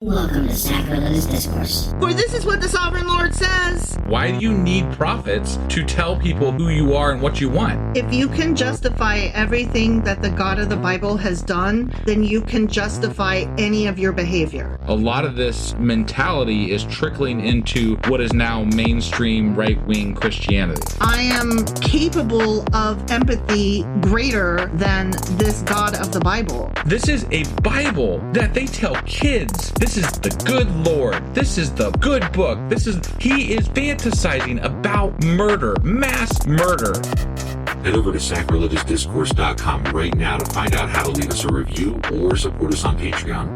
Welcome to Sacrilegious Discourse. For this is what the Sovereign Lord says. Why do you need prophets to tell people who you are and what you want? If you can justify everything that the God of the Bible has done, then you can justify any of your behavior. A lot of this mentality is trickling into what is now mainstream right-wing Christianity. I am capable of empathy greater than this God of the Bible. This is a Bible that they tell kids. This is the good Lord. This is the good book. He is fantasizing about murder, mass murder. Head over to sacrilegiousdiscourse.com right now to find out how to leave us a review or support us on Patreon.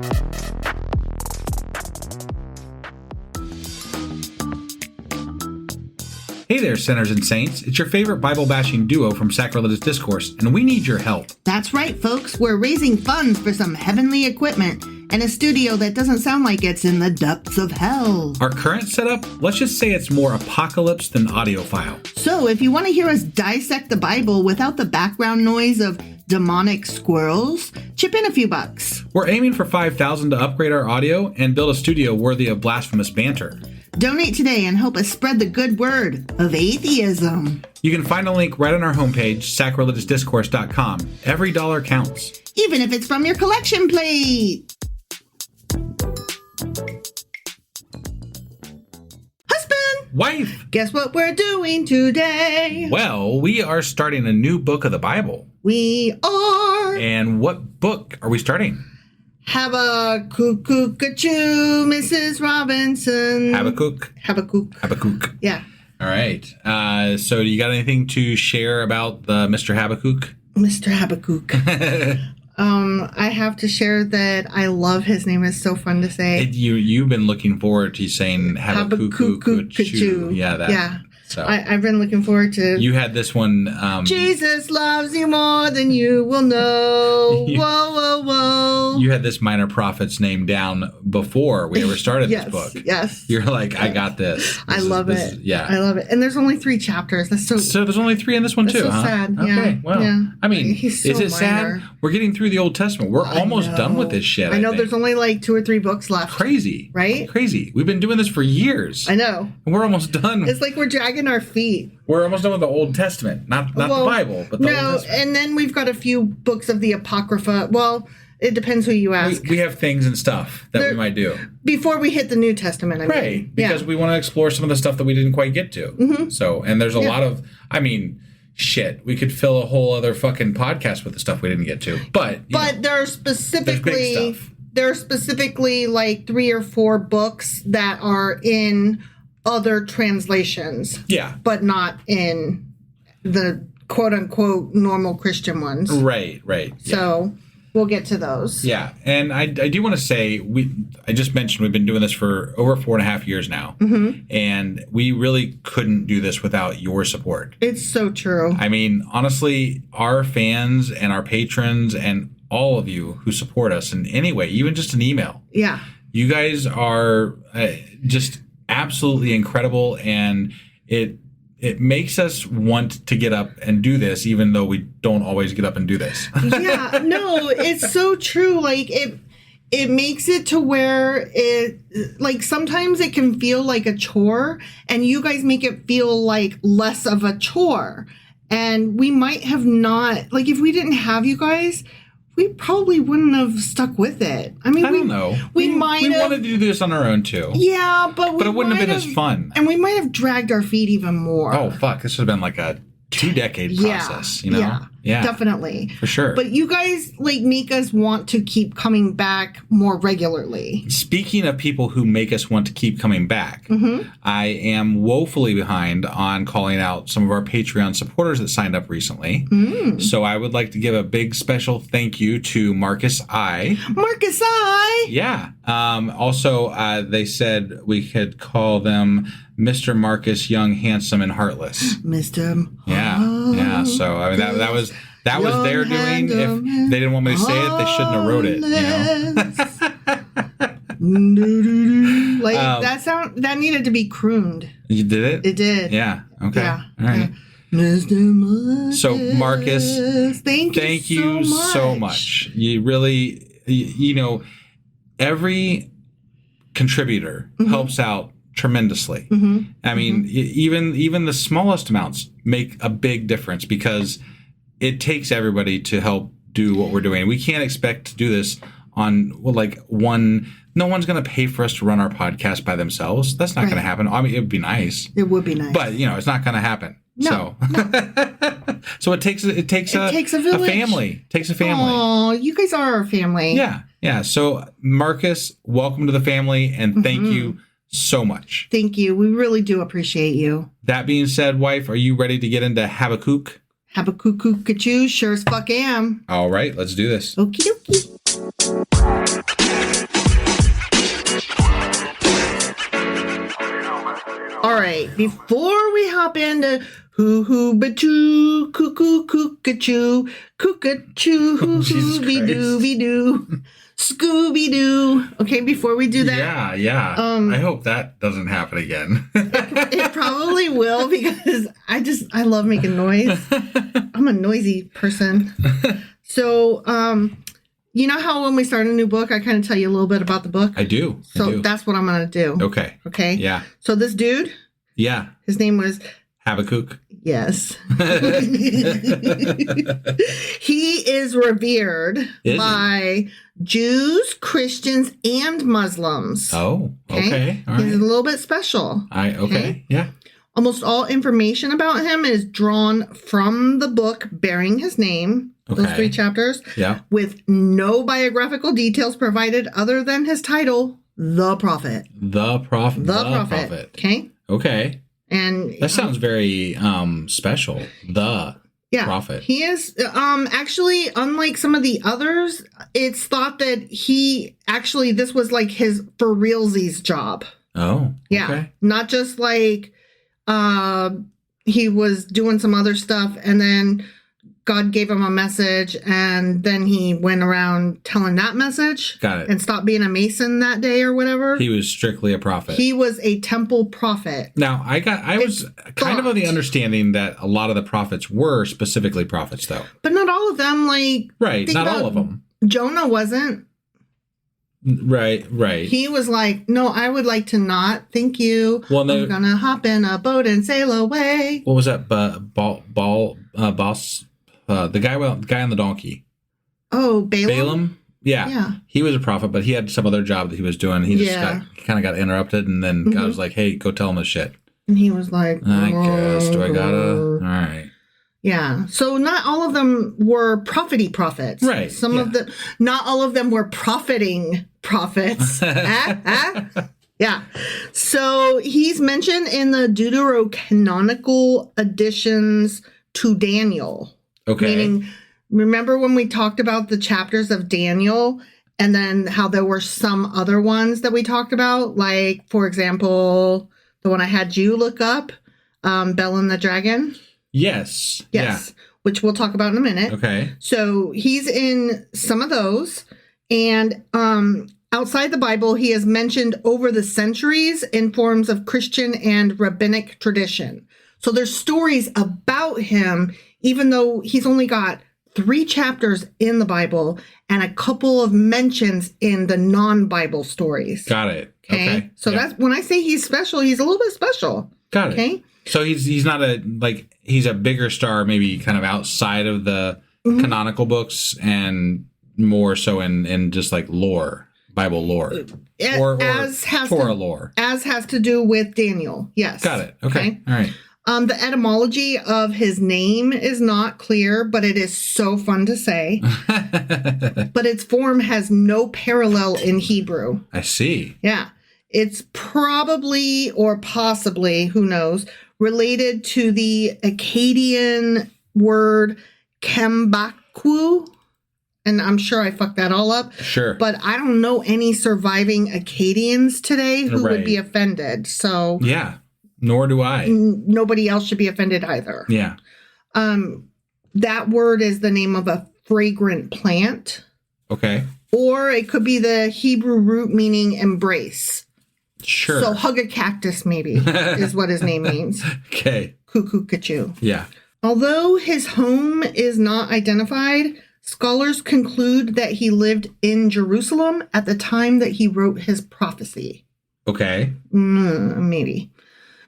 Hey there, sinners and saints. It's your favorite Bible-bashing duo from Sacrilegious Discourse, and we need your help. That's right, folks. We're raising funds for some heavenly equipment and a studio that doesn't sound like it's in the depths of hell. Our current setup, let's just say it's more apocalypse than audiophile. So if you want to hear us dissect the Bible without the background noise of demonic squirrels, chip in a few bucks. We're aiming for $5,000 to upgrade our audio and build a studio worthy of blasphemous banter. Donate today and help us spread the good word of atheism. You can find a link right on our homepage, sacrilegiousdiscourse.com. Every dollar counts. Even if it's from your collection plate. Husband! Wife! Guess what we're doing today? Well, we are starting a new book of the Bible. We are. And what book are we starting? Habakkuk, Mrs. Robinson. Habakkuk. Yeah. All right. So you got anything to share about Mr. Habakkuk? Mr. Habakkuk. I have to share that I love his name. It's so fun to say. You've been looking forward to saying Habakkuk. Yeah, that. Yeah. So I've been looking forward to. You had this one. Jesus loves you more than you will know. Whoa. You had this Minor Prophets name down before we ever started this book. Yes. You're like, I got this. I love it. Yeah. I love it. And there's only 3 chapters. That's so there's only 3 in this one too, so huh? sad. Okay. Yeah. Well, yeah. I mean, He's so is it minor. sad? We're getting through the Old Testament. We're almost done with this shit. I know think. there's only like 2 or 3 books left. Crazy. Right? Crazy. We've been doing this for years. I know. And we're almost done. It's like we're dragging our feet. We're almost done with the Old Testament. Not the Bible, but the Old Testament. And then we've got a few books of the Apocrypha. Well, it depends who you ask. We have things and stuff that we might do. Before we hit the New Testament, I mean. Right. Because we want to explore some of the stuff that we didn't quite get to. Mm-hmm. So, and there's a lot of, shit. We could fill a whole other fucking podcast with the stuff we didn't get to. But there are specifically big stuff. There are specifically like 3 or 4 books that are in other translations. Yeah. But not in the quote unquote normal Christian ones. Right. So we'll get to those. Yeah. And I do want to say, I just mentioned we've been doing this for over 4.5 years now. Mm-hmm. And we really couldn't do this without your support. It's so true. I mean, honestly, our fans and our patrons and all of you who support us in any way, even just an email. Yeah. You guys are just absolutely incredible, and it makes us want to get up and do this, even though we don't always get up and do this. Yeah, no, it's so true. Like it makes it to where it, like, sometimes it can feel like a chore, and you guys make it feel like less of a chore. And we might have not, like, if we didn't have you guys, we probably wouldn't have stuck with it. I mean, I don't know. We wanted to do this on our own too. Yeah, but it wouldn't have been as fun. And we might have dragged our feet even more. Oh, fuck. This would have been like a 2-decade process, you know? Yeah, definitely. For sure. But you guys, like, make us want to keep coming back more regularly. Speaking of people who make us want to keep coming back, I am woefully behind on calling out some of our Patreon supporters that signed up recently. So I would like to give a big special thank you to Marcus I. Marcus I! Yeah. Also, they said we could call them Mr. Marcus Young, Handsome, and Heartless. Mr. Yeah. So I mean that was their doing. If they didn't want me to say it, they shouldn't have wrote it. You know. Like that needed to be crooned. You did it? It did. Yeah. Okay. Yeah. All right. Mr. Marcus. So Marcus, thank you so much. You really, you know, every contributor helps out tremendously. I mean, even the smallest amounts make a big difference because it takes everybody to help do what we're doing. We can't expect to do this on no one's going to pay for us to run our podcast by themselves. That's not going to happen. I mean, it would be nice. It would be nice. But, it's not going to happen. No. So it takes a village. family. It takes a family. Oh, you guys are our family. Yeah. Yeah. So Marcus, welcome to the family and thank you so much. Thank you. We really do appreciate you. That being said, wife, are you ready to get into Habakkuk? Habakkuk, sure as fuck am. All right, let's do this. Okie dokie. All right, before we hop into hoo-hoo-ba-choo, cuckoo-cook-a-choo, cook-a-choo, hoo-hoo-be-doo-be-doo, Scooby-Doo. Okay, before we do that. Yeah. I hope that doesn't happen again. It probably will because I love making noise. I'm a noisy person. So, you know how when we start a new book, I kind of tell you a little bit about the book? I do. That's what I'm going to do. Okay. Okay? Yeah. So this dude. Yeah. His name was Habakkuk. Yes. He is revered by Jews, Christians, and Muslims. Oh, okay. All right. He's a little bit special. Okay. Yeah. Almost all information about him is drawn from the book bearing his name, those 3 chapters, with no biographical details provided other than his title, The Prophet. The Prophet. Okay. Okay. And that sounds very special. The Prophet. He is actually, unlike some of the others, it's thought that this was like his for realsies job. Oh. Yeah. Okay. Not just like he was doing some other stuff and then God gave him a message and then he went around telling that message. Got it. And stopped being a Mason that day or whatever. He was strictly a prophet. He was a temple prophet. Now, I was kind of the understanding that a lot of the prophets were specifically prophets, though. But not all of them, Right, not all of them. Jonah wasn't. Right. He was like, no, I would like to not. Thank you. Well, I'm going to hop in a boat and sail away. What was that? Boss? The guy on the donkey. Oh, Balaam? Balaam? Yeah. He was a prophet, but he had some other job that he was doing. He just kind of got interrupted, and then God was like, hey, go tell him this shit. And he was like, I guess. Do I gotta? All right. Yeah. So not all of them were prophety prophets. Right. Not all of them were profiting prophets. Yeah. So he's mentioned in the Deuterocanonical additions to Daniel. Okay. Meaning, remember when we talked about the chapters of Daniel and then how there were some other ones that we talked about? Like, for example, the one I had you look up, Bel and the Dragon. Yes. Yeah. Which we'll talk about in a minute. Okay. So he's in some of those. And outside the Bible, he is mentioned over the centuries in forms of Christian and rabbinic tradition. So there's stories about him, even though he's only got 3 chapters in the Bible and a couple of mentions in the non-Bible stories. Got it. Okay. So that's when I say he's special, he's a little bit special. Got it. Okay. So he's not he's a bigger star, maybe kind of outside of the canonical books and more so in just like lore, Bible lore, or Torah lore, as has to do with Daniel. Yes. Got it. Okay. All right. The etymology of his name is not clear, but it is so fun to say. But its form has no parallel in Hebrew. I see. Yeah. It's probably or possibly, who knows, related to the Akkadian word Kembaku. And I'm sure I fucked that all up. Sure. But I don't know any surviving Akkadians today who would be offended. So yeah, nor do I. Nobody else should be offended either. Yeah. That word is the name of a fragrant plant. Okay. Or it could be the Hebrew root meaning embrace. Sure. So hug a cactus maybe is what his name means. Okay. Cuckoo-ca-choo. Yeah. Although his home is not identified, scholars conclude that he lived in Jerusalem at the time that he wrote his prophecy. Okay. Maybe.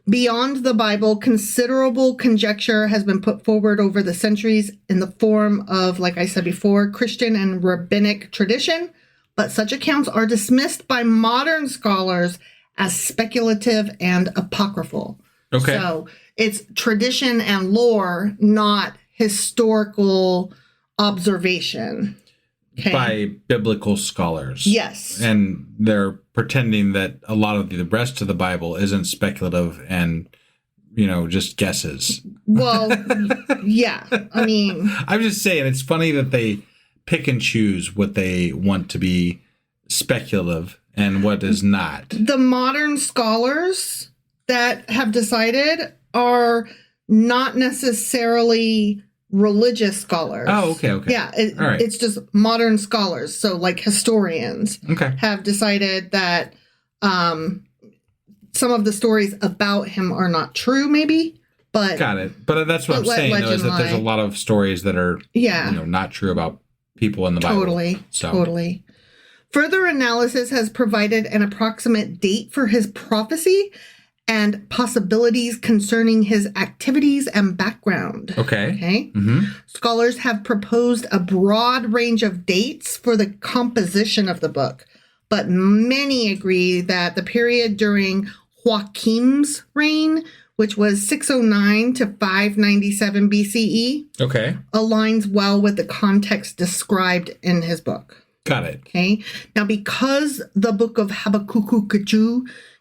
Beyond the Bible, considerable conjecture has been put forward over the centuries in the form of, like I said before, Christian and rabbinic tradition, but such accounts are dismissed by modern scholars as speculative and apocryphal. Okay. So it's tradition and lore, not historical observation. Okay. By biblical scholars. Yes. And they're pretending that a lot of the rest of the Bible isn't speculative and, just guesses. Well, yeah. I mean, I'm just saying, it's funny that they pick and choose what they want to be speculative and what is not. the modern scholars that have decided are not necessarily religious scholars. Oh, okay. Yeah, All right. It's just modern scholars. So like historians Okay. have decided that some of the stories about him are not true, maybe. But Got it. But that's what I'm saying, though, is that there's a lot of stories that are not true about people in the Bible. Totally. Further analysis has provided an approximate date for his prophecy and possibilities concerning his activities and background. Okay. Mm-hmm. Scholars have proposed a broad range of dates for the composition of the book, but many agree that the period during Joachim's reign, which was 609 to 597 BCE, aligns well with the context described in his book. Got it. Okay. Now, because the book of Habakkuk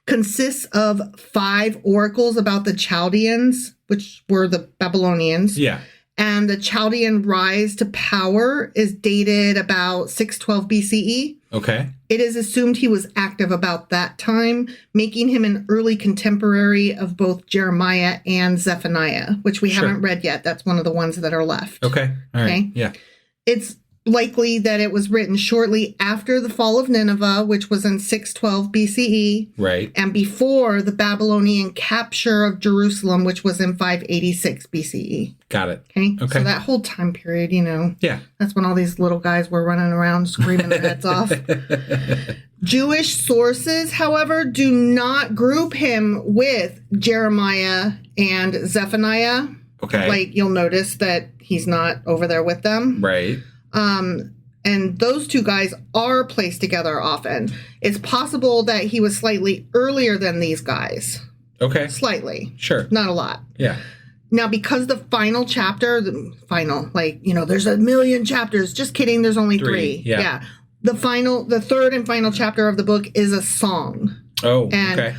consists of 5 oracles about the Chaldeans, which were the Babylonians. Yeah. And the Chaldean rise to power is dated about 612 BCE. Okay. It is assumed he was active about that time, making him an early contemporary of both Jeremiah and Zephaniah, which we haven't read yet. That's one of the ones that are left. Okay. All right. Okay. Yeah. It's likely that it was written shortly after the fall of Nineveh, which was in 612 BCE. Right. And before the Babylonian capture of Jerusalem, which was in 586 BCE. Got it. Okay. Okay. So that whole time period, Yeah. that's when all these little guys were running around screaming their heads off. Jewish sources, however, do not group him with Jeremiah and Zephaniah. Okay. Like, you'll notice that he's not over there with them. Right. And those two guys are placed together often. It's possible that he was slightly earlier than these guys. Okay. Slightly. Sure. Not a lot. Yeah. Now, because the final chapter, there's a million chapters. Just kidding. There's only 3. Yeah. The third and final chapter of the book is a song. Oh, and okay.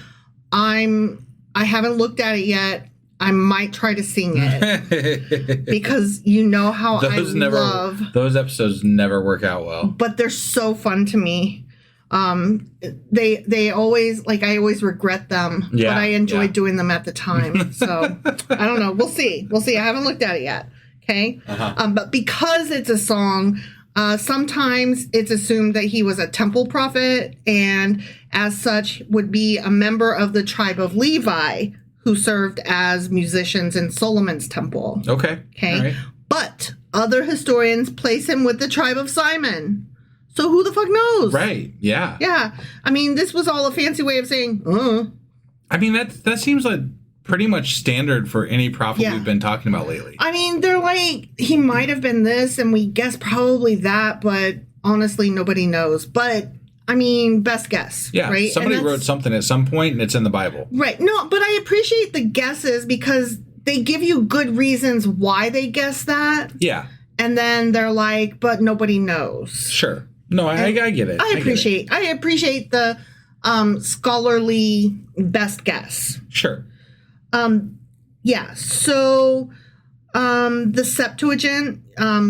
I haven't looked at it yet. I might try to sing it because how love those episodes never work out well, but they're so fun to me. They always I always regret them, but I enjoy doing them at the time. So I don't know. We'll see. I haven't looked at it yet. Okay. But because it's a song, sometimes it's assumed that he was a temple prophet and as such would be a member of the tribe of Levi, who served as musicians in Solomon's temple. Okay. Right. But other historians place him with the tribe of Simon. So who the fuck knows? Right. Yeah. Yeah. I mean, this was all a fancy way of saying, I mean, that seems like pretty much standard for any prophet we've been talking about lately. I mean, they're like, he might have been this, and we guess probably that, but honestly, nobody knows. But I mean, best guess. Yeah, right? Somebody wrote something at some point and it's in the Bible. Right. No, but I appreciate the guesses because they give you good reasons why they guess that. Yeah. And then they're like, but nobody knows. Sure. No, I get it. I appreciate the scholarly best guess. Sure. Yeah. So the Septuagint,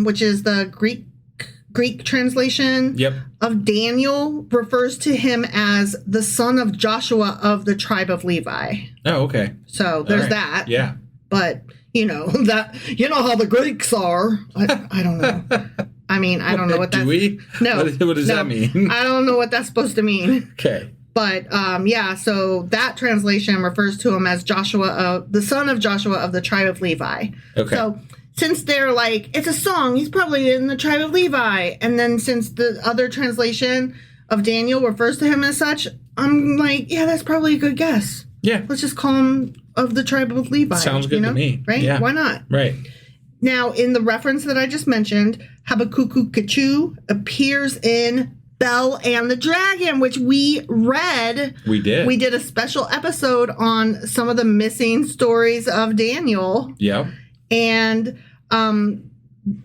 which is the Greek translation of Daniel, refers to him as the son of Joshua of the tribe of Levi. Oh, okay. So there's that. Yeah. But how the Greeks are. I don't know. I mean, I don't know what that. Do we? No. What does that mean? I don't know what that's supposed to mean. Okay. But so that translation refers to him as Joshua, the son of Joshua of the tribe of Levi. Okay. So since they're like, it's a song, he's probably in the tribe of Levi. And then since the other translation of Daniel refers to him as such, I'm like, yeah, that's probably a good guess. Yeah. Let's just call him of the tribe of Levi. Sounds good to me. Right? Yeah. Why not? Right. Now, in the reference that I just mentioned, Habakkuk appears in Bel and the Dragon, which we read. We did. We did a special episode on some of the missing stories of Daniel. Yeah. And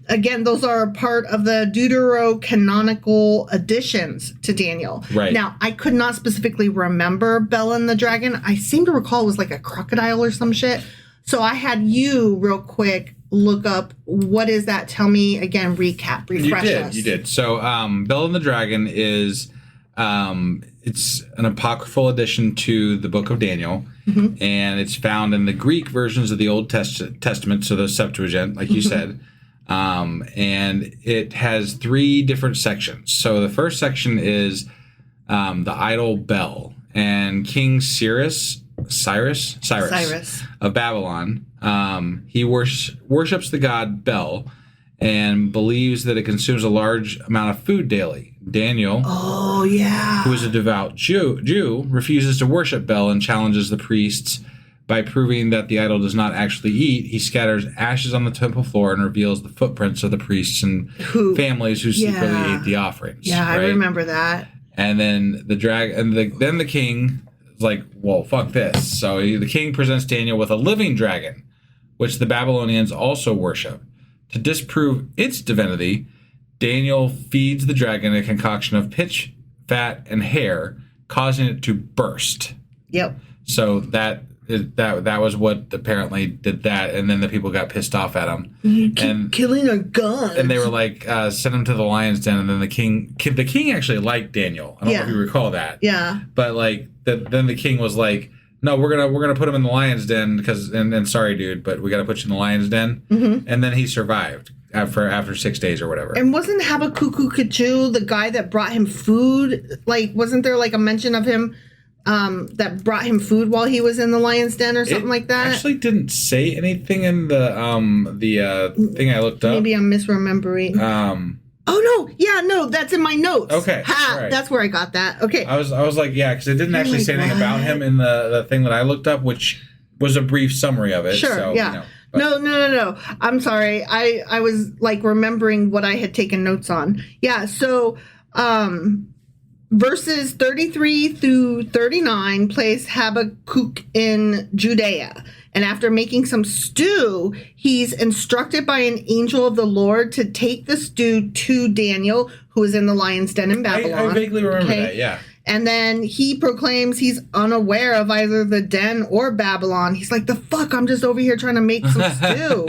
again, those are a part of the Deuterocanonical additions to Daniel. Right. Now, I could not specifically remember Bel and the Dragon. I seem to recall it was like a crocodile or some shit. So I had you real quick look up what is that. Tell me again, refresh us. You did. So Bel and the Dragon is it's an apocryphal addition to the book of Daniel. Mm-hmm. And it's found in the Greek versions of the Old Testament, so the Septuagint, like you said. And it has 3 different sections. So the first section is the idol Bel, and King Cyrus of Babylon. He worships the god Bel and believes that it consumes a large amount of food daily. Daniel, who is a devout Jew, refuses to worship Bel and challenges the priests. By proving that the idol does not actually eat, he scatters ashes on the temple floor and reveals the footprints of the priests and families who secretly ate the offerings. Yeah, right? I remember that. And then then the king is like, "Well, fuck this." So the king presents Daniel with a living dragon, which the Babylonians also worship. To disprove its divinity, Daniel feeds the dragon a concoction of pitch, fat, and hair, causing it to burst. Yep. So that was what apparently did that, and then the people got pissed off at him. You keep killing our gods. And they were like, send him to the lion's den. And then the king actually liked Daniel. I don't know if you recall that. Yeah. But like then the king was like, no, we're gonna put him in the lion's den because and sorry, dude, but we got to put you in the lion's den. Mm-hmm. And then he survived after 6 days or whatever. And wasn't Habakkuk the guy that brought him food? Like, wasn't there like a mention of him? That brought him food while he was in the lion's den or something like that? Actually didn't say anything in the thing I looked up. Maybe I'm misremembering. That's in my notes. Okay. Right. That's where I got that. Okay. I was like, yeah, because it didn't actually say anything about him in the thing that I looked up, which was a brief summary of it. Sure, so, yeah. No. I'm sorry. I was like remembering what I had taken notes on. Yeah, so verses 33 through 39 place Habakkuk in Judea. And after making some stew, he's instructed by an angel of the Lord to take the stew to Daniel, who is in the lion's den in Babylon. I vaguely remember that, yeah. And then he proclaims he's unaware of either the den or Babylon. He's like, the fuck, I'm just over here trying to make some stew.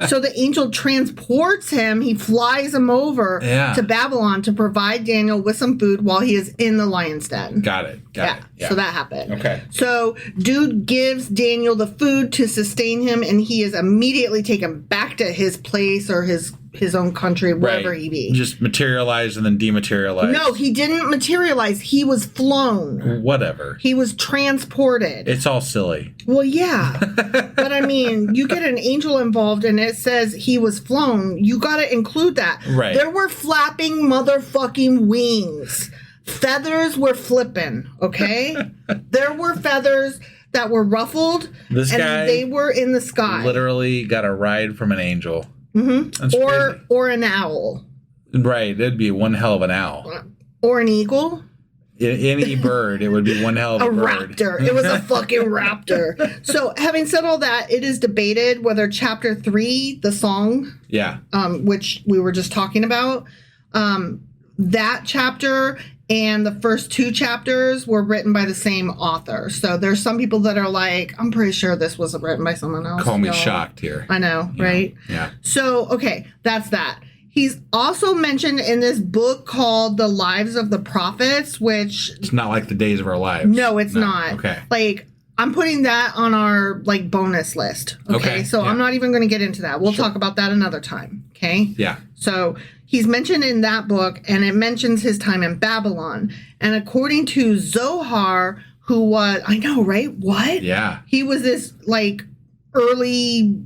So the angel transports him. He flies him over to Babylon to provide Daniel with some food while he is in the lion's den. Got it. Yeah. So that happened. Okay. So dude gives Daniel the food to sustain him, and he is immediately taken back to his place or his own country, wherever he be. Just materialized and then dematerialized. No, he didn't materialize. He was flown. Whatever. He was transported. It's all silly. Well, yeah. But I mean, you get an angel involved and it says he was flown. You got to include that. Right. There were flapping motherfucking wings. Feathers were flipping, okay? There were feathers that were ruffled. This guy they were in the sky. Literally got a ride from an angel. Mm-hmm. That's crazy. Or an owl. Right. That'd be one hell of an owl. Or an eagle. Any bird, it would be one hell of a bird. Raptor. It was a fucking raptor. So, having said all that, it is debated whether chapter 3, the song, which we were just talking about, that chapter and the first 2 chapters were written by the same author. So there's some people that are like, I'm pretty sure this was written by someone else. Call me shocked here. I know, right? Yeah. So, okay, that's that. He's also mentioned in this book called The Lives of the Prophets, which... It's not like the days of our lives. No, it's not. Okay. Like, I'm putting that on our, like, bonus list. Okay. So I'm not even going to get into that. We'll talk about that another time. Okay? Yeah. So he's mentioned in that book, and it mentions his time in Babylon. And according to Zohar, who was... I know, right? What? Yeah. He was this, like, early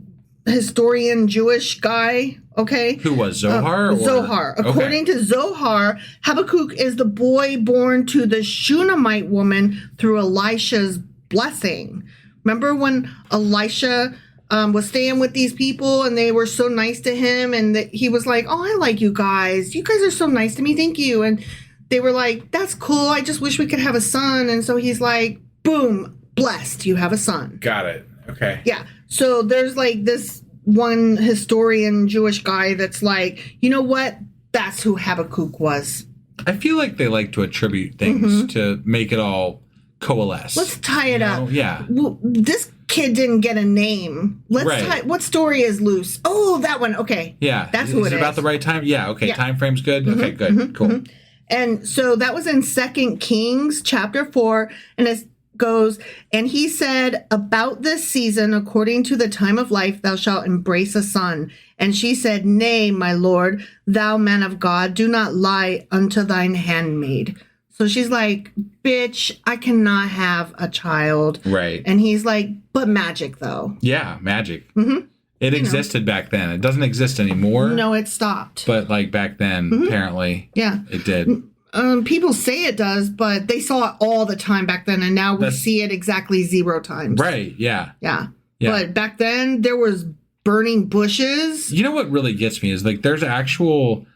historian Jewish guy. Okay. Who was Zohar? Zohar. According to Zohar, Habakkuk is the boy born to the Shunammite woman through Elisha's blessing. Remember when Elisha was staying with these people and they were so nice to him, and that he was like, "Oh, I like you guys. You guys are so nice to me. Thank you." And they were like, "That's cool. I just wish we could have a son." And so he's like, "Boom, blessed. You have a son." Got it. Okay. Yeah. So there's like this one historian Jewish guy that's like, you know what? That's who Habakkuk was. I feel like they like to attribute things to make it all coalesce. Let's tie it up. Yeah. Well, this kid didn't get a name. What story is loose? Oh, that one. Okay. Yeah. That's who it is. Is it about the right time? Yeah. Okay. Yeah. Time frame's good. Okay. Good. Cool. And so that was in 2 Kings chapter 4. And it goes, and he said, about this season, according to the time of life, thou shalt embrace a son. And she said, nay, my lord, thou man of God, do not lie unto thine handmaid. So she's like, bitch, I cannot have a child. Right. And he's like, but magic though. Yeah. Magic. It existed back then. It doesn't exist anymore. No, it stopped. But like back then, apparently, it did. People say it does, but they saw it all the time back then, and now we see it exactly 0 times. Right, yeah. Yeah. But back then, there was burning bushes. You know what really gets me is like there's actual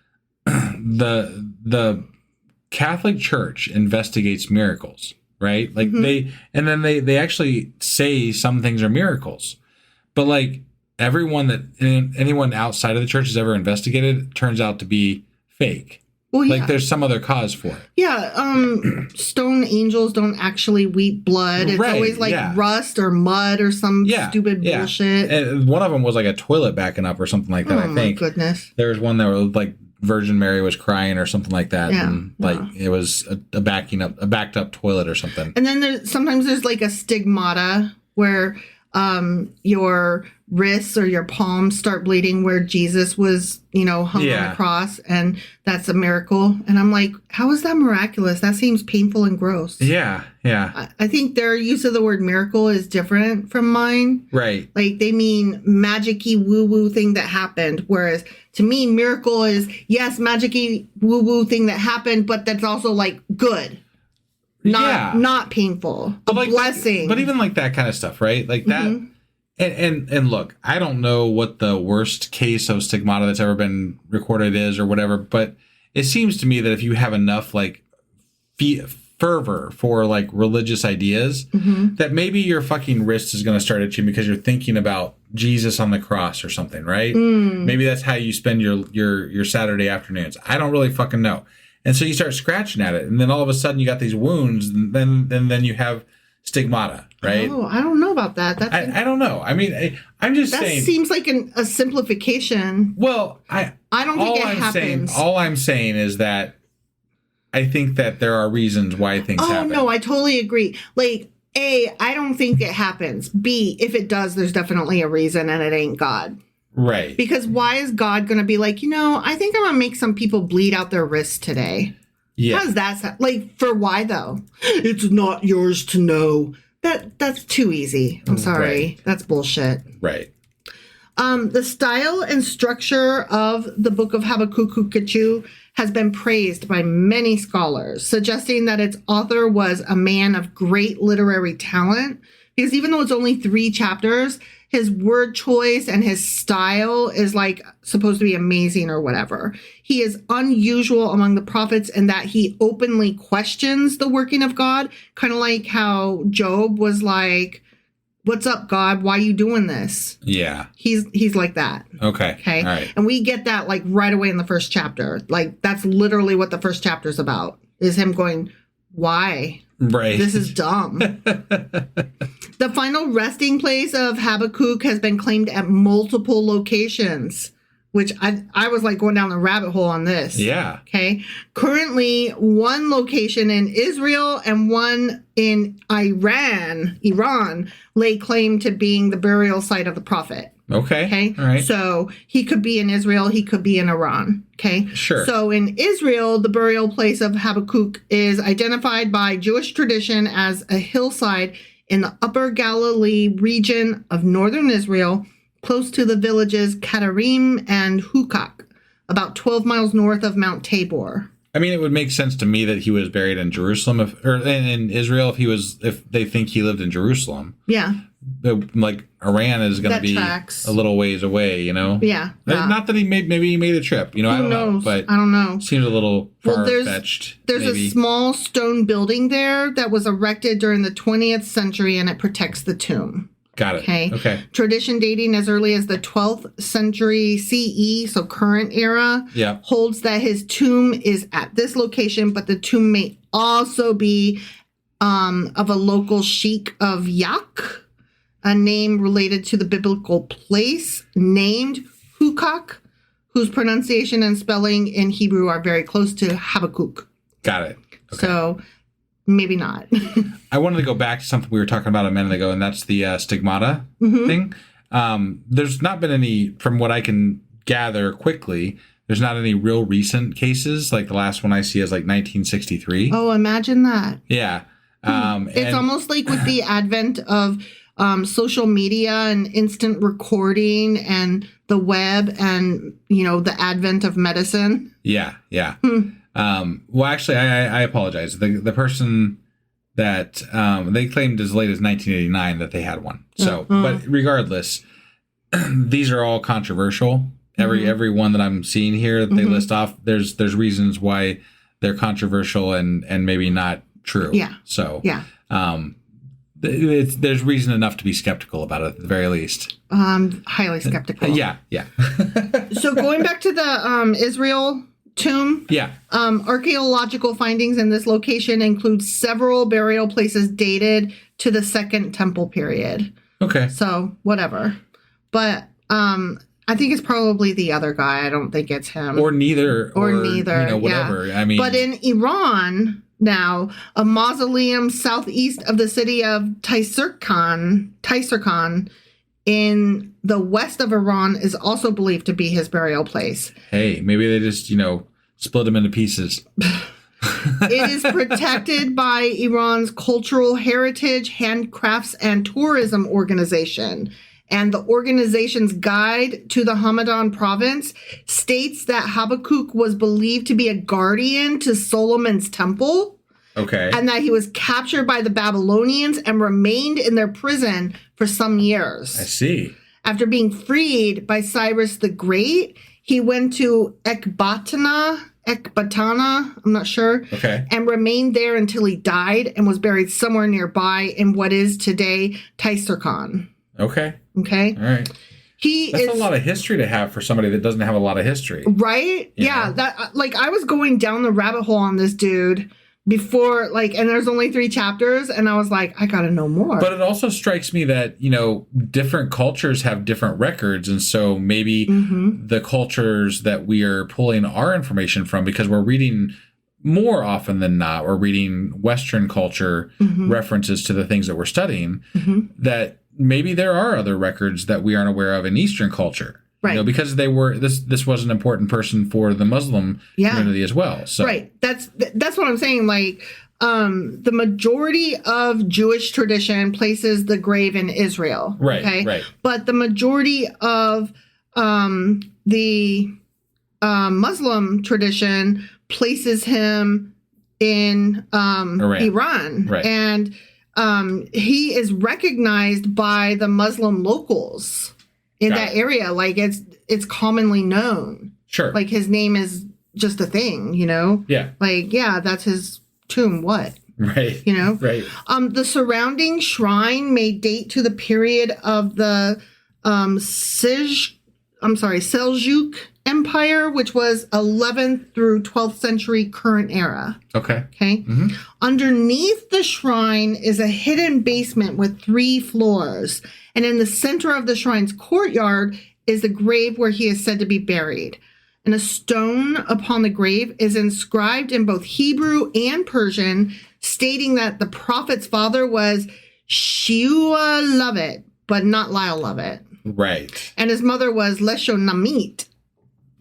the Catholic Church investigates miracles, right? Like they actually say some things are miracles. But like anyone outside of the church has ever investigated turns out to be fake. Well, yeah. Like there's some other cause for it. Yeah, stone angels don't actually weep blood. It's always like rust or mud or some stupid bullshit. And one of them was like a toilet backing up or something like that, I think. Oh, my goodness. There was one that was like Virgin Mary was crying or something like that. Yeah. And like it was a backed up toilet or something. And then sometimes there's like a stigmata where your wrists or your palms start bleeding where Jesus was, hung on the cross, and that's a miracle. And I'm like, how is that miraculous? That seems painful and gross. Yeah, yeah. I think their use of the word miracle is different from mine. Right. Like they mean magic-y woo-woo thing that happened, whereas to me, miracle is, yes, magic-y woo-woo thing that happened, but that's also like good. Not painful. A blessing. But even like that kind of stuff, right? Like that. And look, I don't know what the worst case of stigmata that's ever been recorded is or whatever, but it seems to me that if you have enough like fervor for like religious ideas, that maybe your fucking wrist is going to start itching because you're thinking about Jesus on the cross or something, right? Maybe that's how you spend your Saturday afternoons. I don't really fucking know. And so you start scratching at it, and then all of a sudden you got these wounds, and then you have stigmata, right? Oh, I don't know about that. I don't know. I mean, I'm just saying. That seems like a simplification. Well, I don't think it happens. All I'm saying is that I think that there are reasons why things happen. Oh, no, I totally agree. Like, A, I don't think it happens. B, if it does, there's definitely a reason, and it ain't God. Right. Because why is God going to be like, I think I'm going to make some people bleed out their wrists today? Yeah. How does that sound? Like, for why, though? It's not yours to know. That's too easy. I'm sorry. Right. That's bullshit. Right. The style and structure of the book of Habakkuk has been praised by many scholars, suggesting that its author was a man of great literary talent. Because even though it's only 3 chapters, his word choice and his style is like supposed to be amazing or whatever. He is unusual among the prophets in that he openly questions the working of God, kind of like how Job was like, what's up, God? Why are you doing this? Yeah. He's like that. Okay. Okay. All right. And we get that like right away in the first chapter. Like that's literally what the first chapter is about, is him going, why? Right. This is dumb. The final resting place of Habakkuk has been claimed at multiple locations, which I was like going down the rabbit hole on this. Yeah. Okay. Currently, one location in Israel and one in Iran lay claim to being the burial site of the prophet. Okay. Okay. All right. So he could be in Israel. He could be in Iran. Okay. Sure. So in Israel, the burial place of Habakkuk is identified by Jewish tradition as a hillside in the Upper Galilee region of northern Israel, close to the villages Katarim and Hukak, about 12 miles north of Mount Tabor. I mean, it would make sense to me that he was buried in Jerusalem, or in Israel, if they think he lived in Jerusalem. Yeah. Like Iran is going to be tracks. A little ways away, you know. Yeah. Not that maybe he made a trip, you know. Who I don't knows? know, but I don't know. Seems a little far-fetched. There's a small stone building there that was erected during the 20th century, and it protects the tomb. Got it. Okay. Tradition dating as early as the 12th century CE, so current era, holds that his tomb is at this location, but the tomb may also be of a local sheik of Yak, a name related to the biblical place named Hukak, whose pronunciation and spelling in Hebrew are very close to Habakkuk. Got it. Okay. So maybe not. I wanted to go back to something we were talking about a minute ago, and that's the stigmata thing. There's not been any, from what I can gather quickly, there's not any real recent cases. Like the last one I see is like 1963. Oh, imagine that. Yeah. It's almost like with the advent of social media and instant recording and the web and, the advent of medicine. Yeah. Well, actually, I apologize. The person that they claimed as late as 1989 that they had one. So, but regardless, these are all controversial. Every one that I'm seeing here that they list off, there's reasons why they're controversial and maybe not true. Yeah. So, yeah. There's reason enough to be skeptical about it at the very least. Highly skeptical. Yeah. So going back to the Israel tomb. Yeah. Archaeological findings in this location include several burial places dated to the Second Temple period. Okay. So whatever. But I think it's probably the other guy. I don't think it's him. Or neither. Or neither. Whatever. Yeah. I mean. But in Iran now, a mausoleum southeast of the city of Taisirkan in the west of Iran is also believed to be his burial place. Hey, maybe they just, split him into pieces. It is protected by Iran's Cultural Heritage, Handcrafts, and Tourism Organization. And the organization's guide to the Hamadan province states that Habakkuk was believed to be a guardian to Solomon's temple. Okay. And that he was captured by the Babylonians and remained in their prison for some years. I see. After being freed by Cyrus the Great, he went to Ecbatana, I'm not sure. Okay. And remained there until he died and was buried somewhere nearby in what is today Taisirkan. Okay. Okay. All right. That's a lot of history to have for somebody that doesn't have a lot of history. Right? Yeah. That I was going down the rabbit hole on this dude before, and there's only 3 chapters, and I was like, I gotta know more. But it also strikes me that, different cultures have different records, and so maybe the cultures that we are pulling our information from, because we're reading more often than not, we're reading Western culture references to the things that we're studying, that maybe there are other records that we aren't aware of in Eastern culture. Right. Because they were this was an important person for the Muslim community as well. So right. That's what I'm saying. The majority of Jewish tradition places the grave in Israel. Right. Okay? Right. But the majority of the Muslim tradition places him in Iran. Right. And he is recognized by the Muslim locals in that area. It's commonly known. Sure. His name is just a thing, Yeah. That's his tomb. What? Right. Right. The surrounding shrine may date to the period of the Seljuk Empire, which was 11th through 12th century current era. Okay. Okay. Underneath the shrine is a hidden basement with 3 floors. And in the center of the shrine's courtyard is the grave where he is said to be buried. And a stone upon the grave is inscribed in both Hebrew and Persian, stating that the prophet's father was Shua Lovett, but not Lyle Lovett. Right. And his mother was Leshonamit.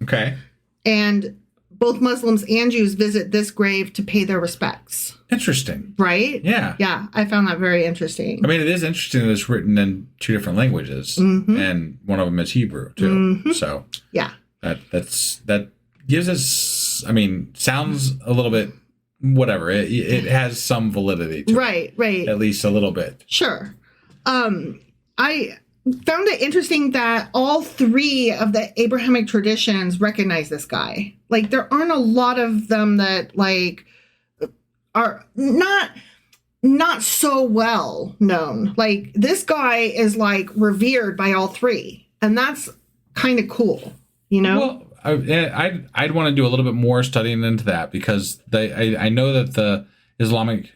Okay. And both Muslims and Jews visit this grave to pay their respects. Interesting. Right? Yeah. Yeah, I found that very interesting. I mean, it is interesting that it's written in 2 different languages, and one of them is Hebrew, too. So yeah. That gives us, I mean, sounds a little bit whatever. It has some validity to it. Right. At least a little bit. Sure. I found it interesting that all 3 of the Abrahamic traditions recognize this guy. Like, there aren't a lot of them that, like, are not so well known. Like, this guy is, like, revered by all 3. And that's kind of cool, you know? Well, I'd want to do a little bit more studying into that, because I know that the Islamic,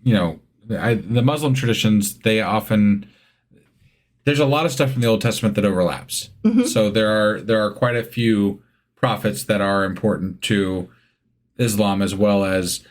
the Muslim traditions, they often, there's a lot of stuff from the Old Testament that overlaps. So there are quite a few prophets that are important to Islam, as well as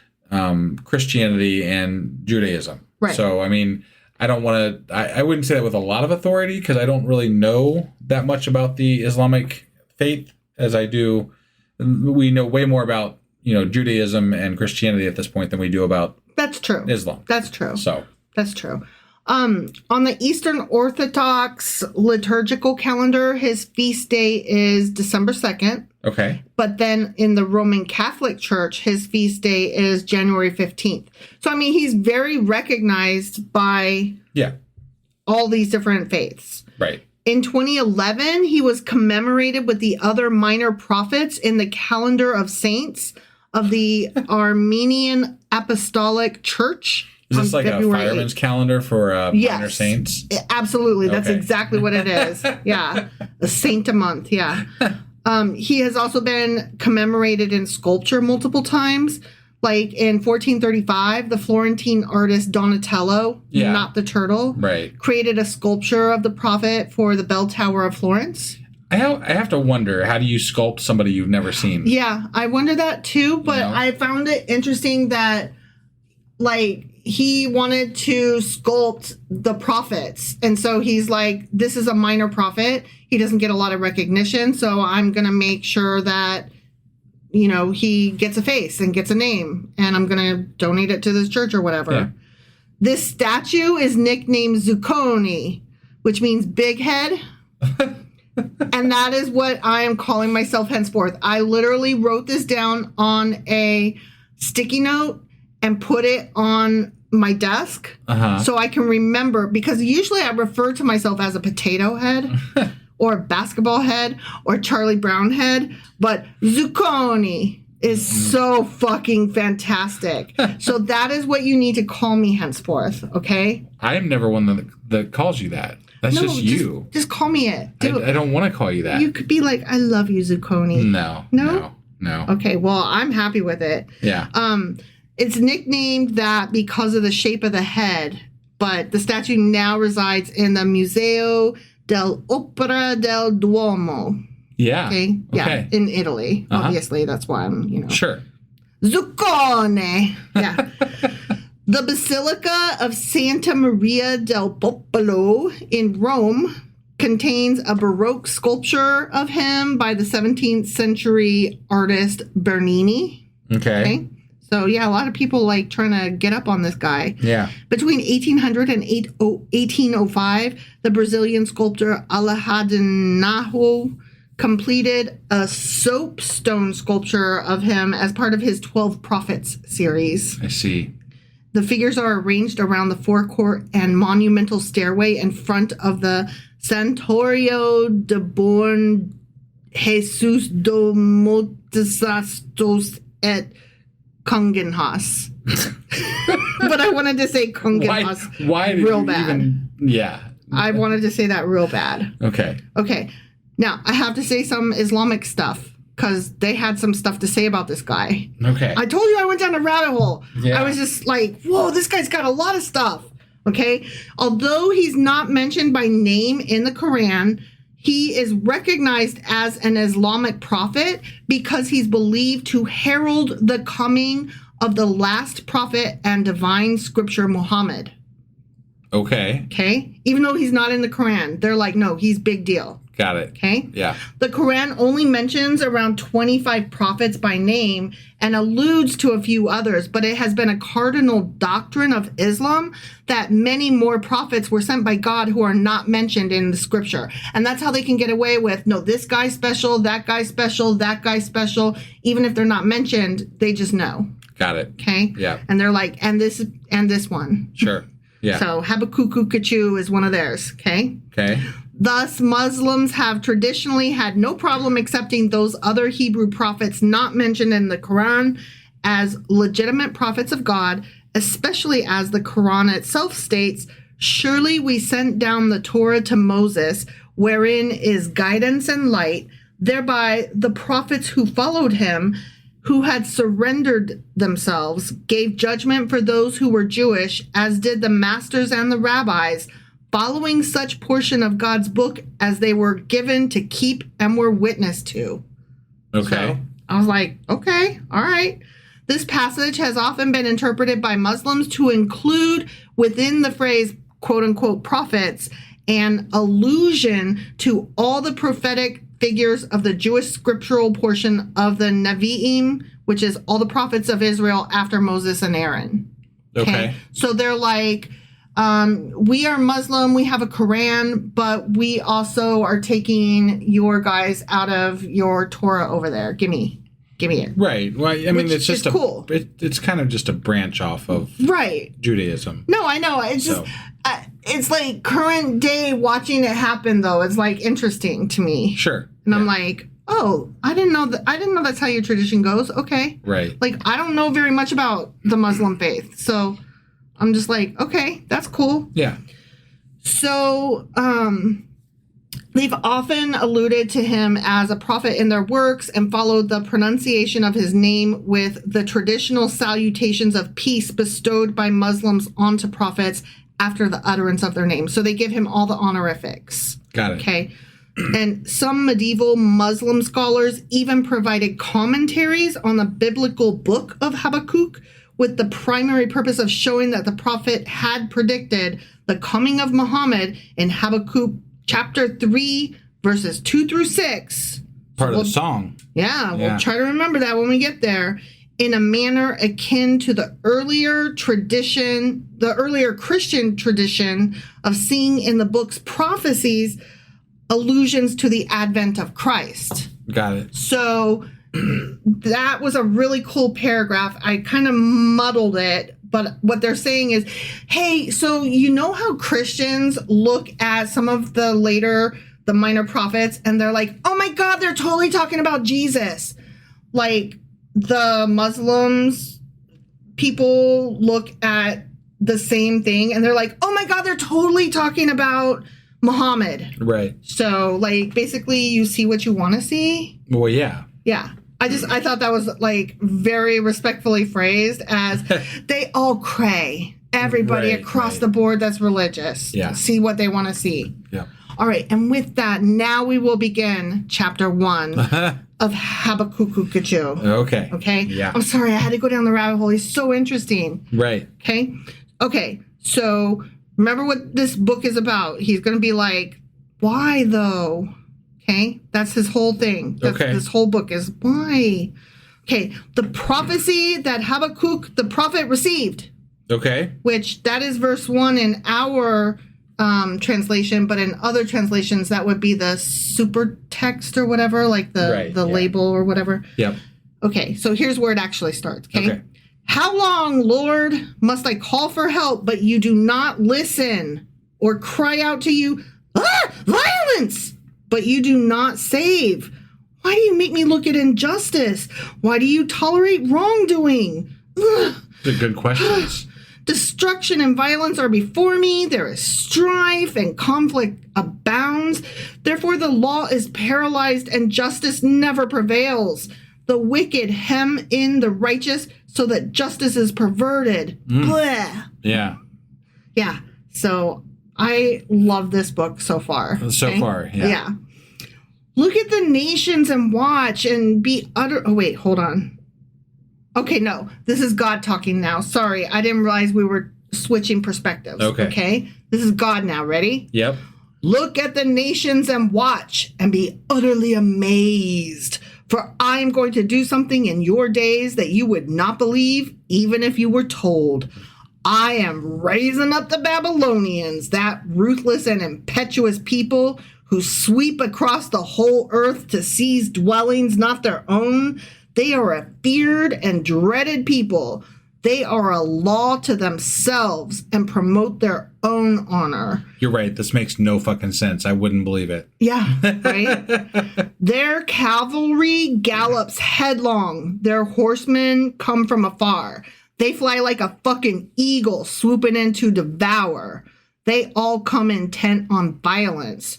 Christianity and Judaism. Right. So, I mean, I don't want to, I wouldn't say that with a lot of authority, because I don't really know that much about the Islamic faith as I do. We know way more about, Judaism and Christianity at this point than we do about That's true. Islam. That's true. So that's true. On the Eastern Orthodox liturgical calendar, his feast day is December 2nd. Okay. But then in the Roman Catholic Church, his feast day is January 15th. So, I mean, he's very recognized by all these different faiths. Right. In 2011, he was commemorated with the other minor prophets in the calendar of saints of the Armenian Apostolic Church. Is this like February a fireman's 8th. Calendar for minor saints? Absolutely. That's exactly what it is. Yeah. A saint a month. Yeah. He has also been commemorated in sculpture multiple times. Like in 1435, the Florentine artist Donatello, not the turtle, created a sculpture of the prophet for the bell tower of Florence. I have to wonder, how do you sculpt somebody you've never seen? Yeah, I wonder that too, but I found it interesting that, like, he wanted to sculpt the prophets. And so he's like, this is a minor prophet. He doesn't get a lot of recognition, so I'm going to make sure that, he gets a face and gets a name, and I'm going to donate it to this church or whatever. Yeah. This statue is nicknamed Zucconi, which means big head. And that is what I am calling myself henceforth. I literally wrote this down on a sticky note and put it on my desk so I can remember, because usually I refer to myself as a potato head or a basketball head or Charlie Brown head, but Zucconi is so fucking fantastic. So that is what you need to call me henceforth, okay? I am never one that calls you that. That's just you. Just call me it. I don't want to call you that. You could be like, I love you, Zucconi. No. Okay, well, I'm happy with it. Yeah. It's nicknamed that because of the shape of the head, but the statue now resides in the Museo dell'Opera del Duomo. Yeah. Okay. Yeah, in Italy. Obviously, that's why I'm, Sure. Zuccone. Yeah. The Basilica of Santa Maria del Popolo in Rome contains a Baroque sculpture of him by the 17th century artist Bernini. Okay. So, yeah, a lot of people like trying to get up on this guy. Yeah. Between 1800 and 1805, the Brazilian sculptor Alejandro completed a soapstone sculpture of him as part of his 12 Prophets series. I see. The figures are arranged around the forecourt and monumental stairway in front of the Santuario de Bom Jesus do Montesastos et Kungenhaus. But I wanted to say Kungenhaus why real bad. Yeah. I wanted to say that real bad. Okay. Now, I have to say some Islamic stuff, because they had some stuff to say about this guy. Okay. I told you I went down a rabbit hole. Yeah. I was just like, whoa, this guy's got a lot of stuff. Okay. Although he's not mentioned by name in the Quran, he is recognized as an Islamic prophet because he's believed to herald the coming of the last prophet and divine scripture Muhammad. Okay. Even though he's not in the Quran, they're like, no, he's big deal. Got it. Okay? Yeah. The Quran only mentions around 25 prophets by name and alludes to a few others, but it has been a cardinal doctrine of Islam that many more prophets were sent by God who are not mentioned in the scripture. And that's how they can get away with, no, this guy's special, that guy's special, that guy's special. Even if they're not mentioned, they just know. Got it. Okay? Yeah. And they're like, and this one. Sure. Yeah. So Habakkuk is one of theirs. Okay? Okay. Thus, Muslims have traditionally had no problem accepting those other Hebrew prophets not mentioned in the Quran as legitimate prophets of God, especially as the Quran itself states, "Surely we sent down the Torah to Moses, wherein is guidance and light. Thereby the prophets who followed him, who had surrendered themselves, gave judgment for those who were Jewish, as did the masters and the rabbis, following such portion of God's book as they were given to keep and were witness to." Okay. So I was like, okay, all right. This passage has often been interpreted by Muslims to include within the phrase, quote unquote, prophets, an allusion to all the prophetic figures of the Jewish scriptural portion of the Nevi'im, which is all the prophets of Israel after Moses and Aaron. Okay. So they're like, we are Muslim, we have a Quran, but we also are taking your guys out of your Torah over there. Give me it. Right. Well, I mean, it's just cool. It's kind of just a branch off of Right. Judaism. No, I know. It's just, it's like current day watching it happen, though. It's like interesting to me. Sure. And I'm like, oh, I didn't know that. I didn't know that's how your tradition goes. Okay. Right. Like, I don't know very much about the Muslim faith. So I'm just like, okay, that's cool. Yeah. So, they've often alluded to him as a prophet in their works and followed the pronunciation of his name with the traditional salutations of peace bestowed by Muslims onto prophets after the utterance of their name. So they give him all the honorifics. Got it. Okay. And some medieval Muslim scholars even provided commentaries on the biblical book of Habakkuk with the primary purpose of showing that the prophet had predicted the coming of Muhammad in Habakkuk Chapter 3, verses 2 through 6. Part of the song. Yeah, we'll try to remember that when we get there. In a manner akin to the earlier Christian tradition of seeing in the book's prophecies allusions to the advent of Christ. Got it. So that was a really cool paragraph. I kind of muddled it, but what they're saying is, hey, so you know how Christians look at some of the minor prophets, and they're like, oh my God, they're totally talking about Jesus. Like the Muslims, people look at the same thing, and they're like, oh my God, they're totally talking about Muhammad. Right. So, like, basically, you see what you want to see. Well, yeah. Yeah. I thought that was, like, very respectfully phrased as they all cray. Everybody across the board that's religious. Yeah. See what they want to see. Yeah. All right. And with that, now we will begin chapter 1 of Habakkuk. Okay. Okay? Yeah. I'm sorry. I had to go down the rabbit hole. He's so interesting. Right. Okay? Okay. So, remember what this book is about. He's going to be like, why though? Okay? That's his whole thing. This whole book is why. Okay. The prophecy that Habakkuk the prophet received. Okay. Which that is verse 1 in our translation, but in other translations that would be the super text or whatever, like the label or whatever. Yep. Okay. So here's where it actually starts. Okay. How long, Lord, must I call for help, but you do not listen, or cry out to you, violence, but you do not save? Why do you make me look at injustice? Why do you tolerate wrongdoing? They're good questions. Destruction and violence are before me. There is strife and conflict abounds. Therefore, the law is paralyzed and justice never prevails. The wicked hem in the righteous so that justice is perverted. Bleh. Yeah. Yeah. So I love this book so far. So far, yeah. Yeah. Look at the nations and watch and be utter. Oh, wait, hold on. Okay, no. This is God talking now. Sorry, I didn't realize we were switching perspectives. Okay. This is God now. Ready? Yep. Look at the nations and watch and be utterly amazed. For I am going to do something in your days that you would not believe, even if you were told. I am raising up the Babylonians, that ruthless and impetuous people who sweep across the whole earth to seize dwellings not their own. They are a feared and dreaded people. They are a law to themselves and promote their own honor. You're right. This makes no fucking sense. I wouldn't believe it. Yeah, right? Their cavalry gallops headlong. Their horsemen come from afar. They fly like a fucking eagle swooping in to devour. They all come intent on violence.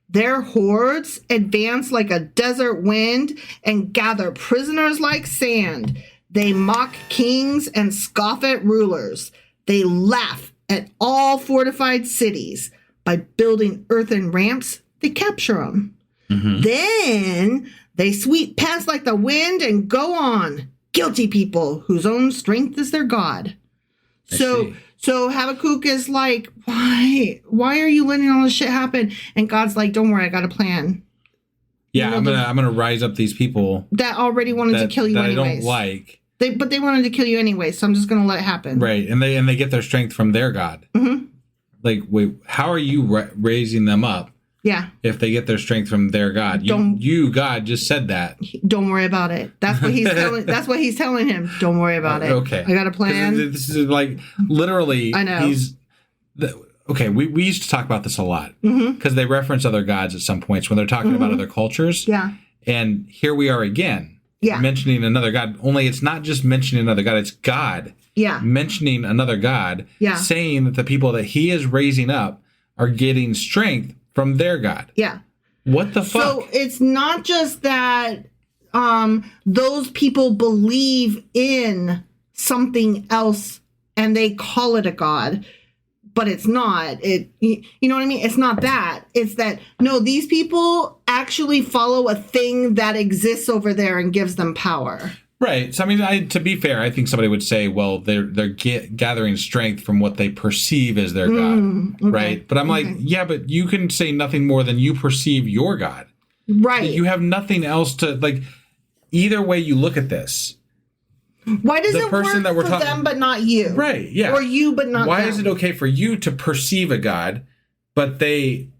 Their hordes advance like a desert wind and gather prisoners like sand. They mock kings and scoff at rulers. They laugh at all fortified cities. By building earthen ramps, they capture them. Mm-hmm. Then they sweep past like the wind and go on. Guilty people whose own strength is their God. So Habakkuk is like, why are you letting all this shit happen? And God's like, don't worry, I got a plan. Yeah, I'm gonna rise up these people that already wanted to kill you anyways. I don't like. But they wanted to kill you anyway, so I'm just gonna let it happen. Right, and they get their strength from their God. Mm-hmm. Like, wait, how are you raising them up? Yeah. If they get their strength from their God, you God just said that. Don't worry about it. That's what he's telling. That's what he's telling him. Don't worry about it. Okay, I got a plan. This is like literally. I know. Okay, we used to talk about this a lot because they reference other gods at some points when they're talking about other cultures. Yeah. And here we are again. Yeah. Mentioning another God. Only it's not just mentioning another God. It's God. Yeah. Mentioning another God. Yeah. Saying that the people that he is raising up are getting strength from their God. Yeah. What the fuck? So it's not just that those people believe in something else and they call it a God, but it's not. You know what I mean? It's not that. It's that, no, these people actually follow a thing that exists over there and gives them power. Right. So, I mean, to be fair, I think somebody would say, well, they're gathering strength from what they perceive as their God, okay. Right? But I'm like, yeah, but you can say nothing more than you perceive your God. Right. You have nothing else to, like, either way you look at this. Why does it work for them but not you? Right, yeah. Or you but not them? Why is it okay for you to perceive a God, but they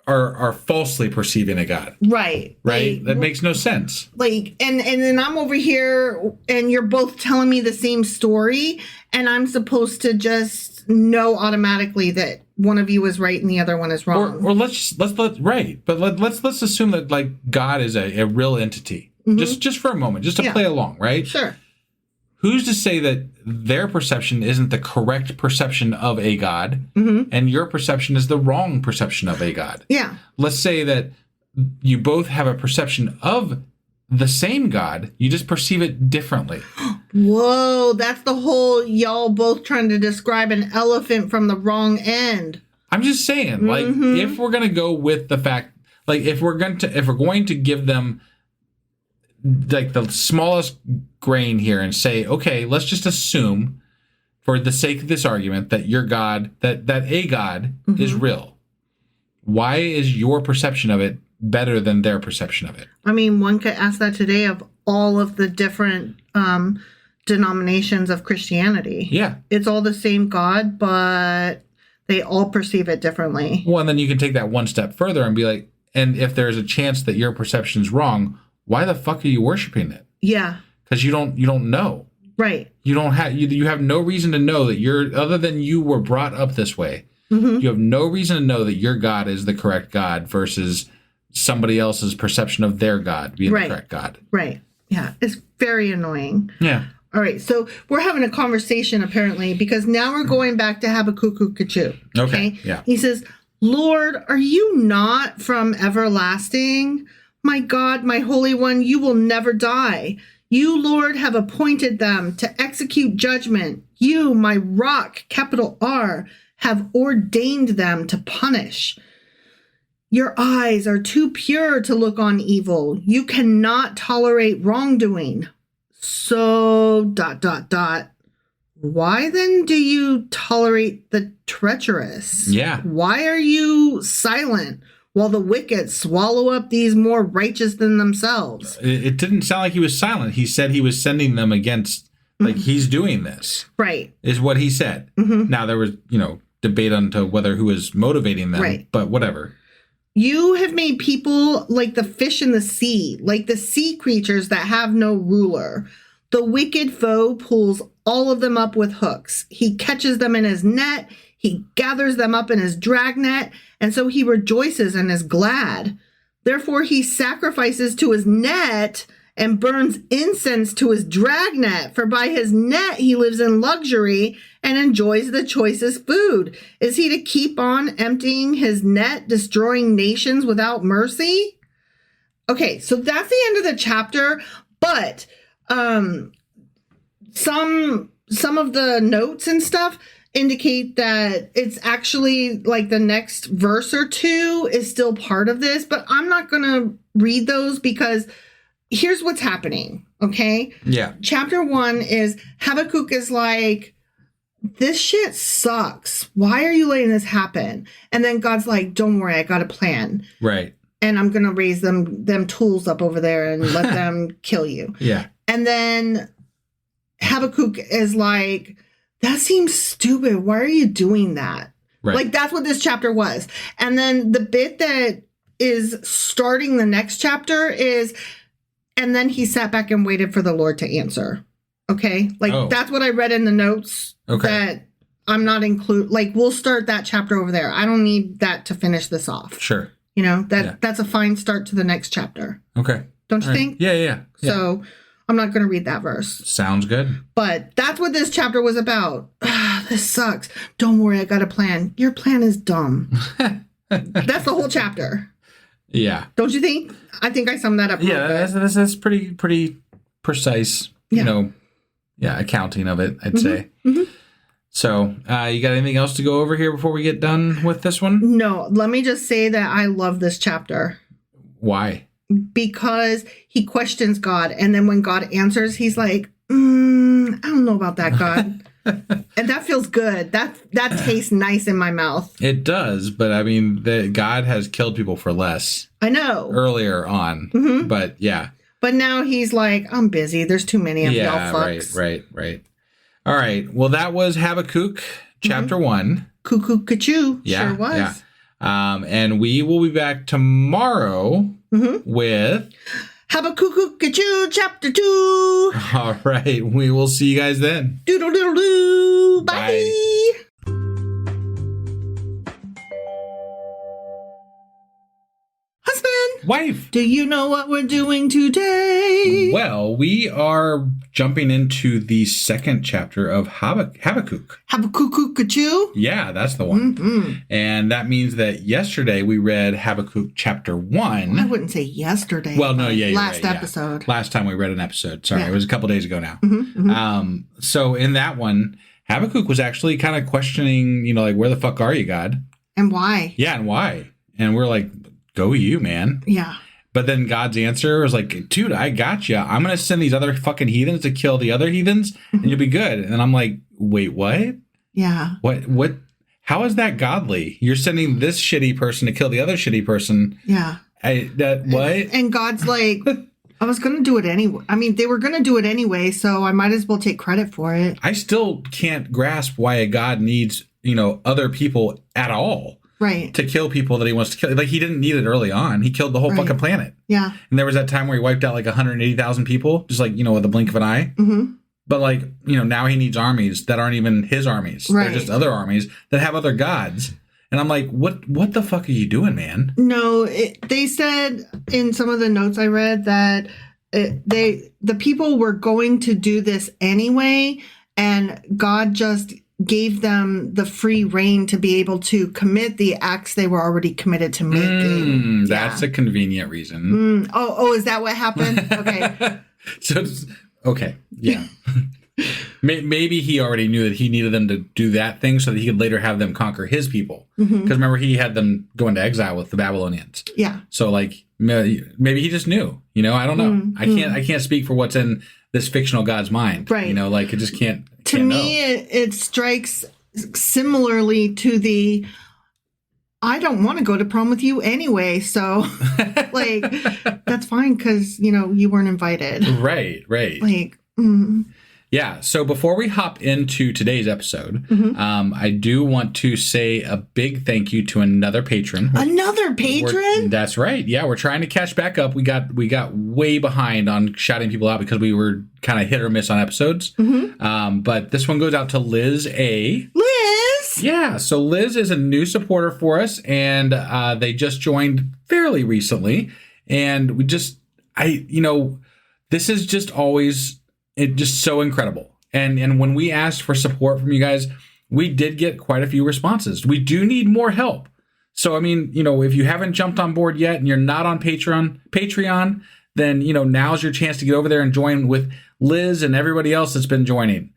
are falsely perceiving a God? Right. Right? That makes no sense. Like, and then I'm over here and you're both telling me the same story and I'm supposed to just know automatically that one of you is right and the other one is wrong. Or let's right. But let's assume that like God is a real entity. Just for a moment, just to play along, right? Sure. Who's to say that their perception isn't the correct perception of a God and your perception is the wrong perception of a God? Yeah. Let's say that you both have a perception of the same God, you just perceive it differently. Whoa, that's the whole y'all both trying to describe an elephant from the wrong end. I'm just saying, like, if we're going to go with the fact, like, if we're going to give them like the smallest grain here and say, okay, let's just assume for the sake of this argument that your God, that a God is real. Why is your perception of it better than their perception of it? I mean, one could ask that today of all of the different denominations of Christianity. Yeah. It's all the same God, but they all perceive it differently. Well, and then you can take that one step further and be like, and if there's a chance that your perception is wrong, why the fuck are you worshiping it? Yeah. Because you don't know. Right. You don't have you have no reason to know that other than you were brought up this way. You have no reason to know that your God is the correct God versus somebody else's perception of their God being the correct God. Right. Yeah. It's very annoying. Yeah. All right. So we're having a conversation apparently because now we're going back to Habakkuk. Okay. Yeah. He says, Lord, are you not from everlasting? My God, my Holy One, you will never die. You, Lord, have appointed them to execute judgment. You, my rock, capital R, have ordained them to punish. Your eyes are too pure to look on evil. You cannot tolerate wrongdoing. So, ... why then do you tolerate the treacherous? Yeah. Why are you silent while the wicked swallow up these more righteous than themselves? It didn't sound like he was silent. He said he was sending them against, like, he's doing this. Right. Is what he said. Now, there was, debate onto whether who was motivating them. Right. But whatever. You have made people like the fish in the sea, like the sea creatures that have no ruler. The wicked foe pulls all of them up with hooks. He catches them in his net. He gathers them up in his dragnet, and so he rejoices and is glad. Therefore, he sacrifices to his net and burns incense to his dragnet. For by his net he lives in luxury and enjoys the choicest food. Is he to keep on emptying his net, destroying nations without mercy? Okay, so that's the end of the chapter, but some of the notes and stuff indicate that it's actually like the next verse or two is still part of this, but I'm not going to read those because here's what's happening, okay? Yeah. Chapter 1 is Habakkuk is like, this shit sucks. Why are you letting this happen? And then God's like, don't worry, I got a plan. Right. And I'm going to raise them tools up over there and let them kill you. Yeah. And then Habakkuk is like, that seems stupid. Why are you doing that? Right. Like, that's what this chapter was. And then the bit that is starting the next chapter is, and then he sat back and waited for the Lord to answer. Okay? Like, that's what I read in the notes. Okay. That I'm not like, we'll start that chapter over there. I don't need that to finish this off. Sure. That's a fine start to the next chapter. Okay. Don't you think? Yeah. So I'm not going to read that verse. Sounds good. But that's what this chapter was about. This sucks. Don't worry, I got a plan. Your plan is dumb. That's the whole chapter. Yeah. Don't you think? I think I summed that up. Yeah, that's pretty precise, accounting of it, I'd say. Mm-hmm. So, you got anything else to go over here before we get done with this one? No, let me just say that I love this chapter. Why? Because he questions God, and then when God answers, he's like, I don't know about that, God. And that feels good. That tastes nice in my mouth. It does, but I mean, God has killed people for less. I know. Earlier on, but yeah. But now he's like, I'm busy. There's too many of y'all fucks. Right. All right. Well, that was Habakkuk chapter 1. Cuckoo Cachoo. Yeah, sure was. Yeah. And we will be back tomorrow with Habakkuk Chapter 2. All right. We will see you guys then. Doodle doodle doo. Bye. Husband. Wife. Do you know what we're doing today? Well, we are jumping into the second chapter of Habakkuk. Habakkuk Chapters? Yeah, that's the one. Mm-hmm. And that means that yesterday we read Habakkuk chapter 1. I wouldn't say yesterday. Well, no, yeah, last right, episode. Yeah. Last time we read an episode. Sorry, Yeah. it was a couple days ago now. Mm-hmm. So in that one, Habakkuk was actually kind of questioning, like, where the fuck are you, God? And why? Yeah, and why? And we're like, go you, man. Yeah. But then God's answer was like, dude, I got you. I'm going to send these other fucking heathens to kill the other heathens and you'll be good. And I'm like, wait, what? Yeah. What? How is that godly? You're sending this shitty person to kill the other shitty person. Yeah. What? And God's like, I was going to do it anyway. I mean, they were going to do it anyway, so I might as well take credit for it. I still can't grasp why a God needs, other people at all. Right. To kill people that he wants to kill. Like, he didn't need it early on. He killed the whole fucking planet. Yeah. And there was that time where he wiped out like 180,000 people, just like, with the blink of an eye. Mm-hmm. But like, now he needs armies that aren't even his armies. Right. They're just other armies that have other gods. And I'm like, what the fuck are you doing, man? No, they said in some of the notes I read that the people were going to do this anyway, and God just gave them the free reign to be able to commit the acts they were already committed to making. That's a convenient reason. Oh, is that what happened? Okay. Okay. Yeah. Maybe he already knew that he needed them to do that thing so that he could later have them conquer his people. Because remember, he had them go into exile with the Babylonians. Yeah. So like, maybe he just knew, I don't know. I can't speak for what's in this fictional God's mind. Right. Like, I just can't To me, it strikes similarly to the, I don't want to go to prom with you anyway. So, like, that's fine because, you weren't invited. Right. Like, Yeah. So before we hop into today's episode, I do want to say a big thank you to another patron. Another patron? That's right. Yeah, we're trying to catch back up. We got way behind on shouting people out because we were kind of hit or miss on episodes. But this one goes out to Liz A. Liz! Yeah. So Liz is a new supporter for us, and they just joined fairly recently. And this is just always... It's just so incredible. And when we asked for support from you guys, we did get quite a few responses. We do need more help. So, I mean, if you haven't jumped on board yet and you're not on Patreon, then, now's your chance to get over there and join with Liz and everybody else that's been joining.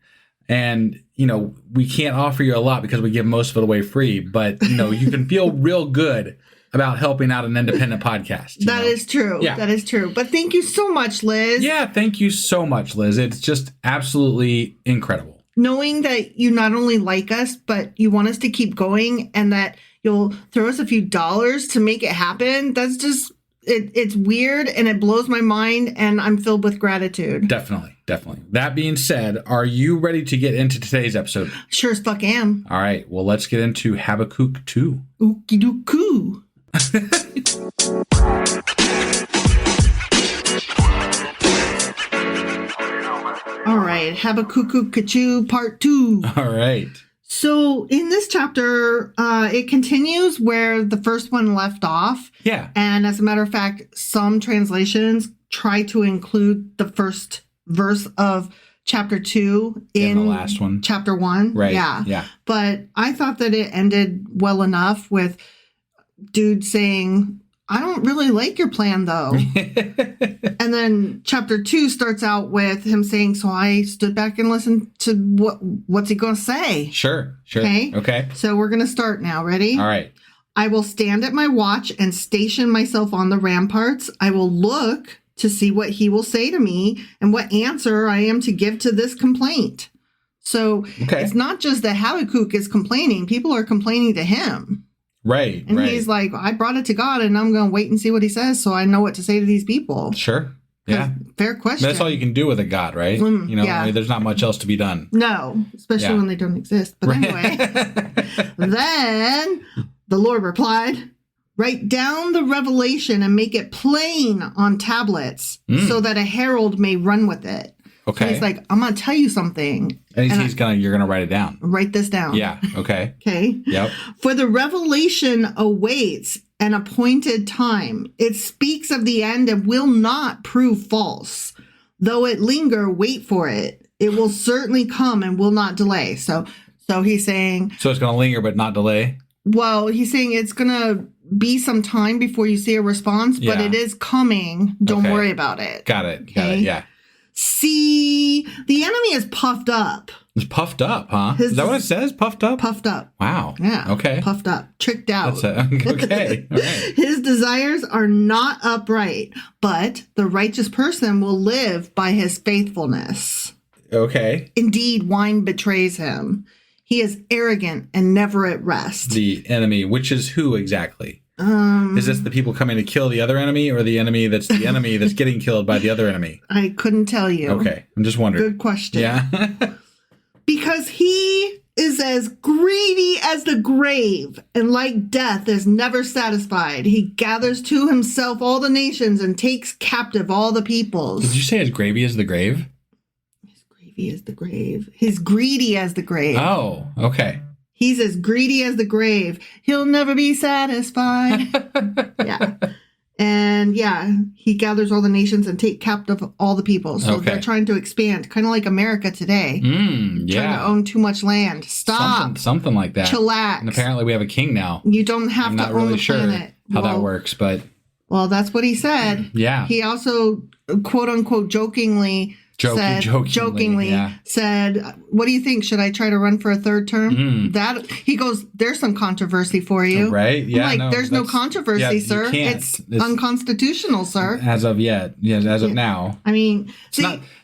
And, we can't offer you a lot because we give most of it away free, but, you can feel real good about helping out an independent podcast. That is true. Yeah. That is true. But thank you so much, Liz. Yeah, thank you so much, Liz. It's just absolutely incredible. Knowing that you not only like us, but you want us to keep going and that you'll throw us a few dollars to make it happen. That's just, it's weird and it blows my mind and I'm filled with gratitude. Definitely. That being said, are you ready to get into today's episode? Sure as fuck am. All right. Well, let's get into Habakkuk 2. Ookie doo-coo. All right, Habakkuk Kachu Part 2. All right. So in this chapter, it continues where the first one left off. Yeah. And as a matter of fact, some translations try to include the first verse of chapter 2 in the last one. Chapter 1. Right. Yeah. But I thought that it ended well enough with dude saying, I don't really like your plan, though. And then chapter 2 starts out with him saying, so I stood back and listened to what's he going to say. Sure. Okay. So we're going to start now. Ready? All right. I will stand at my watch and station myself on the ramparts. I will look to see what he will say to me and what answer I am to give to this complaint. So It's not just that Habakkuk is complaining. People are complaining to him. Right. And he's like, I brought it to God and I'm going to wait and see what he says so I know what to say to these people. Sure. Yeah. Fair question. That's all you can do with a God, right? There's not much else to be done. No, especially when they don't exist. But anyway, then the Lord replied, write down the revelation and make it plain on tablets so that a herald may run with it. Okay. So he's like, I'm going to tell you something. And you're going to write it down. Write this down. Yeah. Okay. Okay. Yep. For the revelation awaits an appointed time. It speaks of the end and will not prove false. Though it linger, wait for it. It will certainly come and will not delay. So he's saying. So it's going to linger, but not delay? Well, he's saying it's going to be some time before you see a response, but it is coming. Don't worry about it. Got it. Yeah. See, the enemy is puffed up. It's puffed up, huh? Is that what it says? Puffed up? Puffed up. Wow. Yeah. Okay. Puffed up. Tricked out. Okay. All right. His desires are not upright, but the righteous person will live by his faithfulness. Okay. Indeed, wine betrays him. He is arrogant and never at rest. The enemy, which is who exactly? Is this the people coming to kill the other enemy or the enemy that's getting killed by the other enemy? I couldn't tell you. Okay. I'm just wondering. Good question. Yeah. Because he is as greedy as the grave, and like death is never satisfied. He gathers to himself all the nations and takes captive all the peoples. Did you say as gravy as the grave? As gravy as the grave. He's greedy as the grave. Oh, okay. He's as greedy as the grave. He'll never be satisfied. Yeah. And he gathers all the nations and take captive all the people. So they're trying to expand, kind of like America today. Trying to own too much land. Stop. Something like that. Chillax. And apparently we have a king now. You don't have to own the planet. How that works, but... Well, that's what he said. Yeah. He also, quote unquote, jokingly said, what do you think? Should I try to run for a third term? That he goes, there's some controversy for you. Right. Yeah. I'm like, there's no controversy, sir. It's unconstitutional, sir. As of yet. Yes, as of now. I mean,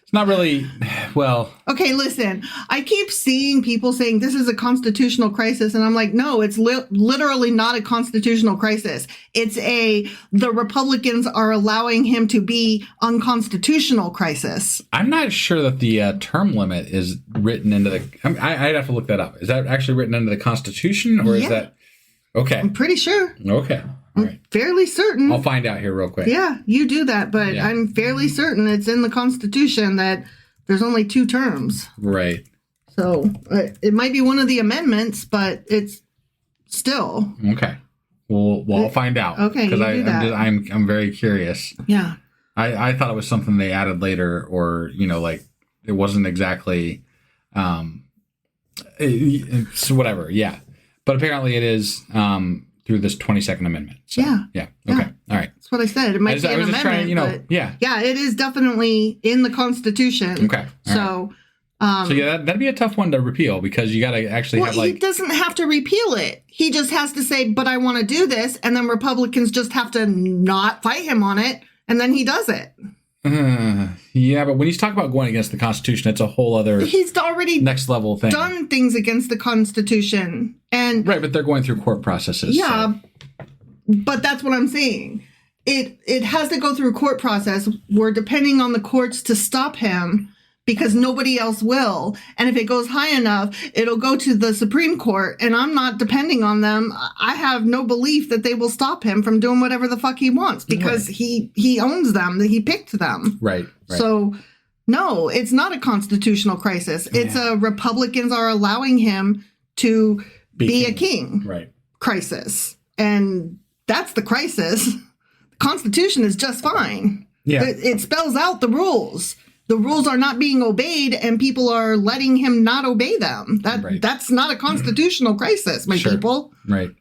It's not really, well. Okay, listen, I keep seeing people saying this is a constitutional crisis, and I'm like, no, it's literally not a constitutional crisis. It's the Republicans are allowing him to be unconstitutional crisis. I'm not sure that the term limit is written into the, I'd have to look that up. Is that actually written into the Constitution, or is that, okay. I'm pretty sure. Okay. All right. Fairly certain. I'll find out here real quick. Yeah, you do that, but Yeah. I'm fairly certain it's in the Constitution that there's only 2 terms. Right. So it might be one of the amendments, but it's still. Okay. Well, I'll find out. Okay, because you do that. I'm very curious. Yeah. I thought it was something they added later, or like it wasn't exactly, it's whatever. Yeah, but apparently it is through this 22nd Amendment. So, Yeah. Okay. Yeah. All right. That's what I said. It might be an amendment, but yeah. Yeah, it is definitely in the Constitution. Okay. All right. So yeah, that'd be a tough one to repeal, because you got to actually have he doesn't have to repeal it. He just has to say, but I want to do this. And then Republicans just have to not fight him on it. And then he does it. Yeah, but when he's talking about going against the Constitution, it's a whole other He's already next level thing. done things against the Constitution. And Right, but they're going through court processes. yeah, so. but that's what I'm saying. It has to go through a court process. We're depending on the courts to stop him because nobody else will. And if it goes high enough, it'll go to the Supreme Court, and I'm not depending on them. I have no belief that they will stop him from doing whatever the fuck he wants, because he owns them, he picked them. Right. So no, it's not a constitutional crisis. It's a Republicans are allowing him to be a king Right. crisis. And that's the crisis. The Constitution is just fine. Yeah. It spells out the rules. The rules are not being obeyed, and people are letting him not obey them. That's not a constitutional crisis, my people. Right.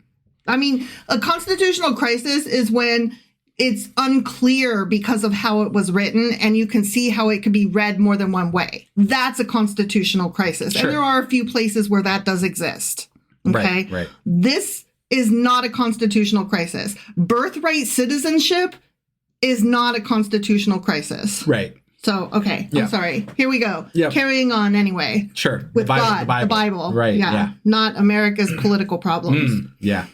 I mean, a constitutional crisis is when it's unclear because of how it was written, and you can see how it could be read more than one way. That's a constitutional crisis. Sure. And there are a few places where that does exist. Okay? Right. This is not a constitutional crisis. Birthright citizenship is not a constitutional crisis. Right. So, okay, Yeah. I'm sorry. Here we go. Yep. Carrying on anyway. Sure. With God, the Bible. Right. Yeah. Not America's political problems. Yeah.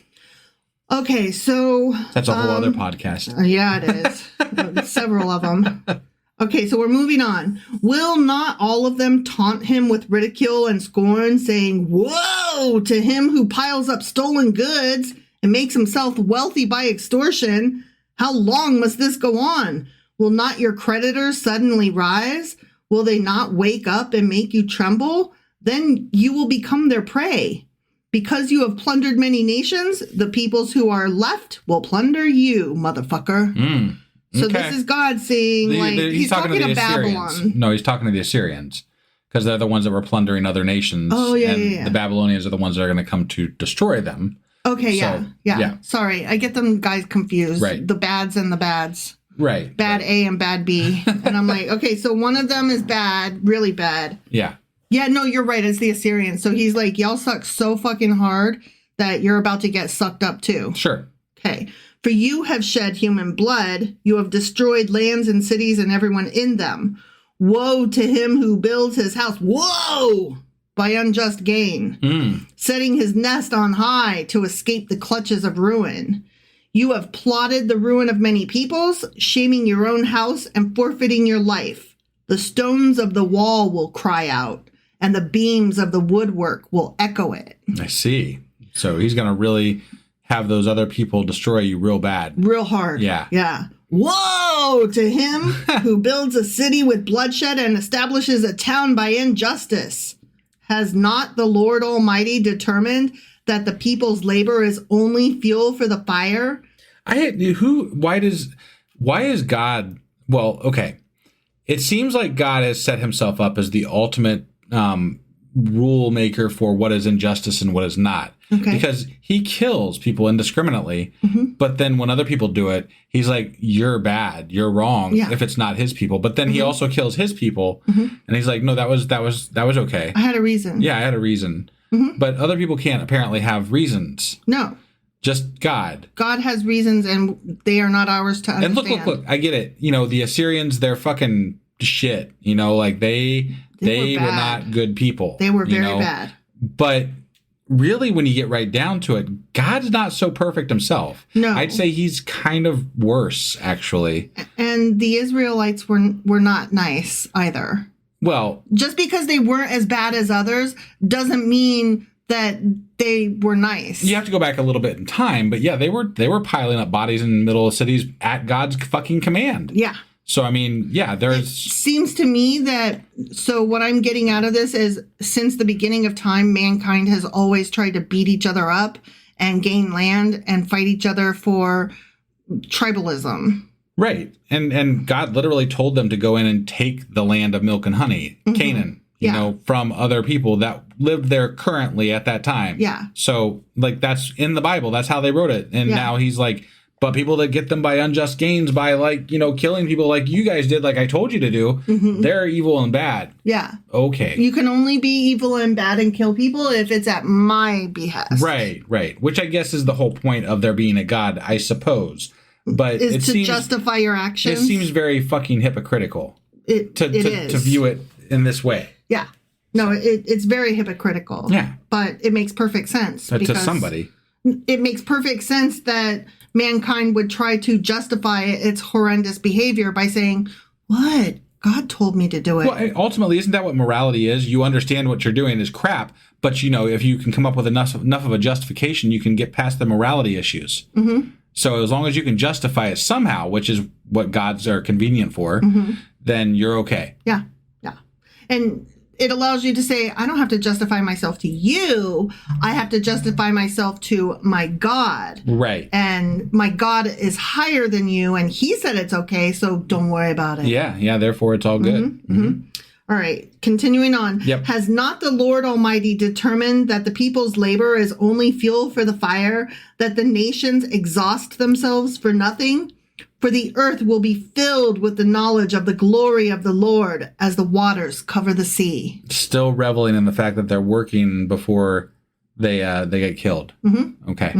Okay, so... That's a whole other podcast. Yeah, it is. Several of them. Okay, so we're moving on. Will not all of them taunt him with ridicule and scorn, saying, "Woe to him who piles up stolen goods and makes himself wealthy by extortion? How long must this go on? Will not your creditors suddenly rise? Will they not wake up and make you tremble? Then you will become their prey. Because you have plundered many nations, the peoples who are left will plunder you, motherfucker." So this is God saying, he's talking to Babylon. No, he's talking to the Assyrians, because they're the ones that were plundering other nations. Oh, yeah, yeah. The Babylonians are the ones that are going to come to destroy them. Okay, So, yeah. Sorry, I get them guys confused. Right. The bads and the bads. Right. Bad A and bad B. And I'm like, okay, so one of them is bad, really bad. Yeah. Yeah, no, you're right. It's the Assyrians. So he's like, y'all suck so fucking hard that you're about to get sucked up too. Sure. Okay. For you have shed human blood. You have destroyed lands and cities and everyone in them. Woe to him who builds his house. Whoa! By unjust gain. Setting his nest on high to escape the clutches of ruin. You have plotted the ruin of many peoples, shaming your own house and forfeiting your life. The stones of the wall will cry out, and the beams of the woodwork will echo it. I see. So he's going to really have those other people destroy you real bad. Real hard. Yeah. Yeah. Woe to him who builds a city with bloodshed and establishes a town by injustice. Has not the Lord Almighty determined that the people's labor is only fuel for the fire? Why is God, well, okay. It seems like God has set himself up as the ultimate rule maker for what is injustice and what is not. Okay. Because he kills people indiscriminately, but then when other people do it, he's like, you're bad, you're wrong if it's not his people. But then he also kills his people, and he's like, no, that was okay. I had a reason. Yeah, I had a reason. But other people can't apparently have reasons. No. Just God. God has reasons, and they are not ours to understand. And look, I get it. You know, the Assyrians, they're fucking shit. You know, like they were not good people. They were very bad. But really, when you get right down to it, God's not so perfect himself. No. I'd say he's kind of worse, actually. And the Israelites were not nice either. Well, just because they weren't as bad as others doesn't mean that they were nice. You have to go back a little bit in time, but yeah, they were piling up bodies in the middle of cities at God's fucking command. Yeah. So, I mean, yeah, It seems to me that, so what I'm getting out of this is since the beginning of time, mankind has always tried to beat each other up and gain land and fight each other for tribalism. Right. And God literally told them to go in and take the land of milk and honey, Canaan, you know, from other people that lived there currently at that time. Yeah. So, like, that's in the Bible. That's how they wrote it. And now he's like, but people that get them by unjust gains, by, like, you know, killing people like you guys did, like I told you to do, they're evil and bad. Yeah. Okay. You can only be evil and bad and kill people if it's at my behest. Right, right. Which I guess is the whole point of there being a God, I suppose. But is to justify your actions. It seems very fucking hypocritical to view it in this way. Yeah. No, it's very hypocritical. Yeah. But it makes perfect sense. To somebody. It makes perfect sense that mankind would try to justify its horrendous behavior by saying, what? God told me to do it. Well, ultimately, isn't that what morality is? You understand what you're doing is crap, but, you know, if you can come up with enough of a justification, you can get past the morality issues. So as long as you can justify it somehow, which is what gods are convenient for, then you're okay. Yeah, yeah. And it allows you to say, I don't have to justify myself to you. I have to justify myself to my God. Right. And my God is higher than you, and he said it's okay, so don't worry about it. Yeah, therefore it's all good. All right, continuing on. Yep. Has not the Lord Almighty determined that the people's labor is only fuel for the fire, that the nations exhaust themselves for nothing? For the earth will be filled with the knowledge of the glory of the Lord as the waters cover the sea. Still reveling in the fact that they're working before they get killed. Okay.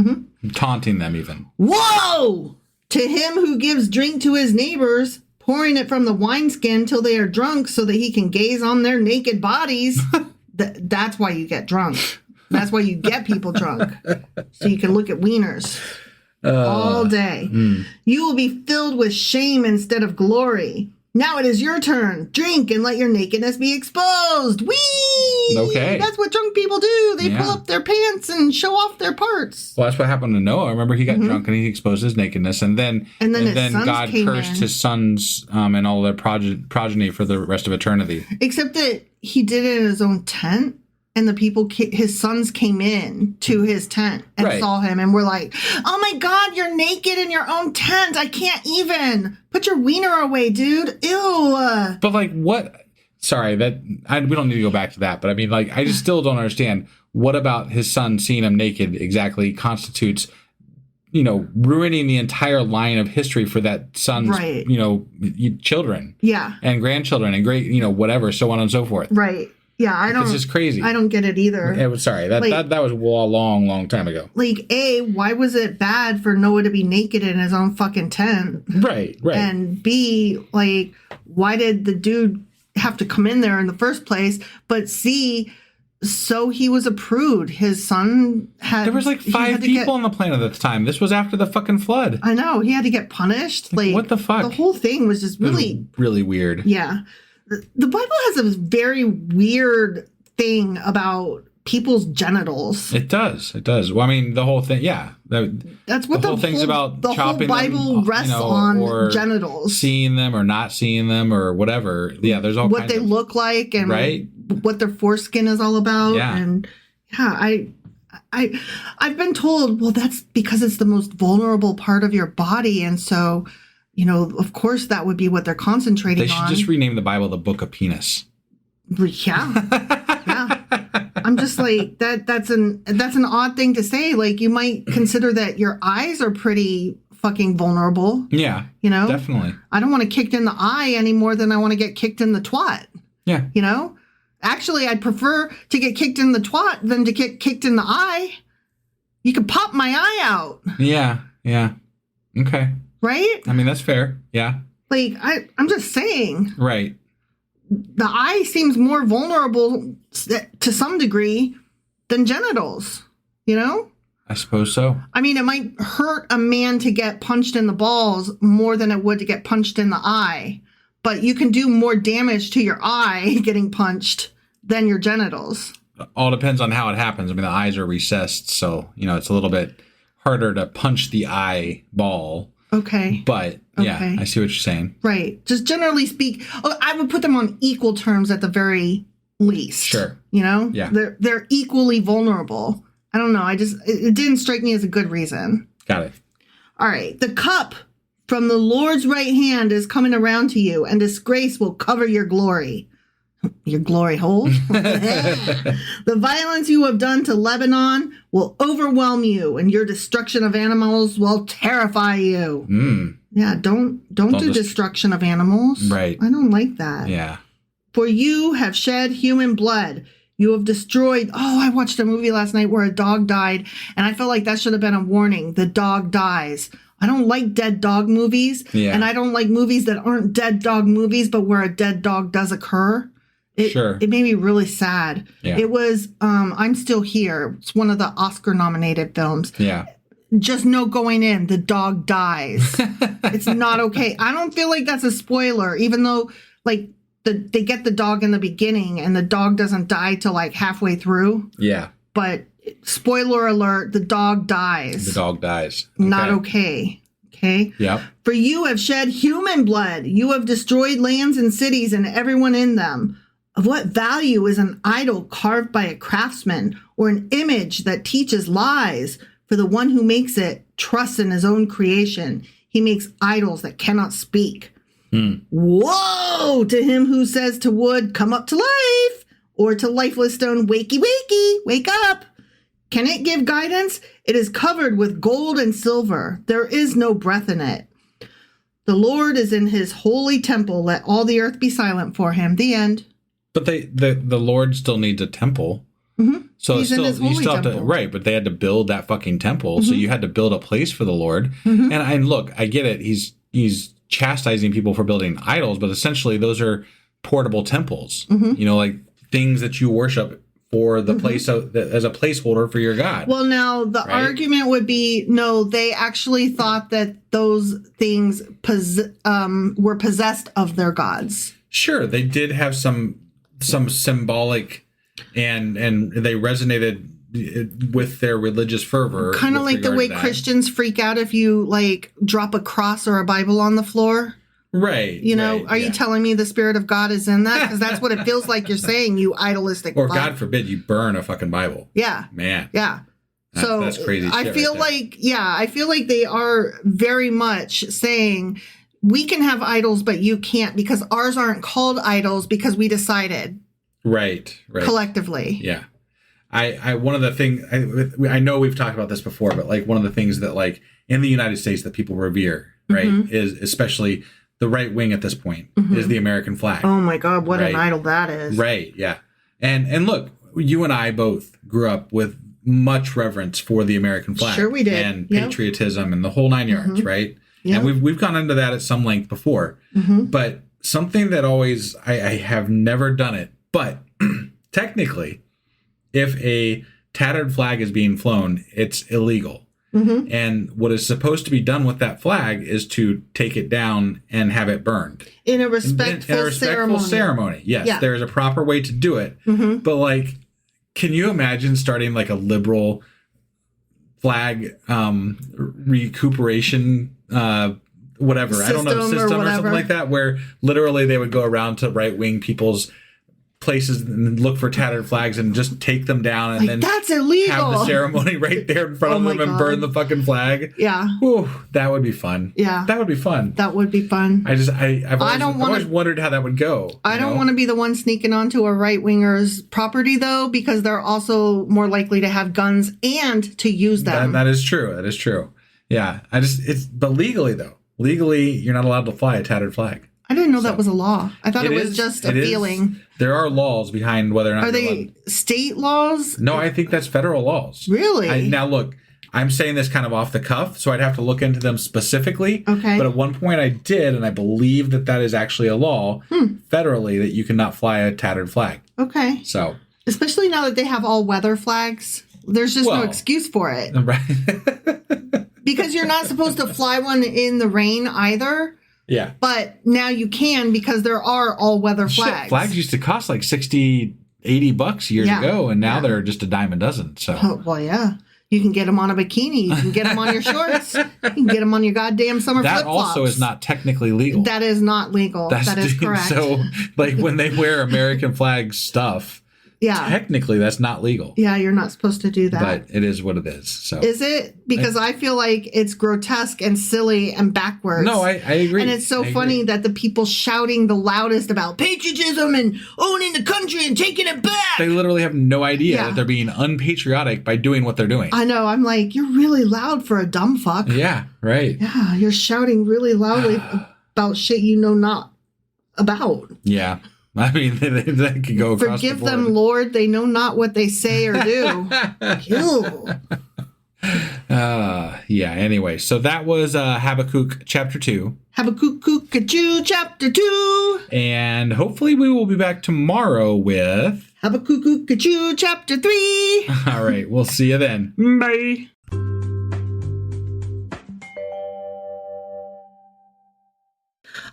Taunting them even. Woe! To him who gives drink to his neighbors, pouring it from the wineskin till they are drunk so that he can gaze on their naked bodies. That's why you get drunk. That's why you get people drunk. So you can look at wieners. All day. You will be filled with shame instead of glory. Now it is your turn. Drink and let your nakedness be exposed. Whee! Okay. That's what drunk people do. They pull up their pants and show off their parts. Well, that's what happened to Noah. Remember, he got drunk and he exposed his nakedness, and then God cursed his sons and all their progeny for the rest of eternity. Except that he did it in his own tent. And the people, his sons came in to his tent and saw him and were like, oh my God, you're naked in your own tent. I can't even. Put your wiener away, dude. Ew. But like what? Sorry, we don't need to go back to that. But I mean, like, I just still don't understand what about his son seeing him naked exactly constitutes, you know, ruining the entire line of history for that son's, you know, children. Yeah. And grandchildren and great, you know, whatever, so on and so forth. Right. Yeah, I don't. It's just crazy. I don't get it either. That was a long time ago. Like, why was it bad for Noah to be naked in his own fucking tent? Right. And B, like, why did the dude have to come in there in the first place? But C, so he was a prude. His son had. There was like 5 people on the planet at the time. This was after the fucking flood. I know. He had to get punished. Like, what the fuck? The whole thing was just really, really weird. Yeah. The Bible has a very weird thing about people's genitals. It does. Well, I mean, the whole thing, yeah. That's what the whole thing's about. The whole Bible them, rests on genitals. Seeing them or not seeing them or whatever. Yeah, there's all what they look like and what their foreskin is all about. Yeah. And yeah, I've been told, well, that's because it's the most vulnerable part of your body. And so, you know, of course, that would be what they're concentrating on. They should just rename the Bible the Book of Penis. Yeah. Yeah. I'm just like, that's an odd thing to say. Like, you might consider that your eyes are pretty fucking vulnerable. Yeah. You know? Definitely. I don't want to kicked in the eye any more than I want to get kicked in the twat. Yeah. You know? Actually, I'd prefer to get kicked in the twat than to get kicked in the eye. You could pop my eye out. Yeah. Yeah. Okay. Right? I mean, that's fair. Yeah. Like, I'm just saying. Right. the eye seems more vulnerable to some degree than genitals, you know? I suppose so. I mean, it might hurt a man to get punched in the balls more than it would to get punched in the eye. But you can do more damage to your eye getting punched than your genitals. All depends on how it happens. I mean, the eyes are recessed, so, it's a little bit harder to punch the eyeball. Okay. But, yeah, I see what you're saying. Right. Just generally speak, I would put them on equal terms at the very least. Sure. Yeah. They're equally vulnerable. I don't know. It didn't strike me as a good reason. Got it. All right. The cup from the Lord's right hand is coming around to you, and disgrace will cover your glory. Your glory hole. The violence you have done to Lebanon will overwhelm you, and your destruction of animals will terrify you. Yeah, don't do destruction of animals. Right. I don't like that. Yeah. For you have shed human blood. You have destroyed. Oh, I watched a movie last night where a dog died, and I felt like that should have been a warning. The dog dies. I don't like dead dog movies, and I don't like movies that aren't dead dog movies, but where a dead dog does occur. It made me really sad. Yeah. It was I'm Still Here. It's one of the Oscar-nominated films. Yeah. Just know going in, the dog dies. It's not okay. I don't feel like that's a spoiler, even though they get the dog in the beginning and the dog doesn't die till like halfway through. Yeah. But spoiler alert, the dog dies. The dog dies. Okay. Not okay. Okay? Yep. For you have shed human blood. You have destroyed lands and cities and everyone in them. Of what value is an idol carved by a craftsman or an image that teaches lies? For the one who makes it trusts in his own creation. He makes idols that cannot speak. Woe to him who says to wood, come up to life, or to lifeless stone, wakey, wakey, wake up. Can it give guidance? It is covered with gold and silver. There is no breath in it. The Lord is in his holy temple. Let all the earth be silent for him. The end. But the Lord still needs a temple. Mm-hmm. So He's in his you holy still have to, temple. right, but they had to build that fucking temple. So you had to build a place for the Lord. And look, I get it. He's chastising people for building idols, but essentially those are portable temples. Like things that you worship for the place as a placeholder for your God. Well, now the argument would be, no, they actually thought that those things were possessed of their gods. Sure, they did have some symbolic and they resonated with their religious fervor. Kind of like the way Christians freak out if you drop a cross or a Bible on the floor. Right. Are you telling me the Spirit of God is in that? Because that's what it feels like you're saying, you idolistic. Or God forbid you burn a fucking Bible. Yeah. Man. Yeah. So that's crazy shit. I feel like they are very much saying we can have idols, but you can't because ours aren't called idols because we decided. Right. Collectively. Yeah. I one of the things I know we've talked about this before, but one of the things that in the United States that people revere, right, is especially the right wing at this point is the American flag. Oh my God, what an idol that is. Right. Yeah. And look, you and I both grew up with much reverence for the American flag. Sure we did. And patriotism and the whole 9 yards, right? Yep. And we've gone into that at some length before. But something that always I have never done it, but technically, if a tattered flag is being flown, it's illegal. And what is supposed to be done with that flag is to take it down and have it burned. In a respectful ceremony. Yes, yeah. There is a proper way to do it. But can you imagine starting a liberal flag recuperation whatever system or something like that, where literally they would go around to right-wing people's places and look for tattered flags and just take them down and then that's illegal. Have the ceremony right there in front of them and burn the fucking flag. Yeah. Whew, that would be fun. Yeah. That would be fun. That would be fun. I've always wondered how that would go. I don't want to be the one sneaking onto a right-winger's property though, because they're also more likely to have guns and to use them. That is true. That is true. Yeah. But legally though, you're not allowed to fly a tattered flag. I didn't know that was a law. I thought it was just a feeling. There are laws behind whether or not are they state laws? No, I think that's federal laws. Really? Now look, I'm saying this kind of off the cuff, so I'd have to look into them specifically. Okay. But at one point I did, and I believe that is actually a law federally that you cannot fly a tattered flag. Okay. So, especially now that they have all weather flags, there's just no excuse for it. Right. Because you're not supposed to fly one in the rain either. Yeah. But now you can because there are all weather flags. Shit, flags used to cost like $60, $80 years ago, and now they're just a dime a dozen. So. Oh, well, yeah. You can get them on a bikini. You can get them on your shorts. You can get them on your goddamn summer flip-flops. That also is not technically legal. That is not legal. That is correct. So, like, when they wear American flag stuff, technically that's not legal. Yeah, you're not supposed to do that. But it is what it is. So is it? Because I feel like it's grotesque and silly and backwards. No, I agree. And it's so funny that the people shouting the loudest about patriotism and owning the country and taking it back. They literally have no idea that they're being unpatriotic by doing what they're doing. I know. I'm like, you're really loud for a dumb fuck. Yeah, right. Yeah, you're shouting really loudly about shit you know not about. Yeah. I mean, that could go across Forgive the board. them, Lord. They know not what they say or do. Ew. Yeah, anyway. So that was Habakkuk Chapter 2. Habakkuk Chapter 2. And hopefully we will be back tomorrow with... Habakkuk Chapter 3. All right, we'll see you then. Bye.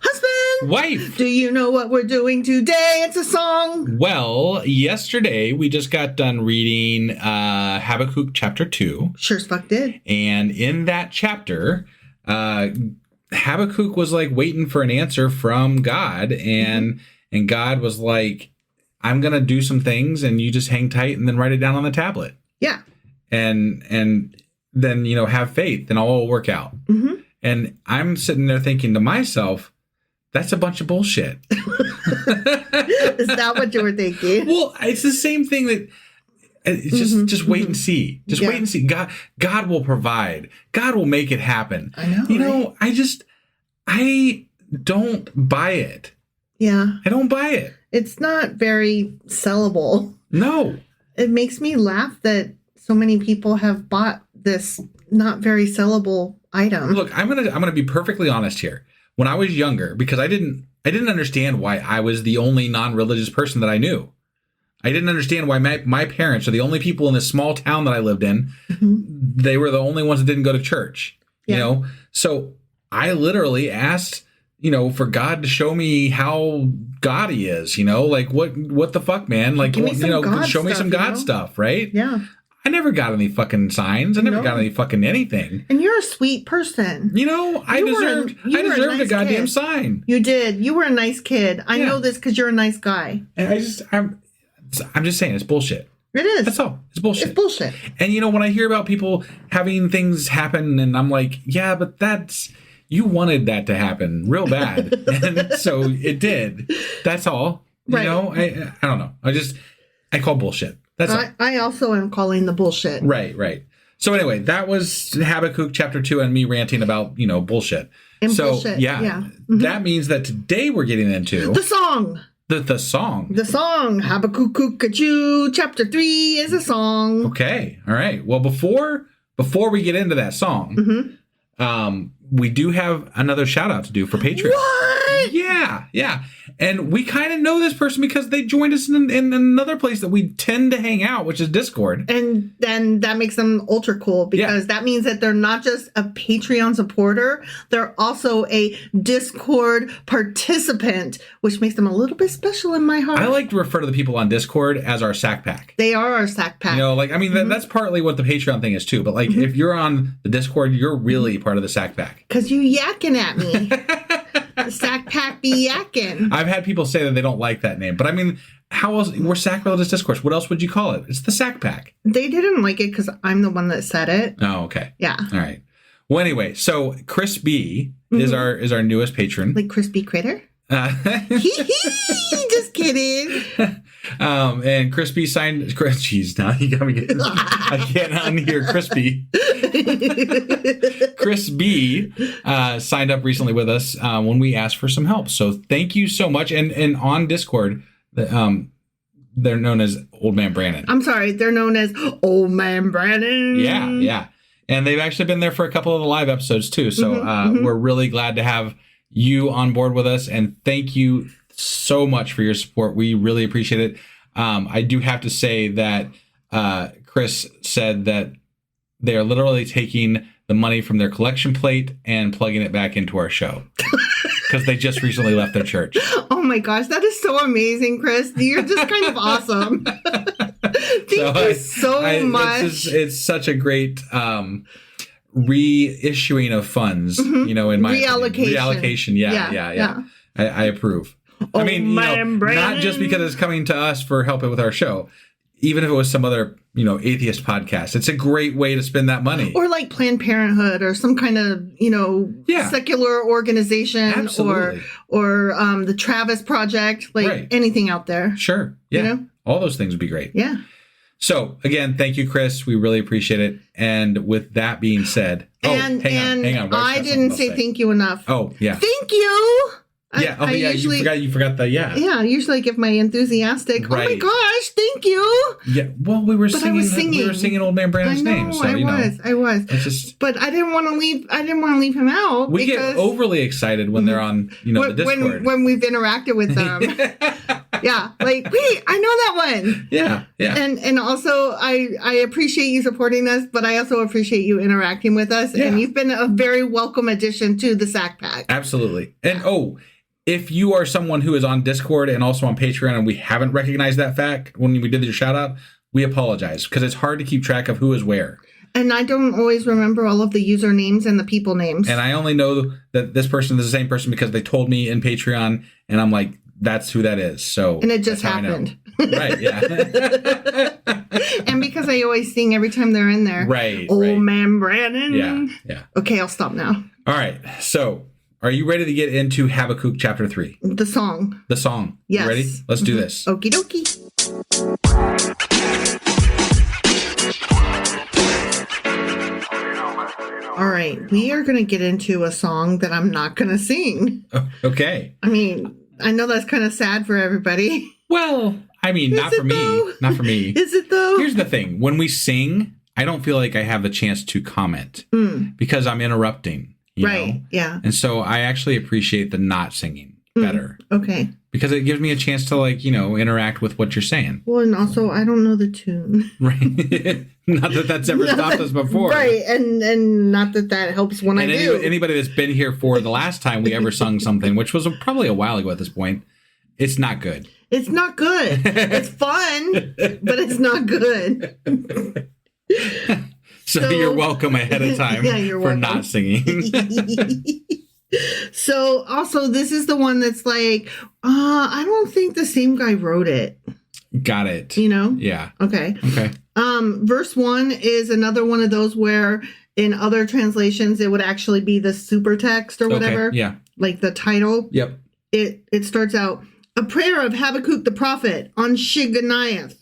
Husband! Wife! Do you know what we're doing today? It's a song. Well, yesterday we just got done reading Habakkuk Chapter 2. Sure as fuck did. And in that chapter, Habakkuk was like waiting for an answer from God. And God was like, I'm going to do some things and you just hang tight and then write it down on the tablet. Yeah. And then, have faith and all will work out. Mm-hmm. And I'm sitting there thinking to myself, that's a bunch of bullshit. Is that what you were thinking? Well, it's the same thing that it's just wait and see. Just wait and see. God will provide. God will make it happen. I know. I don't buy it. Yeah. I don't buy it. It's not very sellable. No. It makes me laugh that so many people have bought this not very sellable item. Look, I'm gonna be perfectly honest here. When I was younger, because I didn't understand why I was the only non-religious person that I knew. I didn't understand why my parents are the only people in this small town that I lived in. Mm-hmm. They were the only ones that didn't go to church. Yeah. So I literally asked, for God to show me how God he is. Like what the fuck, man? Like, give me some God show me stuff, some God stuff, right? Yeah. I never got any fucking signs. I never got any fucking anything. And you're a sweet person. I deserved a goddamn sign. You did. You were a nice kid. I know this because you're a nice guy. And I'm just saying it's bullshit. It is. That's all. It's bullshit. It's bullshit. And when I hear about people having things happen and I'm like, yeah, but you wanted that to happen real bad. And so it did. That's all. Right. I don't know. I call bullshit. That's all. I also am calling the bullshit. Right. So anyway, that was Habakkuk Chapter 2 and me ranting about, bullshit. And so, bullshit. Yeah. Mm-hmm. That means that today we're getting into... the song. The song. The song. Habakkuk Chapter 3 is a song. Okay. All right. Well, before we get into that song, we do have another shout out to do for Patreon. What? Yeah. And we kind of know this person because they joined us in another place that we tend to hang out, which is Discord. And then that makes them ultra cool because that means that they're not just a Patreon supporter, they're also a Discord participant, which makes them a little bit special in my heart. I like to refer to the people on Discord as our sack pack. They are our sack pack. That's partly what the Patreon thing is too. But if you're on the Discord, you're really part of the sack pack. Because you yakking at me. The sack pack be yakking. I've had people say that they don't like that name. But how else? We're Sacrilegious Discourse. What else would you call it? It's the sack pack. They didn't like it because I'm the one that said it. Oh, okay. Yeah. All right. Well, anyway, so Chris B is our newest patron. Like Crispy Critter? Just kidding. And Crispy signed. Jeez, now you got me. I can't unhear Crispy. Chris B signed up recently with us when we asked for some help. So thank you so much. And on Discord, they're known as Old Man Brandon. I'm sorry, they're known as Old Man Brandon. Yeah. And they've actually been there for a couple of the live episodes too. So we're really glad to have you on board with us. And thank you so much for your support. We really appreciate it. I do have to say that Chris said that they are literally taking the money from their collection plate and plugging it back into our show. Because they just recently left their church. Oh my gosh, that is so amazing, Chris. You're just kind of awesome. Thank you so much. It's such a great reissuing of funds, in my reallocation. Yeah. I approve. Oh, I mean, not just because it's coming to us for helping with our show. Even if it was some other, atheist podcast, it's a great way to spend that money. Or like Planned Parenthood or some kind of, secular organization. Absolutely. or the Travis Project, anything out there. Sure. Yeah. All those things would be great. Yeah. So again, thank you, Chris. We really appreciate it. And with that being said, hang on. I didn't say thank you enough. Oh, yeah. Thank you. Yeah. You forgot the yeah. Yeah, usually I give my enthusiastic. Right. Oh my gosh, thank you. Yeah. Well, we were singing Old Man Brandon's name. So I was. It's just, but I didn't want to leave him out. We get overly excited when they're on, the Discord. When we've interacted with them. Yeah, like, wait, I know that one. Yeah. And also, I appreciate you supporting us, but I also appreciate you interacting with us. Yeah. And you've been a very welcome addition to the Sack Pack. Absolutely. And if you are someone who is on Discord and also on Patreon and we haven't recognized that fact when we did your shout out, we apologize because it's hard to keep track of who is where. And I don't always remember all of the usernames and the people names. And I only know that this person is the same person because they told me in Patreon and I'm like, that's who that is. So and it just happened. Right, yeah. And because I always sing every time they're in there. Right. Old Man Brandon. Yeah. Okay, I'll stop now. All right. So are you ready to get into Habakkuk chapter 3? The song. Yes. You ready? Let's do this. Okie dokie. All right. We are going to get into a song that I'm not going to sing. Okay. I mean, I know that's kind of sad for everybody. Well, I mean, not for me. Not for me. Is it though? Here's the thing. When we sing, I don't feel like I have the chance to comment because I'm interrupting. You know? Yeah. And so I actually appreciate the not singing better. Okay. Because it gives me a chance to interact with what you're saying. Well, and also I don't know the tune. Right. Not that that's ever stopped us before. Right. And not that helps when I do. Anybody that's been here for the last time we ever sung something, which was probably a while ago at this point, it's not good. It's not good. It's fun, but it's not good. So you're welcome ahead of time for not singing. So also this is the one that's like, I don't think the same guy wrote it. Got it. Yeah. Okay. Verse 1 is another one of those where in other translations it would actually be the super text or whatever. Okay. Yeah. Like the title. Yep. It starts out, a prayer of Habakkuk the prophet on Shigionoth.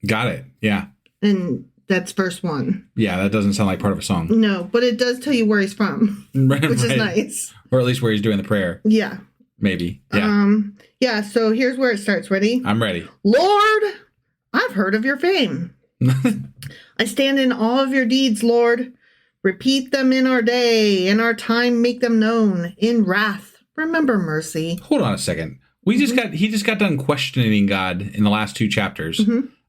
Got it. Yeah. And that's verse 1. Yeah, that doesn't sound like part of a song. No, but it does tell you where he's from, which is nice. Or at least where he's doing the prayer. Yeah. Maybe. Yeah. Yeah, so here's where it starts. Ready? I'm ready. Lord, I've heard of your fame. I stand in awe of your deeds, Lord. Repeat them in our day, in our time make them known. In wrath, remember mercy. Hold on a second. He just got done questioning God in the last 2 chapters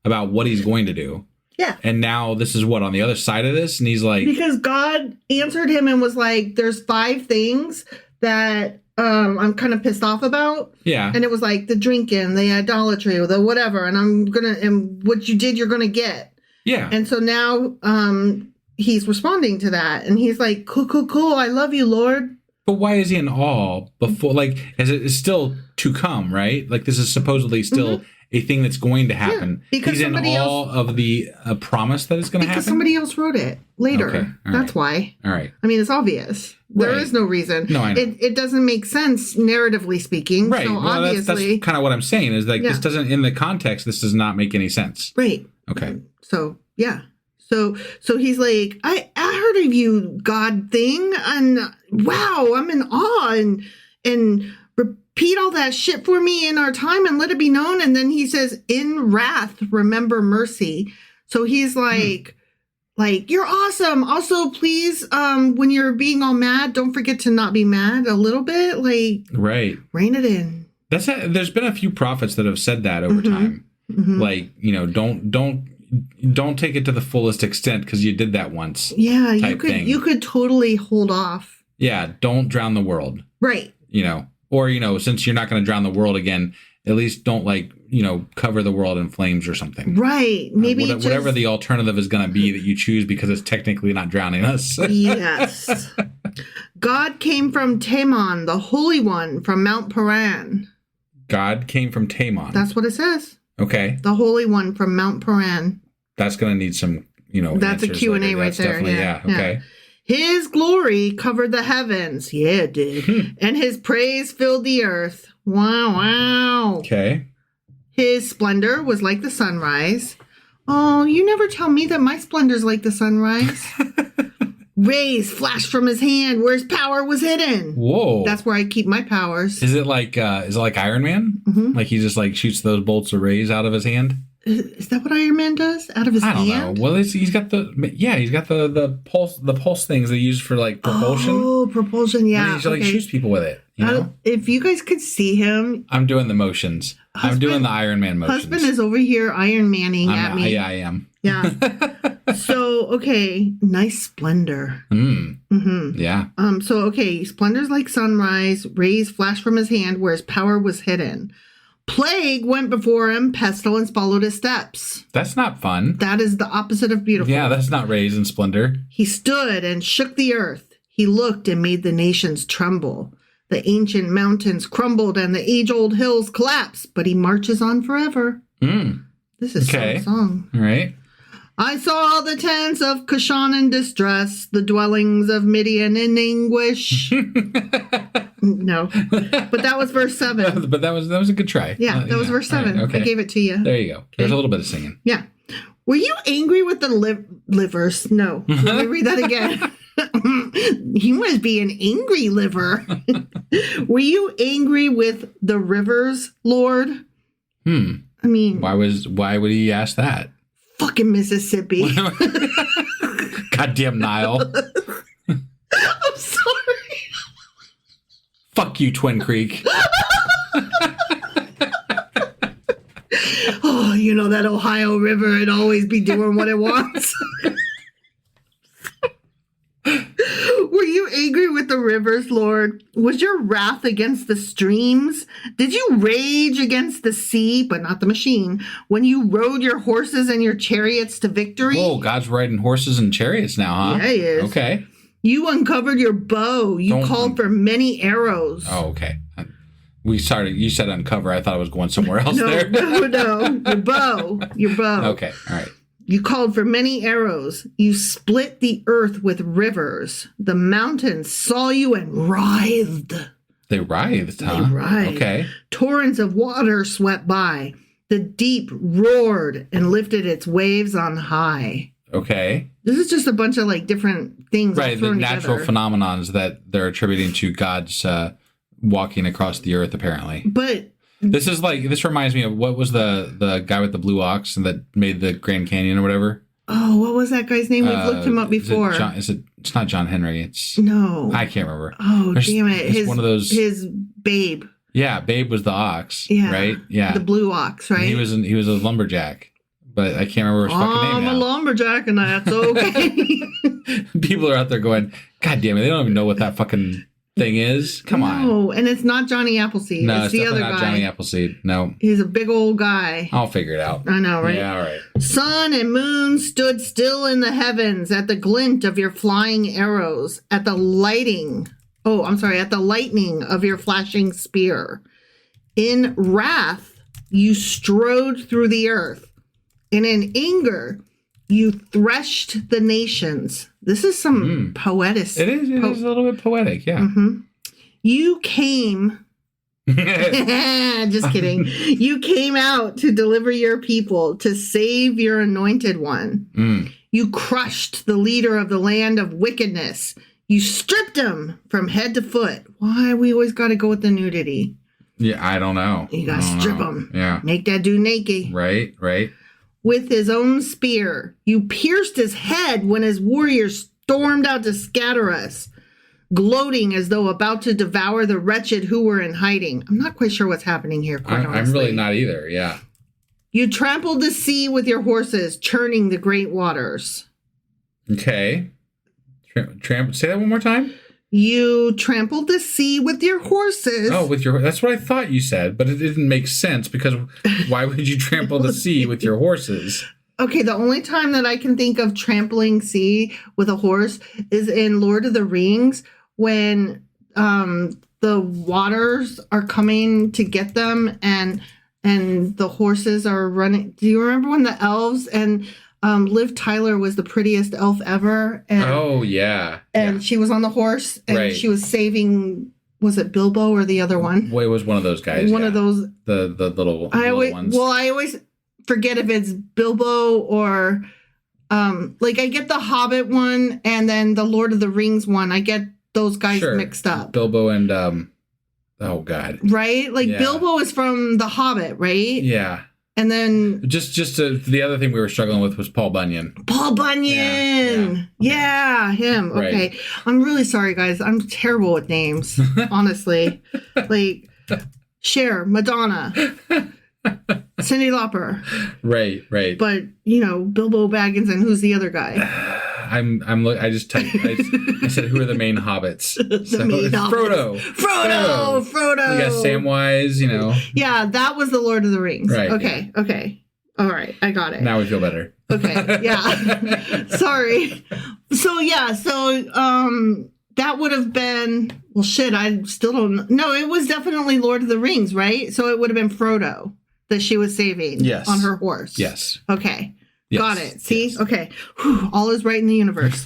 about what he's going to do. Yeah. And now this is what, on the other side of this? And he's like... Because God answered him and was like, there's 5 things that I'm kind of pissed off about. Yeah. And it was like the drinking, the idolatry, the whatever. And what you did, you're going to get. Yeah. And so now he's responding to that. And he's like, cool. I love you, Lord. But why is he in awe before, as it is still to come, right? Like this is supposedly still a thing that's going to happen. Yeah, because he's in awe of the promise that is going to happen. Because somebody else wrote it later. Okay. That's why. All right. I mean, it's obvious. There is no reason. No, I know. It doesn't make sense narratively speaking. Right. So well, obviously, that's kind of what I'm saying is like this doesn't, in the context, this does not make any sense. Right. Okay. So yeah. So he's like, I heard of you, God thing, and wow, I'm in awe, and repeat all that shit for me in our time and let it be known. And then he says, in wrath, remember mercy. So he's like, Like, you're awesome. Also, please, when you're being all mad, don't forget to not be mad a little bit. Like, right. Rein it in. There's been a few prophets that have said that over time. Like, don't take it to the fullest extent because you did that once. Yeah, you could totally hold off. Yeah, don't drown the world. Right. Or since you're not going to drown the world again, at least don't cover the world in flames or something. Right. Maybe whatever the alternative is going to be that you choose because it's technically not drowning us. Yes. God came from Teman, the Holy One from Mount Paran. God came from Teman. That's what it says. Okay. The Holy One from Mount Paran. That's going to need some, That's a Q&A later. right there. Yeah. Okay. His glory covered the heavens. Yeah, it did. And his praise filled the earth. Wow. Okay. His splendor was like the sunrise. Oh, you never tell me that my splendor's like the sunrise. Rays flashed from his hand where his power was hidden. Whoa. That's where I keep my powers. Is it like Iron Man? Mm-hmm. Like he just shoots those bolts of rays out of his hand? Is that what Iron Man does? Out of his hand? I don't know. Well, he's got the pulse things they use for propulsion. Oh, propulsion, yeah. And he shoots people with it. If you guys could see him. I'm doing the motions. I'm doing the Iron Man motions. Husband is over here Iron Manning at me. Yeah, I am. Yeah. So, okay. Nice splendor. Yeah. Splendor's like sunrise. Rays flashed from his hand where his power was hidden. Plague went before him. Pestilence followed his steps. That's not fun. That is the opposite of beautiful. Yeah, that's not rays and splendor. He stood and shook the earth. He looked and made the nations tremble. The ancient mountains crumbled and the age-old hills collapsed, but he marches on forever. This is some song. All right. I saw the tents of Cushan in distress, the dwellings of Midian in anguish. No, but that was verse 7. But that was a good try. Yeah, that was verse 7. Right, okay. I gave it to you. There you go. Okay. There's a little bit of singing. Yeah. Were you angry with the livers? No. Let me read that again. You must be an angry liver. Were you angry with the rivers, Lord? I mean, why would he ask that? Fucking Mississippi. Goddamn Nile. I'm sorry. Fuck you, Twin Creek. Oh, that Ohio River, it'd always be doing what it wants. Were you angry with the rivers, Lord? Was your wrath against the streams? Did you rage against the sea, but not the machine, when you rode your horses and your chariots to victory? Whoa, God's riding horses and chariots now, huh? Yeah, he is. Okay. You uncovered your bow. You called for many arrows. Oh, okay. You said uncover. I thought I was going somewhere else there. No. Your bow. Okay, all right. You called for many arrows. You split the earth with rivers. The mountains saw you and writhed. They writhed, huh? They writhed. Okay. Torrents of water swept by. The deep roared and lifted its waves on high. Okay. This is just a bunch of different things. Right, the natural together. phenomenons that they're attributing to God's walking across the earth, apparently. But this reminds me of what was the guy with the blue ox and that made the Grand Canyon or whatever. Oh, what was that guy's name? We've looked him up before. It's not John Henry. It's no. I can't remember. Oh, damn it! One of those. His Babe. Yeah, Babe was the ox. Yeah. Right. Yeah. The blue ox, right? And he was a lumberjack, but I can't remember his fucking name now. I'm a lumberjack, and that's okay. People are out there going, God damn it! They don't even know what that fucking thing is. Come on. No, and it's not Johnny Appleseed. No, it's the other not guy. Johnny Appleseed. No. He's a big old guy. I'll figure it out. I know, right? Yeah, all right. Sun and moon stood still in the heavens at the glint of your flying arrows, at the lightning of your flashing spear. In wrath, you strode through the earth, and in anger, you threshed the nations. This is some poetic. It is a little bit poetic, yeah. Mm-hmm. You came... Just kidding. You came out to deliver your people, to save your anointed one. You crushed the leader of the land of wickedness. You stripped him from head to foot. Why we always got to go with the nudity? Yeah, I don't know. You got to strip him. Yeah. Make that dude naked. Right. with his own spear. You pierced his head when his warriors stormed out to scatter us, gloating as though about to devour the wretched who were in hiding. I'm not quite sure what's happening here, quite honestly. I'm really not either, yeah. You trampled the sea with your horses, churning the great waters. Okay. Say that one more time. You trampled the sea with your horses. Oh, that's what I thought you said, but it didn't make sense because why would you trample the sea with your horses? Okay, the only time that I can think of trampling sea with a horse is in Lord of the Rings when the waters are coming to get them and the horses are running. Do you remember when the elves and Liv Tyler was the prettiest elf ever? And, oh, yeah. And she was on the horse and she was saving, was it Bilbo or the other one? Well, it was one of those guys. One of those. The little ones. Well, I always forget if it's Bilbo or like I get the Hobbit one and then the Lord of the Rings one. I get those guys mixed up. Bilbo and oh god. Right? Like Bilbo is from the Hobbit, right? Yeah. And then just the other thing we were struggling with was Paul Bunyan. Paul Bunyan. Yeah, him. Right. Okay. I'm really sorry guys. I'm terrible with names, honestly. Like Cher, Madonna, Cyndi Lauper. Right. But, Bilbo Baggins and who's the other guy? I just typed. I said, "Who are the main hobbits?" The main hobbits. Frodo. You got Samwise. Yeah, that was the Lord of the Rings. Right. Okay. All right, I got it. Now we feel better. Okay. Yeah. Sorry. So that would have been. Well, shit. I still don't. No, it was definitely Lord of the Rings, right? So it would have been Frodo that she was saving. Yes. On her horse. Yes. Okay. Yes. Got it. See? Yes. Okay. Whew, all is right in the universe.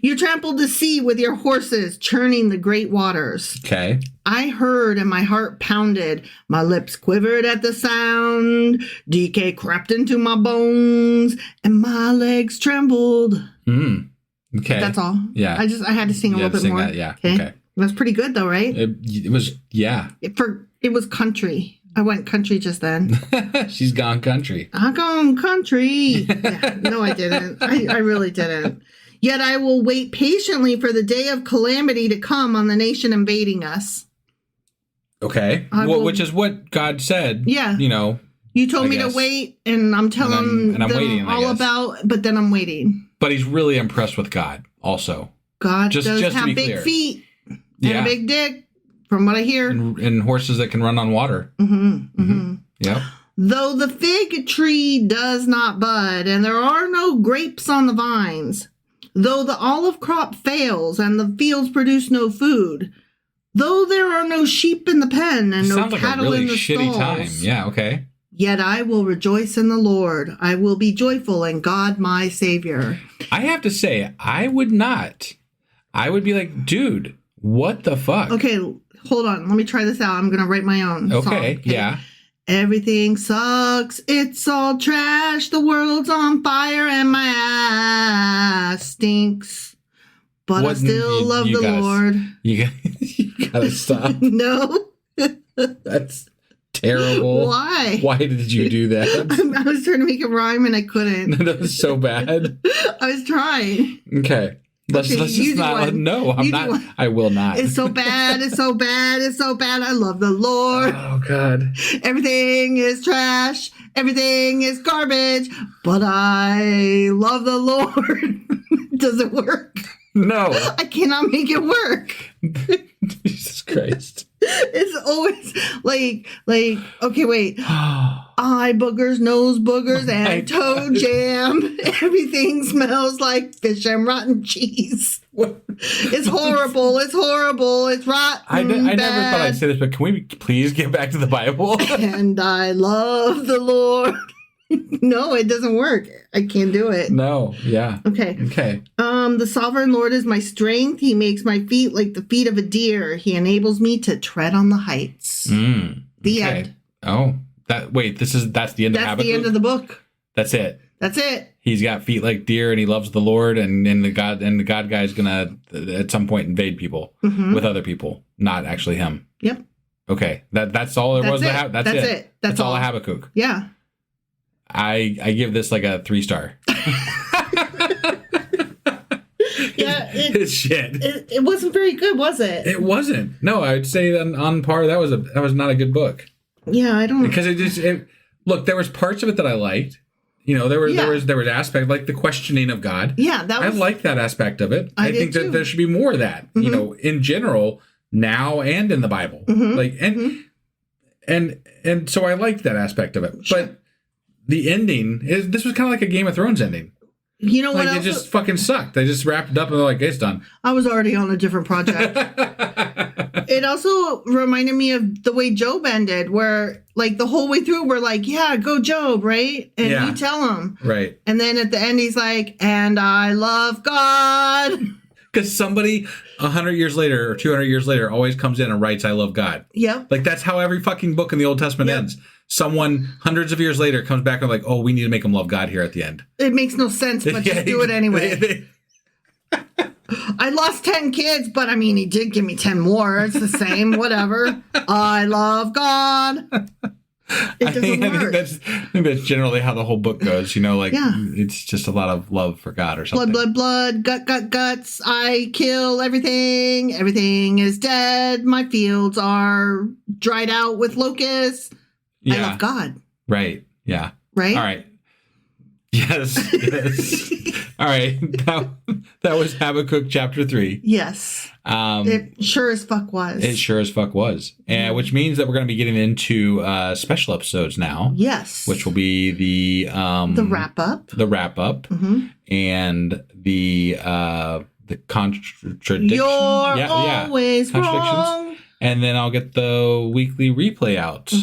You trampled the sea with your horses, churning the great waters. Okay. I heard and my heart pounded. My lips quivered at the sound. Decay crept into my bones and my legs trembled. Okay. That's all. Yeah. I had to sing a little bit more. That, yeah. Okay. That's pretty good though, right? It was, yeah. It was country. I went country just then. She's gone country. I gone country. Yeah, no, I didn't. I really didn't. Yet I will wait patiently for the day of calamity to come on the nation invading us. Okay. Which is what God said. Yeah. You told me to wait, and I'm telling them waiting, all about, but then I'm waiting. But he's really impressed with God also. God does have big feet and a big dick. From what I hear. And horses that can run on water. Yep. Though the fig tree does not bud, and there are no grapes on the vines, though the olive crop fails, and the fields produce no food, though there are no sheep in the pen, and no cattle in the stalls. Sounds like a really shitty time. Yeah, okay. Yet I will rejoice in the Lord. I will be joyful in God my Savior. I have to say, I would not. I would be like, dude, what the fuck? Okay, hold on. Let me try this out. I'm going to write my own song. Okay, yeah. Everything sucks. It's all trash. The world's on fire and my ass stinks. But I still love the Lord. You gotta stop. No. That's terrible. Why? Why did you do that? I was trying to make it rhyme and I couldn't. That was so bad. I was trying. Okay. Let's just not. No, I'm not. I will not. It's so bad. It's so bad. It's so bad. I love the Lord. Oh, God. Everything is trash. Everything is garbage. But I love the Lord. Does it work? No. I cannot make it work. Jesus Christ. It's always like, okay, wait. Eye boogers, nose boogers, and toe jam. Everything smells like fish and rotten cheese. It's horrible. It's horrible. It's rotten. I never thought I'd say this, but can we please get back to the Bible? And I love the Lord. No, it doesn't work. I can't do it. No. Yeah. Okay. The sovereign Lord is my strength. He makes my feet like the feet of a deer. He enables me to tread on the heights. The end. Oh, that's the end of Habakkuk? That's the end of the book. That's it. That's it. He's got feet like deer, and he loves the Lord, and the God guy is gonna at some point invade people with other people, not actually him. Yep. Okay. That's all there was. That's it. That's all of Habakkuk. Yeah. I give this like a 3-star. Yeah, It's shit. it wasn't very good, was it? It wasn't. No, I'd say on par. That was not a good book. Yeah, I don't. Because look, there was parts of it that I liked. You know, there was aspect like the questioning of God. Yeah, I like that aspect of it. I think that there should be more of that. You know, in general, now and in the Bible. Like and so I liked that aspect of it. Sure. But the ending this was kind of like a Game of Thrones ending. You know what? Like it just fucking sucked. They just wrapped it up and they're like, it's done. I was already on a different project. It also reminded me of the way Job ended, where like the whole way through we're like, yeah, go Job, right? And you tell him. Right. And then at the end he's like, and I love God. Because somebody 100 years later or 200 years later always comes in and writes, I love God. Yep. Like that's how every fucking book in the Old Testament ends. Someone hundreds of years later comes back and like, oh, we need to make them love God here at the end. It makes no sense, but just do it anyway. I lost 10 kids, but I mean, he did give me 10 more. It's the same, whatever. I love God. It doesn't work. I think that's generally how the whole book goes. You know, like it's just a lot of love for God or something. Blood, guts. I kill everything. Everything is dead. My fields are dried out with locusts. Yeah. I love God. Right. Yeah. Right? All right. Yes. All right. That was Habakkuk Chapter 3. Yes. It sure as fuck was. It sure as fuck was. Which means that we're going to be getting into special episodes now. Yes. Which will be the wrap-up. The wrap-up. And the contradiction. You're always wrong. And then I'll get the weekly replay out.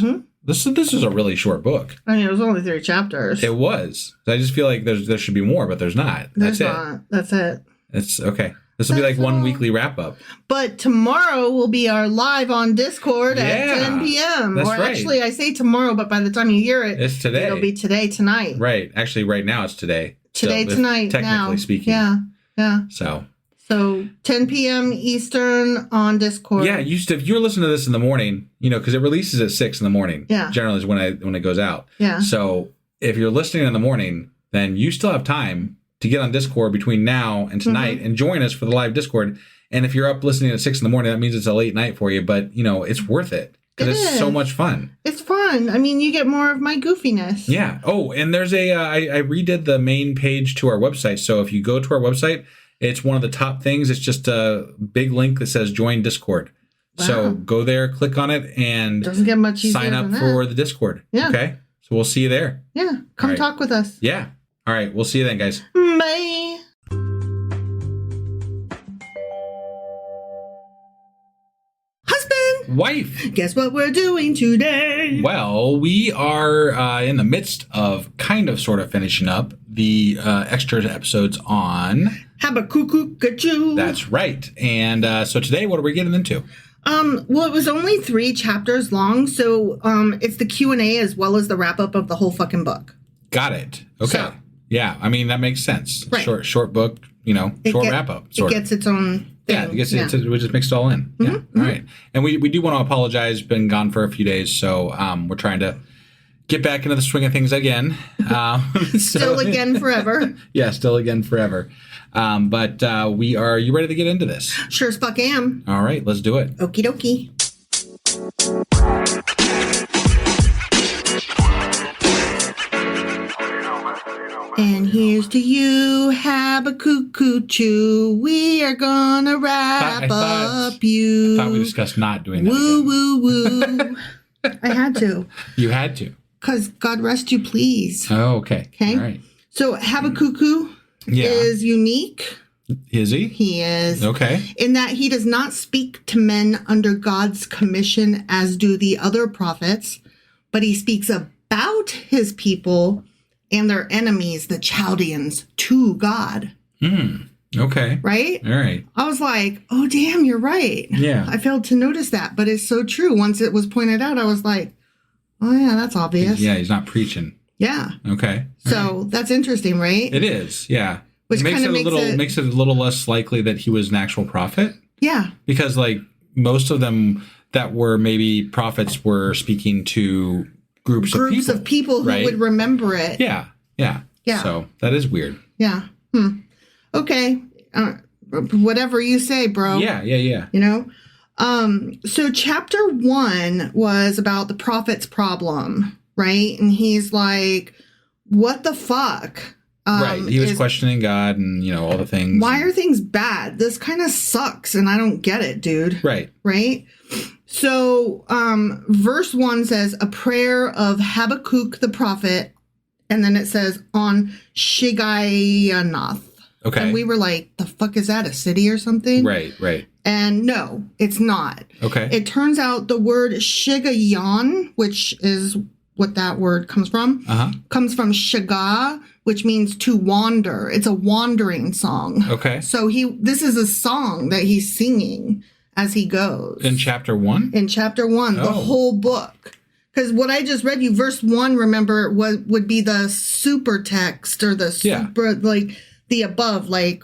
This is a really short book. I mean, it was only 3 chapters. It was. I just feel like there should be more, but there's not. That's it. That's it. It's okay. This will be like one weekly wrap up. But tomorrow will be our live on Discord at 10 p.m. That's right. Actually, I say tomorrow, but by the time you hear it, it's today. It'll be tonight. Right. Actually, right now it's today. Tonight. Technically speaking. Yeah. So 10 p.m. Eastern on Discord. Yeah, if you're listening to this in the morning, you know, because it releases at 6 in the morning. Yeah. Generally is when it goes out. Yeah. So if you're listening in the morning, then you still have time to get on Discord between now and tonight and join us for the live Discord. And if you're up listening at 6 in the morning, that means it's a late night for you. But, you know, it's worth it because it's so much fun. It's fun. I mean, you get more of my goofiness. Yeah. Oh, and there's I redid the main page to our website. So if you go to our website, it's one of the top things. It's just a big link that says join Discord. Wow. So go there, click on it, and doesn't get much easier sign up for the Discord. Yeah. Okay. So we'll see you there. Yeah. Come talk with us. Yeah. All right. We'll see you then, guys. Bye. Husband. Wife. Guess what we're doing today? Well, we are in the midst of sort of finishing up the extra episodes on Habakkuk. That's right. And so today, what are we getting into? Well, it was only 3 chapters long, so it's the Q&A as well as the wrap-up of the whole fucking book. Got it. Okay. So, yeah, I mean, that makes sense. Right. Short book, you know, short wrap-up. It gets its own thing. We just mixed it all in. Yeah. All right. And we do want to apologize. Been gone for a few days, so we're trying to get back into the swing of things again. Still again forever. Yeah, still again forever. But we are. You ready to get into this? Sure as fuck am. All right, let's do it. Okie dokie. And here's to you, Habakkuk. We are gonna wrap up you. I thought we discussed not doing that. Woo. I had to. You had to. Because God rest you, please. Oh, okay. Okay. All right. So Habakkuk is unique. Is he? He is. Okay. In that he does not speak to men under God's commission as do the other prophets, but he speaks about his people and their enemies, the Chaldeans, to God. Okay. Right? All right. I was like, oh, damn, you're right. Yeah. I failed to notice that, but it's so true. Once it was pointed out, I was like, oh, yeah, that's obvious. Yeah, he's not preaching. Yeah. Okay. So that's interesting, right? It is, yeah. Which makes kind of makes it a little less likely that he was an actual prophet. Yeah. Because, like, most of them that were maybe prophets were speaking to groups of people who right? would remember it. Yeah. So that is weird. Yeah. Okay. Whatever you say, bro. Yeah. You know? So chapter 1 was about the prophet's problem, right? And he's like, what the fuck? Right. He was questioning God and, all the things. Why are things bad? This kind of sucks, and I don't get it, dude. Right. Right? So, verse 1 says, a prayer of Habakkuk the prophet, and then it says, on Shigionoth. Okay. And we were like, the fuck is that, a city or something? Right. And no, it's not. Okay. It turns out the word Shigayon, which is what that word comes from, comes from Shiga, which means to wander. It's a wandering song. Okay. So this is a song that he's singing as he goes. In chapter 1? In chapter 1, the whole book. Because what I just read you, verse 1, remember, would be the super text or the super, like the above, like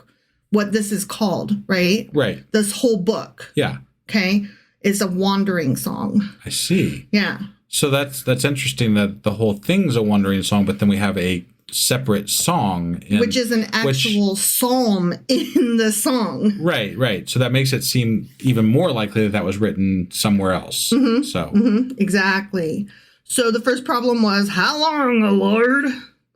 what this is called, right? Right. This whole book. Yeah. Okay. It's a wandering song. I see. Yeah. So that's interesting that the whole thing's a wandering song, but then we have a separate song. Which is an actual psalm in the song. Right. So that makes it seem even more likely that was written somewhere else. Exactly. So the first problem was, how long, O Lord?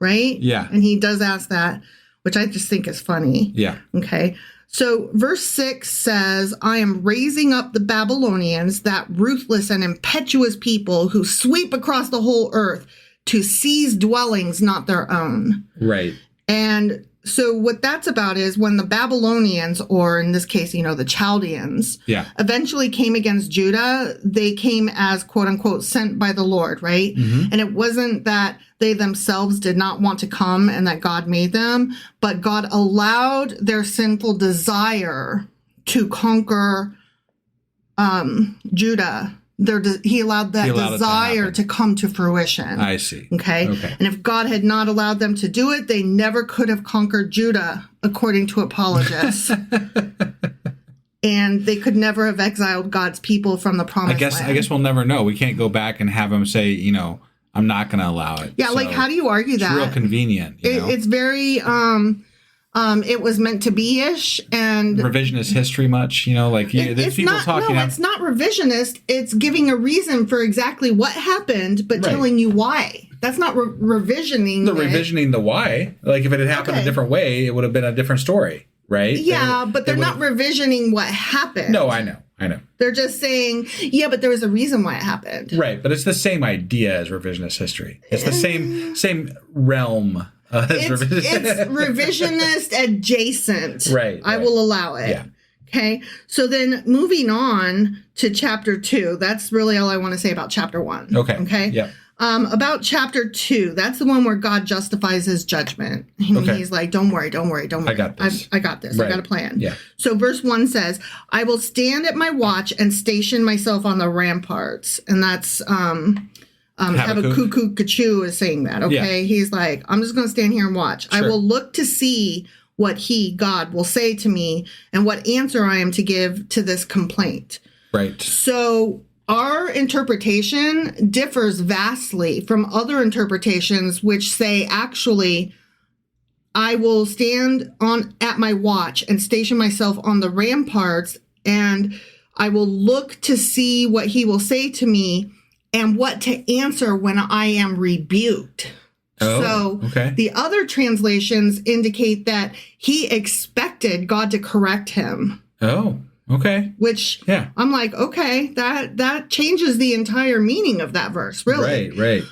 Right? Yeah. And he does ask that, which I just think is funny. Yeah. Okay. So verse 6 says, I am raising up the Babylonians, that ruthless and impetuous people who sweep across the whole earth to seize dwellings not their own. Right. And so what that's about is when the Babylonians, or in this case, the Chaldeans, eventually came against Judah, they came as, quote unquote, sent by the Lord, right? And it wasn't that they themselves did not want to come and that God made them, but God allowed their sinful desire to conquer Judah. He allowed that desire to come to fruition. I see. Okay. And if God had not allowed them to do it, they never could have conquered Judah, according to apologists. And they could never have exiled God's people from the promised land. I guess we'll never know. We can't go back and have them say, I'm not going to allow it. Yeah, so how do you argue that? It's real convenient. It's very, it was meant to be-ish, and revisionist history much, there's people talking. No, it's not revisionist. It's giving a reason for exactly what happened, but telling you why. That's not revisioning. Revisioning the why. Like if it had happened a different way, it would have been a different story, right? Yeah, but they're not revisioning what happened. No, I know. They're just saying, but there was a reason why it happened. Right, but it's the same idea as revisionist history. It's the same realm. It's revisionist adjacent. Right. I will allow it. Yeah. Okay. So then moving on to chapter 2, that's really all I want to say about chapter 1. Okay. Yeah. About chapter 2, that's the one where God justifies his judgment. He's like, don't worry. I got this. I got this. Right. I got a plan. Yeah. So verse 1 says, I will stand at my watch and station myself on the ramparts. And that's Habakkuk is saying that, okay? Yeah. He's like, I'm just going to stand here and watch. Sure. I will look to see what God, will say to me and what answer I am to give to this complaint. Right. So our interpretation differs vastly from other interpretations which say, actually, I will stand at my watch and station myself on the ramparts, and I will look to see what he will say to me and what to answer when I am rebuked. The other translations indicate that he expected God to correct him. Oh, okay. Which I'm like, okay, that changes the entire meaning of that verse, really. Right.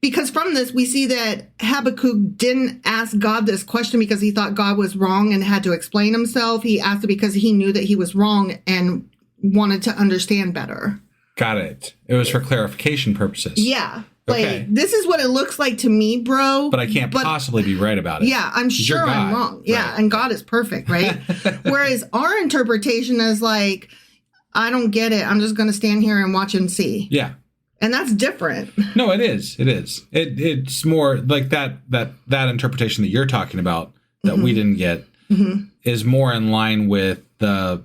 Because from this, we see that Habakkuk didn't ask God this question because he thought God was wrong and had to explain himself. He asked it because he knew that he was wrong and wanted to understand better. Got it. It was for clarification purposes. Yeah. This is what it looks like to me, bro. But I can't possibly be right about it. Yeah, I'm sure I'm wrong. Yeah, right. And God is perfect, right? Whereas our interpretation is like, I don't get it. I'm just going to stand here and watch and see. Yeah. And that's different. No, it is. It's more like that interpretation that you're talking about that we didn't get is more in line with the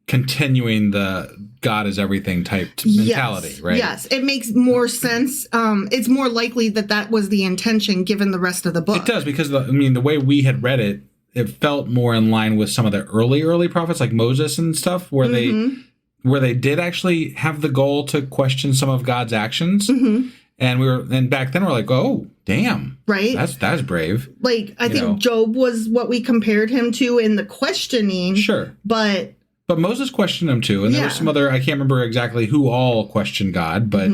continuing the God is everything type mentality, yes, right? Yes, it makes more sense. It's more likely that was the intention given the rest of the book. It does, because the way we had read it, it felt more in line with some of the early prophets like Moses and stuff, where they did actually have the goal to question some of God's actions. And back then we're like, oh, damn. Right. That's brave. Like, I think Job was what we compared him to in the questioning. Sure. But Moses questioned him too. And there were some other, I can't remember exactly who all questioned God, but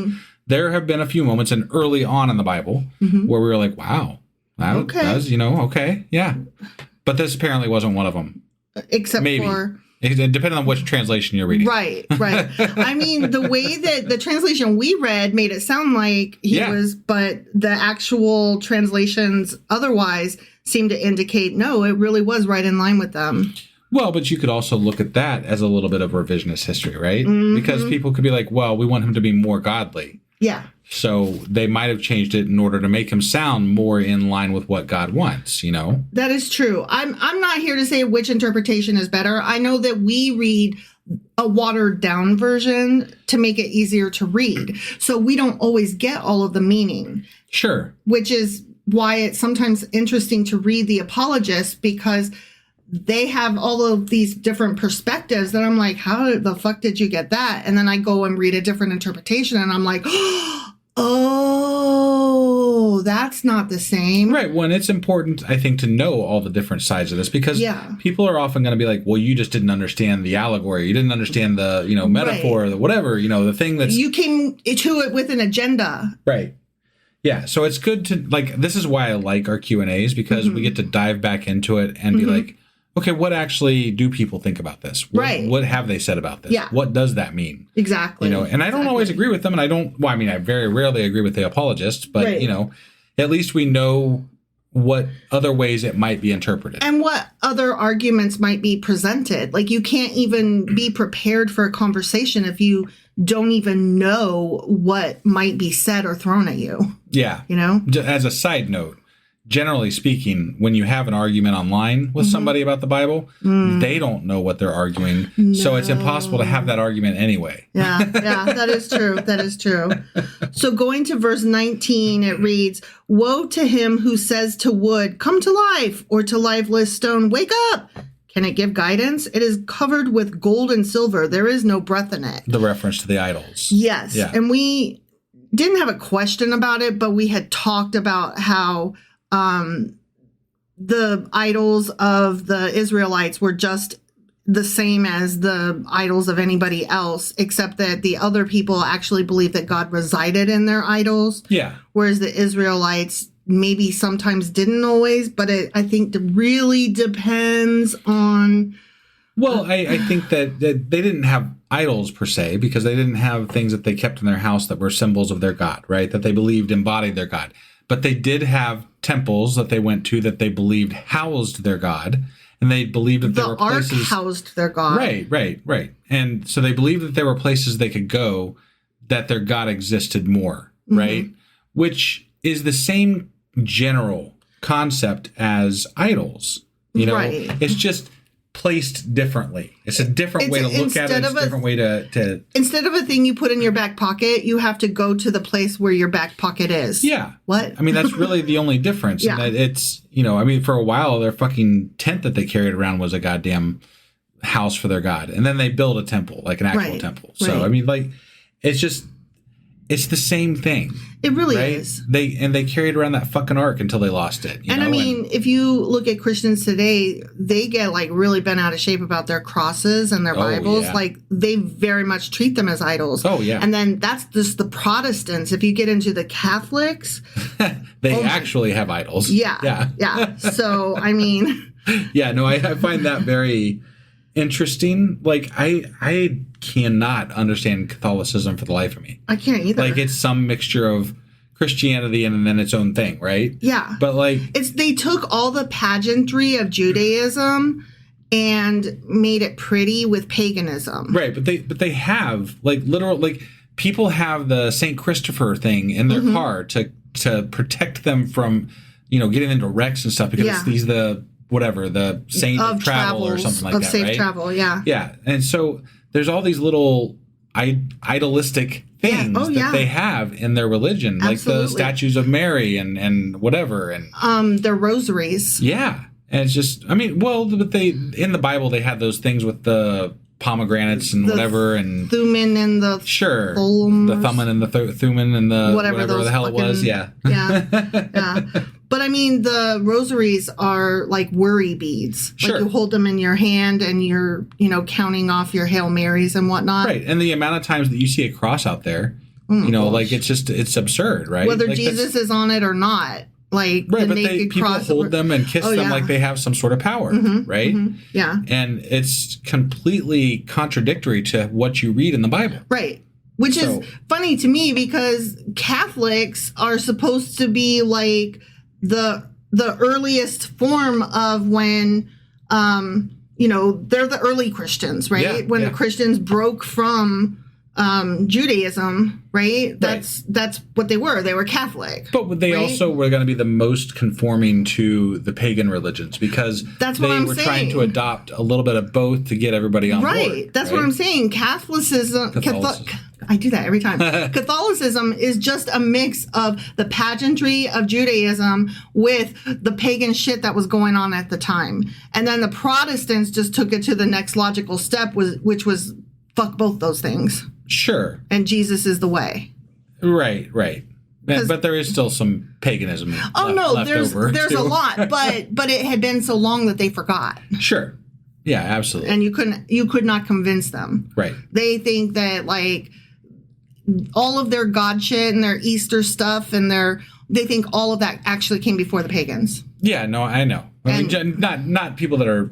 there have been a few moments and early on in the Bible where we were like, wow, that was, okay, yeah. But this apparently wasn't one of them. Except for... Depending on which translation you're reading. Right. I mean, the way that the translation we read made it sound like he was, but the actual translations otherwise seem to indicate, no, it really was right in line with them. Well, but you could also look at that as a little bit of revisionist history, right? Because people could be like, well, we want him to be more godly. Yeah. So they might have changed it in order to make him sound more in line with what God wants, That is true. I'm not here to say which interpretation is better. I know that we read a watered down version to make it easier to read. So we don't always get all of the meaning. Sure. Which is why it's sometimes interesting to read the apologists, because they have all of these different perspectives that I'm like, how the fuck did you get that? And then I go and read a different interpretation and I'm like, oh, that's not the same. Right. Well, and it's important, I think, to know all the different sides of this, because people are often going to be like, well, you just didn't understand the allegory. You didn't understand the, metaphor, or the whatever, the thing that's... You came to it with an agenda. Right. Yeah. So it's good to, this is why I like our Q&As, because we get to dive back into it and be like, okay, what actually do people think about this? What have they said about this? Yeah. What does that mean? Exactly. And I don't always agree with them, and I very rarely agree with the apologists, but, at least we know what other ways it might be interpreted. And what other arguments might be presented. Like, you can't even be prepared for a conversation if you don't even know what might be said or thrown at you. Yeah. As a side note, generally speaking, when you have an argument online with somebody about the Bible, they don't know what they're arguing. No. So it's impossible to have that argument anyway. Yeah, that is true. That is true. So going to verse 19, it reads, "Woe to him who says to wood, 'Come to life,' or to lifeless stone, 'Wake up.' Can it give guidance? It is covered with gold and silver. There is no breath in it." The reference to the idols. Yes. Yeah. And we didn't have a question about it, but we had talked about how the idols of the Israelites were just the same as the idols of anybody else, except that the other people actually believed that God resided in their idols. Yeah. Whereas the Israelites maybe sometimes didn't always, but I think it really depends on... Well, I think that they didn't have idols per se, because they didn't have things that they kept in their house that were symbols of their God, right? That they believed embodied their God. But they did have temples that they went to that they believed housed their God. And they believed that there were places... The ark housed their God. Right. And so they believed that there were places they could go that their God existed more, right? Which is the same general concept as idols. Right. It's just placed differently. It's a different way to look at it. It's a different way to... Instead of a thing you put in your back pocket, you have to go to the place where your back pocket is. Yeah. What? I mean, that's really the only difference. Yeah. And it's, for a while, their fucking tent that they carried around was a goddamn house for their God. And then they built a temple, like an actual temple. So, right. I mean, it's the same thing. It really is. They carried around that fucking ark until they lost it. I mean, if you look at Christians today, they get really bent out of shape about their crosses and their Bibles. Yeah. They very much treat them as idols. Oh, yeah. And then that's just the Protestants. If you get into the Catholics, they actually have idols. Yeah. So, I mean. Yeah, no, I find that very interesting. I cannot understand Catholicism for the life of me. I can't either. It's some mixture of Christianity and then its own thing, right? Yeah. But they took all the pageantry of Judaism and made it pretty with paganism. Right, but they have literal people have the St. Christopher thing in their car to protect them from getting into wrecks and stuff, because it's the whatever, the saint of travel or something like that, safe right? travel, yeah. Yeah. And so there's all these little idolistic things that they have in their religion, Absolutely. like the statues of Mary and whatever. And their rosaries. yeah. And it's just, I mean, well, but in the Bible, they had those things with the pomegranates and whatever, and Thummim and the sure, Thummim the Thummim and the Thummim and the whatever the hell it was, yeah. But I mean, the rosaries are like worry beads. Sure. Like you hold them in your hand and you're, counting off your Hail Marys and whatnot. Right. And the amount of times that you see a cross out there, like it's absurd, right? Whether like Jesus is on it or not. Like right, the but naked people cross hold them and kiss them like they have some sort of power, right? Mm-hmm. Yeah. And it's completely contradictory to what you read in the Bible. Right. Which is funny to me because Catholics are supposed to be like the earliest form of when they're the early Christians, right? Yeah, when the Christians broke from Judaism, right? That's what they were. They were Catholic. But they also were going to be the most conforming to the pagan religions because they were trying to adopt a little bit of both to get everybody on board. Right. That's what I'm saying. Catholicism. I do that every time. Catholicism is just a mix of the pageantry of Judaism with the pagan shit that was going on at the time. And then the Protestants just took it to the next logical step, which was fuck both those things. Sure. And Jesus is the way. Right. But there is still some paganism left there's over, a lot, but it had been so long that they forgot. Sure. Yeah, absolutely. And you could not convince them. Right. They think that like all of their God shit and their Easter stuff and they think all of that actually came before the pagans. Yeah, no, I know. I mean, not people that are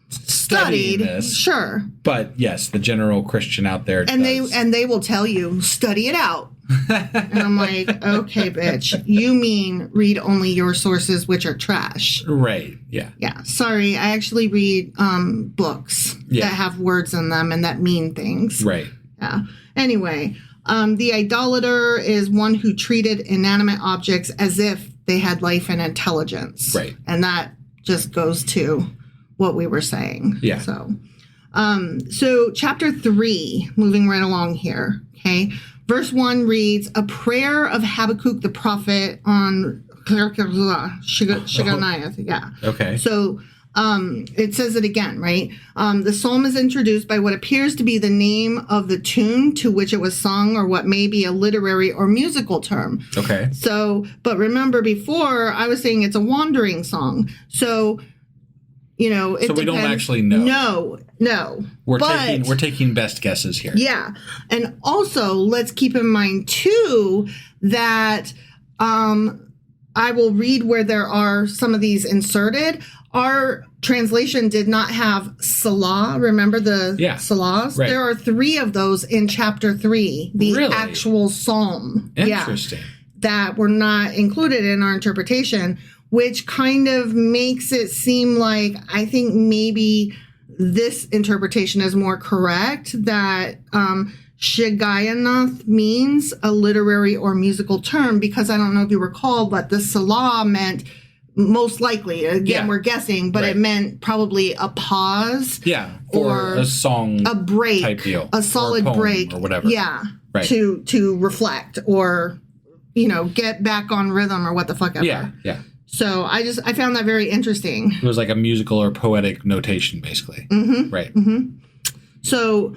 studied this, sure, but yes, the general Christian out there does. they will tell you study it out. And I'm like, okay, bitch, you mean read only your sources, which are trash, right? Yeah. Sorry, I actually read books that have words in them and that mean things, right? Yeah. Anyway, the idolater is one who treated inanimate objects as if they had life and intelligence, right? And that just goes to what we were saying. Yeah. So chapter 3, moving right along here. Okay. Verse 1 reads, a prayer of Habakkuk the prophet on Shiganiah. Yeah. Okay. So it says it again, right? The psalm is introduced by what appears to be the name of the tune to which it was sung or what may be a literary or musical term. Okay. So, but remember before I was saying it's a wandering song. So, it so we don't actually know. No. We're taking best guesses here. Yeah. And also let's keep in mind too that I will read where there are some of these inserted. Our translation did not have Salah. Remember the Salahs? Right. There are 3 of those in chapter 3, the actual psalm. Interesting. That were not included in our interpretation, which kind of makes it seem like I think maybe this interpretation is more correct, that Shigayanath means a literary or musical term, because I don't know if you recall, but the Salah meant most likely, again, we're guessing, but it meant probably a pause. Yeah, or a song, a break, type deal, a solid break, or whatever. Yeah, right. To reflect or, get back on rhythm or what the fuck ever. Yeah. So I found that very interesting. It was like a musical or poetic notation, basically. Mm-hmm. Right. Mm-hmm. So,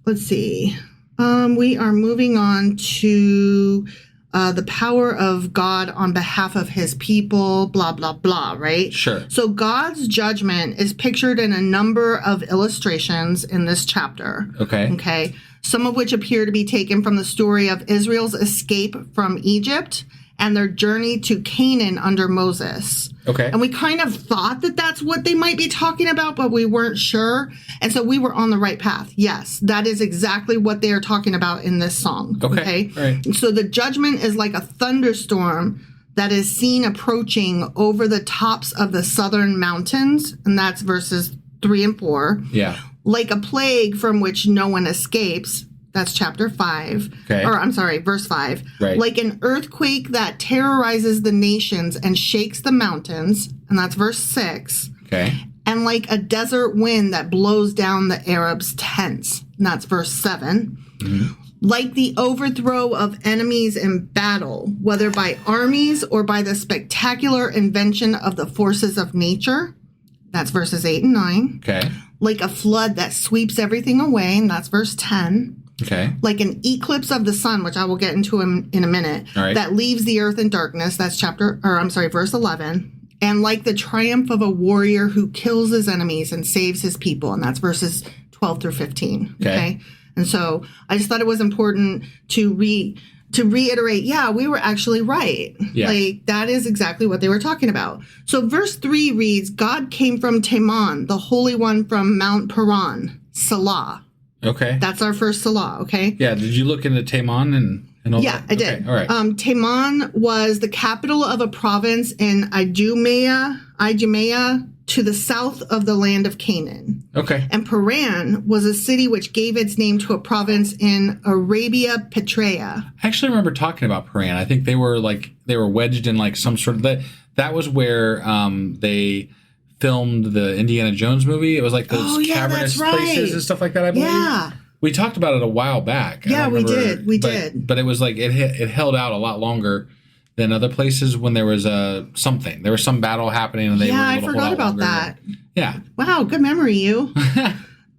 let's see. We are moving on to the power of God on behalf of his people, blah, blah, blah, right? Sure. So God's judgment is pictured in a number of illustrations in this chapter. Okay. Some of which appear to be taken from the story of Israel's escape from Egypt and their journey to Canaan under Moses. Okay. And we kind of thought that that's what they might be talking about, but we weren't sure. And so we were on the right path. Yes, that is exactly what they are talking about in this song. Okay. All right. So the judgment is like a thunderstorm that is seen approaching over the tops of the southern mountains. And that's verses 3 and 4. Yeah. Like a plague from which no one escapes. That's chapter 5. Okay. Or I'm sorry, verse 5. Right. Like an earthquake that terrorizes the nations and shakes the mountains. and that's verse 6. Okay. And like a desert wind that blows down the Arabs' tents, and that's verse 7. Like the overthrow of enemies in battle, whether by armies or by the spectacular invention of the forces of nature, that's verses 8 and 9. Okay. Like a flood that sweeps everything away, and that's verse 10. Okay. Like an eclipse of the sun, which I will get into in a minute, All right. that leaves the earth in darkness, that's verse 11. And like the triumph of a warrior who kills his enemies and saves his people, and that's verses 12 through 15. Okay. And so I just thought it was important to reiterate, yeah, we were actually right. Yeah. Like, that is exactly what they were talking about. So verse 3 reads, God came from Teman, the Holy One from Mount Paran, Salah. Okay. That's our first Salah, okay? Yeah. Did you look into Taman and all Yeah, that? I did. Okay. All right. Teman was the capital of a province in Idumea to the south of the land of Canaan. Okay. And Paran was a city which gave its name to a province in Arabia Petraea. I actually remember talking about Paran. I think they were wedged in like some sort of that was where they filmed the Indiana Jones movie. It was like those cavernous places and stuff like that, I believe. Yeah. We talked about it a while back. Yeah, we did. We did. But it was like it held out a lot longer than other places when there was something. There was some battle happening and they were able to I hold forgot out about longer. that. Yeah. Wow, good memory, you.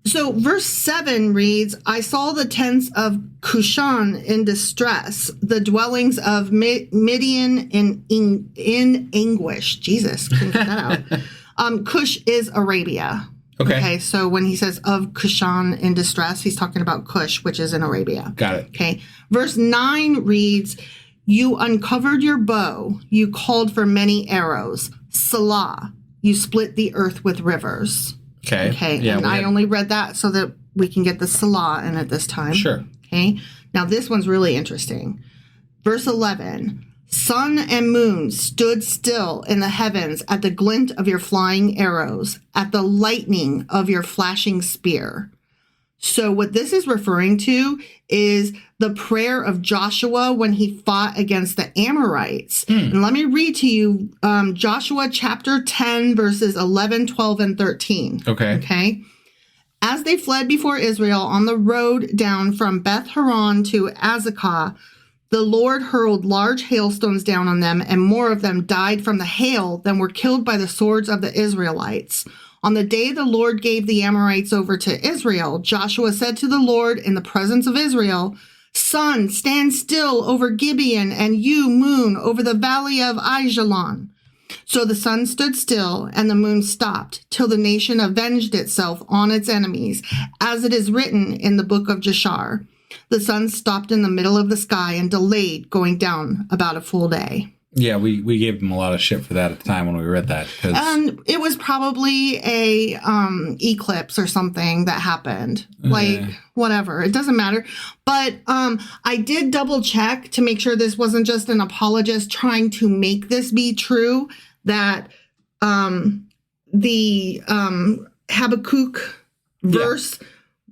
So verse 7 reads, I saw the tents of Cushan in distress, the dwellings of Midian in anguish. Jesus, couldn't get that out. Cush is Arabia. Okay, so when he says of Cushan in distress, he's talking about Cush, which is in Arabia. Got it. Okay. Verse 9 reads, you uncovered your bow, you called for many arrows. Salah, you split the earth with rivers. Okay. Yeah, and I only read that so that we can get the Salah in at this time. Sure. Okay. Now this one's really interesting. Verse 11. Sun and moon stood still in the heavens at the glint of your flying arrows, at the lightning of your flashing spear. So what this is referring to is the prayer of Joshua when he fought against the Amorites. And let me read to you Joshua chapter 10, verses 11, 12, and 13. Okay. As they fled before Israel on the road down from Beth Horon to Azekah, the Lord hurled large hailstones down on them, and more of them died from the hail than were killed by the swords of the Israelites. On the day the Lord gave the Amorites over to Israel, Joshua said to the Lord in the presence of Israel, Sun, stand still over Gibeon, and you, moon, over the valley of Aijalon. So the sun stood still, and the moon stopped, till the nation avenged itself on its enemies, as it is written in the book of Jashar. The sun stopped in the middle of the sky and delayed going down about a full day. Yeah, we gave them a lot of shit for that at the time when we read that. And it was probably a eclipse or something that happened. Like, whatever. It doesn't matter. But I did double check to make sure this wasn't just an apologist trying to make this be true, that the Habakkuk verse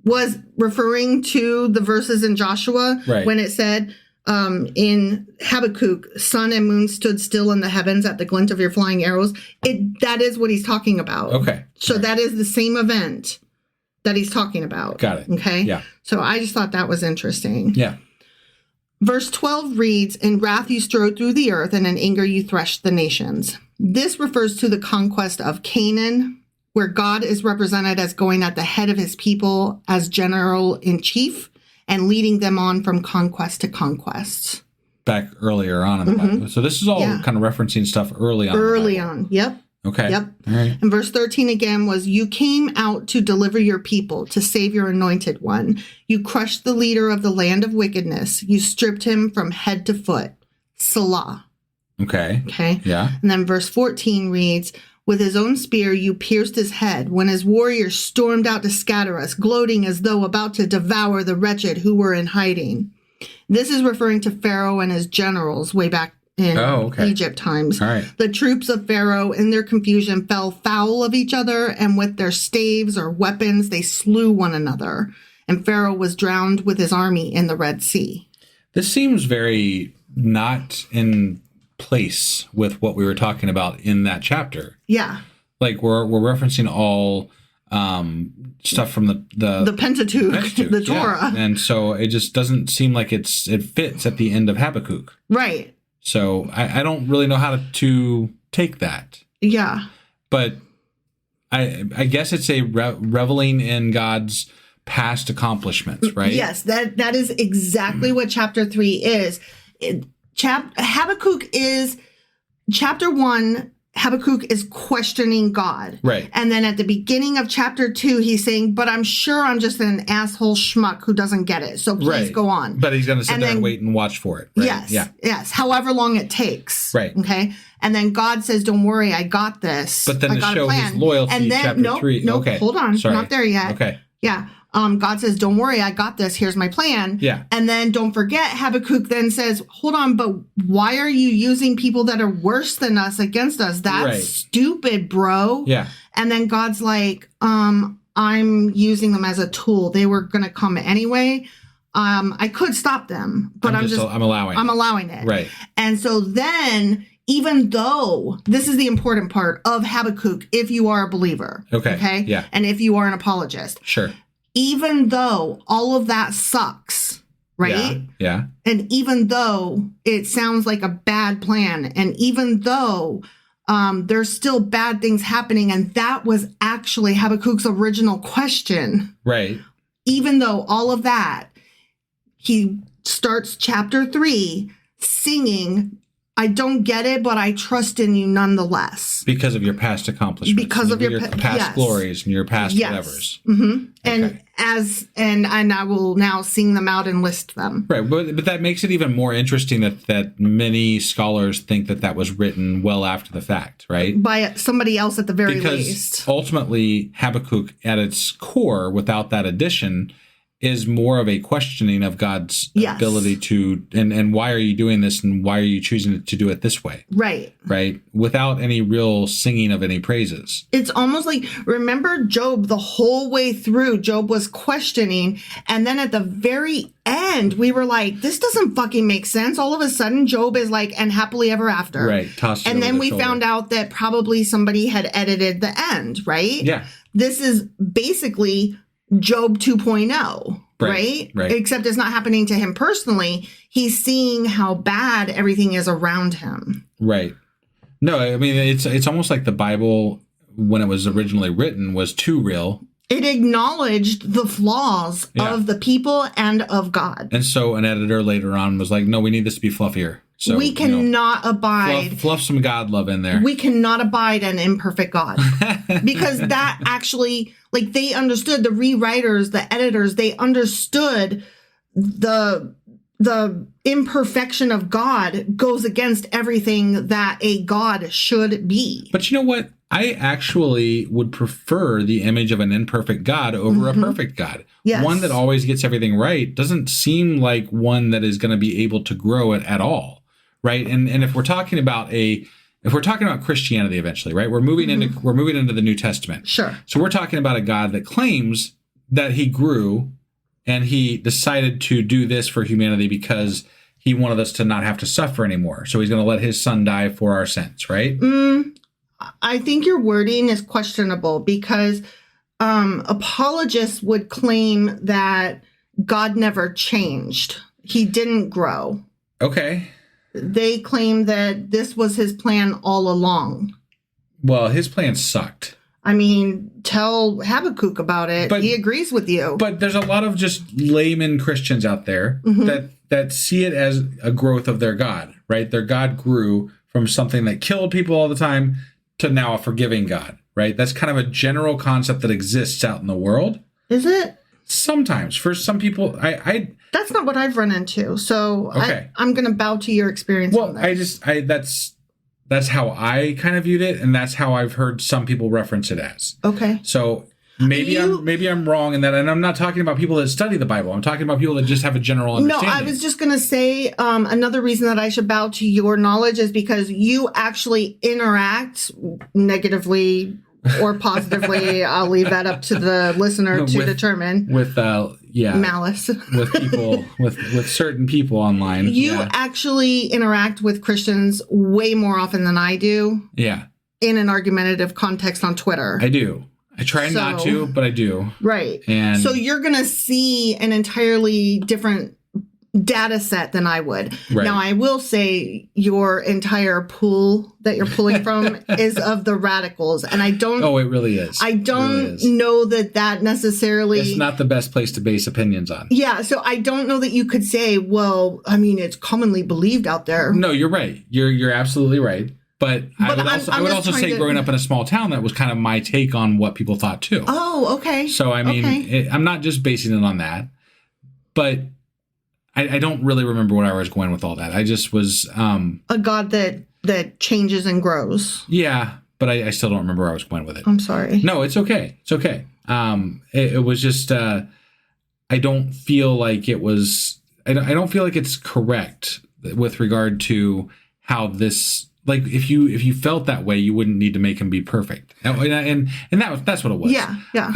was referring to the verses in Joshua when it said, in Habakkuk, sun and moon stood still in the heavens at the glint of your flying arrows. That is what he's talking about. Okay. So that is the same event that he's talking about. Got it. Okay. Yeah. So I just thought that was interesting. Yeah. Verse 12 reads, in wrath you strode through the earth, and in anger you threshed the nations. This refers to the conquest of Canaan, where God is represented as going at the head of his people as general in chief, and leading them on from conquest to conquest. Back earlier on in the Bible. So this is all kind of referencing stuff early on. Early on. Yep. Okay. Yep. All right. And verse 13 again was, you came out to deliver your people, to save your anointed one. You crushed the leader of the land of wickedness. You stripped him from head to foot. Salah. Okay. Okay. Yeah. And then verse 14 reads, with his own spear, you pierced his head when his warriors stormed out to scatter us, gloating as though about to devour the wretched who were in hiding. This is referring to Pharaoh and his generals way back in Egypt times. All right. The troops of Pharaoh, in their confusion, fell foul of each other, and with their staves or weapons, they slew one another. And Pharaoh was drowned with his army in the Red Sea. This seems very not in place with what we were talking about in that chapter. Yeah. Like we're referencing all stuff from the Pentateuch, the Torah. Yeah. And so it just doesn't seem like it fits at the end of Habakkuk. Right. So I don't really know how to take that. Yeah. But I guess it's a reveling in God's past accomplishments, right? Yes, that is exactly what chapter 3 is. Habakkuk is chapter 1. Habakkuk is questioning God. Right. And then at the beginning of chapter 2, he's saying, but I'm sure I'm just an asshole schmuck who doesn't get it. So please go on. But he's going to sit there and wait and watch for it. Right? Yes. Yeah. Yes. However long it takes. Right. Okay. And then God says, don't worry, I got this. But then I to got show a plan. his loyalty, and then, chapter 3. No, okay. Hold on. Sorry. Not there yet. Okay. Yeah. God says, don't worry, I got this. Here's my plan. Yeah. And then don't forget, Habakkuk then says, hold on, but why are you using people that are worse than us against us? That's stupid, bro. Yeah. And then God's like, I'm using them as a tool. They were going to come anyway. I could stop them, but I'm allowing it. Right. And so then, even though this is the important part of Habakkuk, if you are a believer. Okay. Yeah. And if you are an apologist. Sure. Even though all of that sucks, right? Yeah. And even though it sounds like a bad plan, and even though there's still bad things happening, and that was actually Habakkuk's original question. Right. Even though all of that, he starts chapter 3 singing, I don't get it, but I trust in you nonetheless. Because of your past accomplishments. Because of your past glories and your past whatevers. Mm-hmm. Okay. And I will now sing them out and list them. Right, but that makes it even more interesting that many scholars think that was written well after the fact, right? By somebody else at the very least. Because ultimately, Habakkuk, at its core, without that addition, is more of a questioning of God's ability to, and why are you doing this, and why are you choosing to do it this way? Right. Right? Without any real singing of any praises. It's almost like, remember Job, the whole way through, Job was questioning, and then at the very end, we were like, this doesn't fucking make sense. All of a sudden, Job is like, and happily ever after. Right. Tossed it and over then the we shoulder. found out that probably somebody had edited the end, right? Yeah. This is basically Job 2.0, right? Right. Except it's not happening to him personally. He's seeing how bad everything is around him. Right. No, I mean, it's almost like the Bible, when it was originally written, was too real. It acknowledged the flaws of the people and of God. And so an editor later on was like, no, we need this to be fluffier. So we cannot abide. Fluff some God love in there. We cannot abide an imperfect God. Because that actually, like, they understood, the rewriters, the editors, they understood the imperfection of God goes against everything that a God should be. But you know what? I actually would prefer the image of an imperfect God over a perfect God. Yes. One that always gets everything right doesn't seem like one that is going to be able to grow it at all. Right. And if we're talking about Christianity eventually, right, we're moving into the New Testament. Sure. So we're talking about a God that claims that he grew and he decided to do this for humanity because he wanted us to not have to suffer anymore. So he's going to let his son die for our sins, right? I think your wording is questionable because apologists would claim that God never changed. He didn't grow. Okay. They claim that this was his plan all along. Well, his plan sucked. I mean, tell Habakkuk about it. He agrees with you. But there's a lot of just layman Christians out there that see it as a growth of their God, right? Their God grew from something that killed people all the time to now a forgiving God, right? That's kind of a general concept that exists out in the world. Is it? Sometimes. For some people, That's not what I've run into. So okay. I'm going to bow to your experience on this. That's how I kind of viewed it, and that's how I've heard some people reference it as. Okay. So maybe I'm wrong in that, and I'm not talking about people that study the Bible. I'm talking about people that just have a general understanding. No, I was just going to say another reason that I should bow to your knowledge is because you actually interact negatively or positively. I'll leave that up to the listener to determine. With malice. with people, with certain people online. You actually interact with Christians way more often than I do. Yeah. In an argumentative context on Twitter. I do. I try not to, but I do. Right. And so you're going to see an entirely different data set than I would. Right. Now, I will say your entire pool that you're pulling from is of the radicals. And I don't... Oh, it really is. I don't know that necessarily... It's not the best place to base opinions on. Yeah, so I don't know that you could say, well, I mean, it's commonly believed out there. No, you're right. You're absolutely right. But I would also say growing up in a small town, that was kind of my take on what people thought too. Oh, okay. So, I mean, I'm not just basing it on that. But I don't really remember where I was going with all that. I just was... a God that changes and grows. Yeah, but I still don't remember where I was going with it. I'm sorry. No, it's okay. It's okay. It was just... I don't feel like it was... I don't feel like it's correct with regard to how this... Like, if you felt that way, you wouldn't need to make him be perfect. And that's what it was. Yeah, yeah.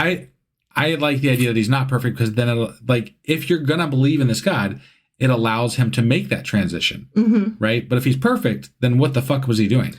I like the idea that he's not perfect because then it'll, like, if you're going to believe in this God, it allows him to make that transition, right? But if he's perfect, then what the fuck was he doing?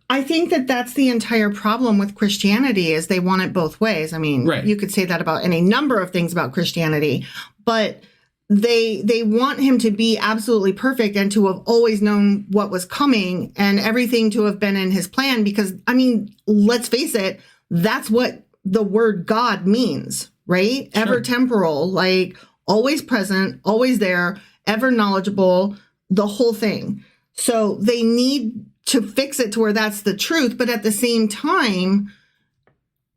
I think that's the entire problem with Christianity is they want it both ways. I mean, You could say that about any number of things about Christianity, but they want him to be absolutely perfect and to have always known what was coming and everything to have been in his plan because, I mean, let's face it, that's what the word God means, right? Sure. Ever temporal, like always present, always there, ever knowledgeable, the whole thing. So they need to fix it to where that's the truth. But at the same time,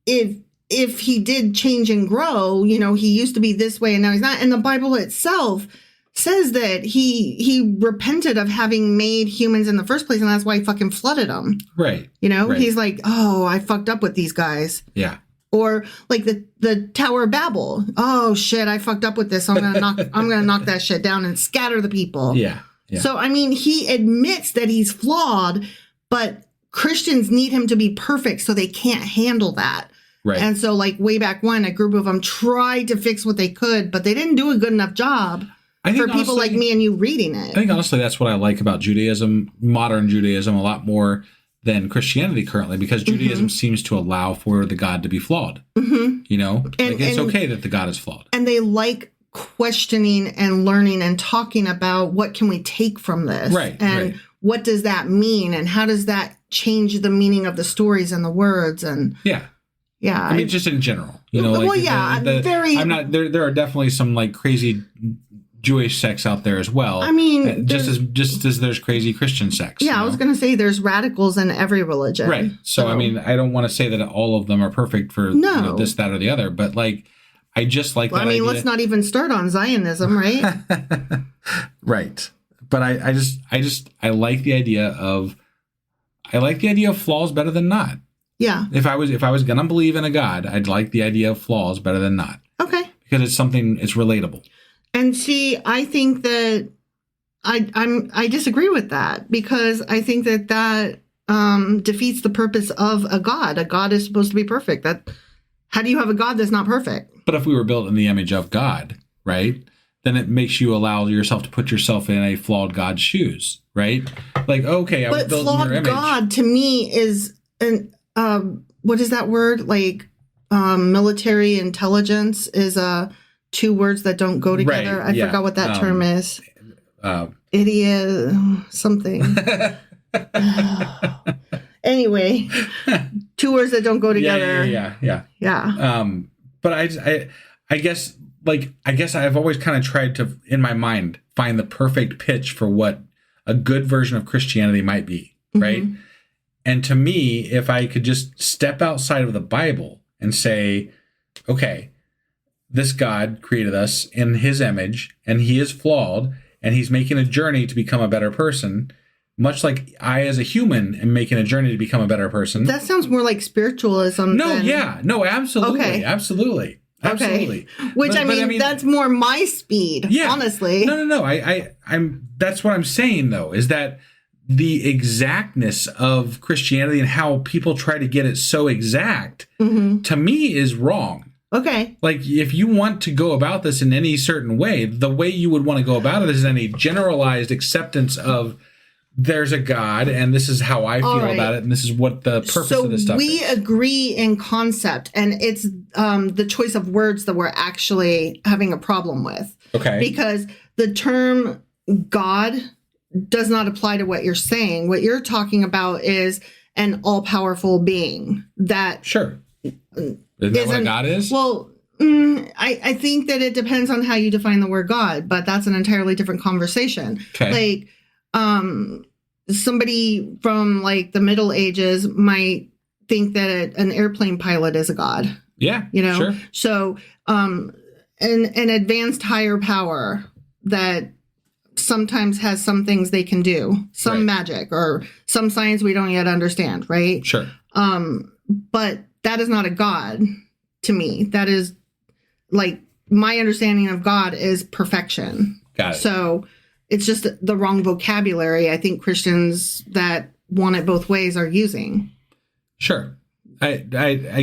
if he did change and grow, you know, he used to be this way and now he's not. And the Bible itself says that he repented of having made humans in the first place. And that's why he fucking flooded them. Right. You know, He's like, oh, I fucked up with these guys. Yeah. Or like the Tower of Babel. Oh shit, I fucked up with this. I'm gonna knock that shit down and scatter the people. Yeah. So I mean, he admits that he's flawed, but Christians need him to be perfect, so they can't handle that. Right. And so, like way back when, a group of them tried to fix what they could, but they didn't do a good enough job for people like me and you reading it. I think honestly, that's what I like about Judaism, modern Judaism, a lot more than Christianity currently, because Judaism seems to allow for the God to be flawed. You know, like it's okay that the God is flawed. And they like questioning and learning and talking about what can we take from this? Right. And what does that mean? And how does that change the meaning of the stories and the words? And yeah. I mean, just in general, you know, like I'm not, there are definitely some like crazy Jewish sects out there as well. I mean, just as there's crazy Christian sects. Yeah, I was going to say there's radicals in every religion. Right. So I mean, I don't want to say that all of them are perfect for you know, this, that, or the other, but like, I just like that idea. Let's not even start on Zionism, right? Right. But I like the idea of flaws better than not. Yeah. If I was going to believe in a God, I'd like the idea of flaws better than not. Okay. Because it's relatable. And see, I think that I disagree with that because I think that defeats the purpose of a God. A God is supposed to be perfect. How do you have a God that's not perfect? But if we were built in the image of God, right, then it makes you allow yourself to put yourself in a flawed God's shoes, right? Like, okay, I was built in your image. But flawed God to me is an what is that word? Like military intelligence is two words that don't go together. Right, I forgot what that term is. Idiot something. Anyway, two words that don't go together. Yeah. But I guess I've always kind of tried to, in my mind, find the perfect pitch for what a good version of Christianity might be, right? And to me, if I could just step outside of the Bible and say, okay, this God created us in his image, and he is flawed, and he's making a journey to become a better person, much like I, as a human, am making a journey to become a better person. That sounds more like spiritualism. No, absolutely. Okay. Absolutely. Okay. Which, I mean, that's more my speed, honestly. No. I'm that's what I'm saying, though, is that the exactness of Christianity and how people try to get it so exact, to me, is wrong. Okay. Like, if you want to go about this in any certain way, the way you would want to go about it is any generalized acceptance of there's a God, and this is how I feel about it, and this is what the purpose of this stuff is. We agree in concept, and it's the choice of words that we're actually having a problem with. Okay. Because the term God does not apply to what you're saying. What you're talking about is an all-powerful being that... Sure. Isn't that what a God is? Well, I think that it depends on how you define the word God, but that's an entirely different conversation. Okay. Like, somebody from like the Middle Ages might think that an airplane pilot is a god. Yeah, you know. Sure. So, an advanced higher power that sometimes has some things they can do, some magic or some science we don't yet understand, right? Sure. But that is not a god to me. That is like my understanding of God is perfection. Got it. So it's just the wrong vocabulary. I think Christians that want it both ways are using. Sure. I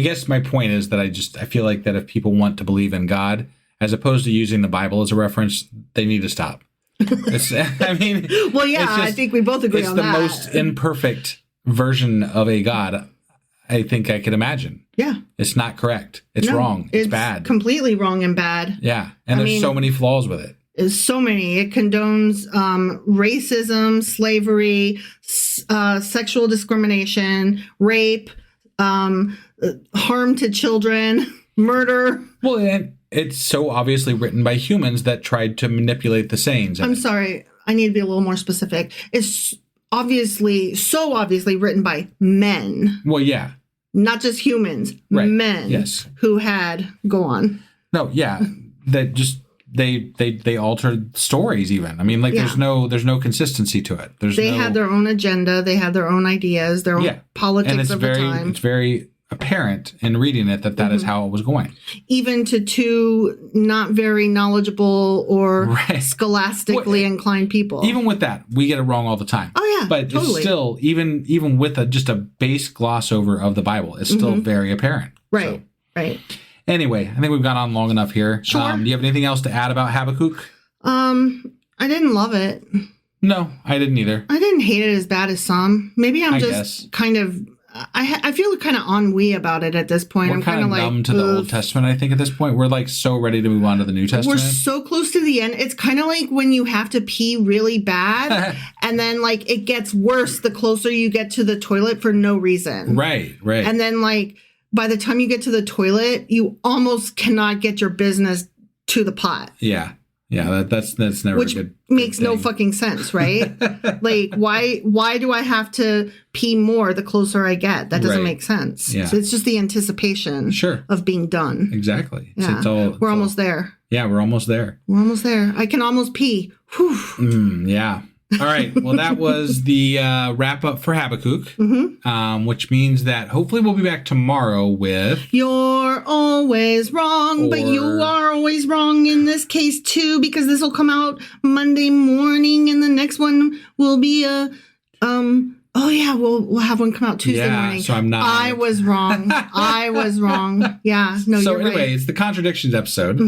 guess my point is that I feel like that if people want to believe in God, as opposed to using the Bible as a reference, they need to stop. Well, yeah, I think we both agree on that. It's the most imperfect version of a God I think I could imagine. Yeah. It's not correct. It's wrong. It's bad. Completely wrong and bad. Yeah. And there's so many flaws with it. Is so many. It condones racism, slavery, sexual discrimination, rape, harm to children, murder. Well, and it's so obviously written by humans that tried to manipulate the sayings. I'm sorry. I need to be a little more specific. It's so obviously written by men. Well, yeah. Not just humans. Right. Men. Yes. Who had... Go on. No, yeah. That just... They altered stories even. I mean, like there's no consistency to it. They had their own agenda. They had their own ideas, their own politics of the time. It's very apparent in reading it that is how it was going. Even to two not very knowledgeable or scholastically inclined people. Even with that, we get it wrong all the time. Oh yeah, but totally. It's still even with just a base gloss over of the Bible, it's still very apparent. Right. So. Right. Anyway, I think we've gone on long enough here. Sure. Do you have anything else to add about Habakkuk? I didn't love it. No, I didn't either. I didn't hate it as bad as some. Maybe I guess. Kind of... I feel kind of ennui about it at this point. We're kind of like numb to the Old Testament, I think, at this point. We're like so ready to move on to the New Testament. We're so close to the end. It's kind of like when you have to pee really bad and then like it gets worse the closer you get to the toilet for no reason. Right. And then like by the time you get to the toilet, you almost cannot get your business to the pot. Yeah. Yeah, that's never Which a good makes thing. No fucking sense, right? Like, why do I have to pee more the closer I get? That doesn't make sense. Yeah. So it's just the anticipation of being done. Exactly. Yeah. So we're almost there. Yeah, we're almost there. We're almost there. I can almost pee. Whew. Yeah. All right. Well, that was the wrap up for Habakkuk, which means that hopefully we'll be back tomorrow with... You're always wrong, but you are always wrong in this case, too, because this will come out Monday morning, and the next one will be oh, yeah, we'll have one come out Tuesday morning. So I'm not... I was wrong. I was wrong. Yeah, no, so you're right. So anyway, it's the Contradictions episode,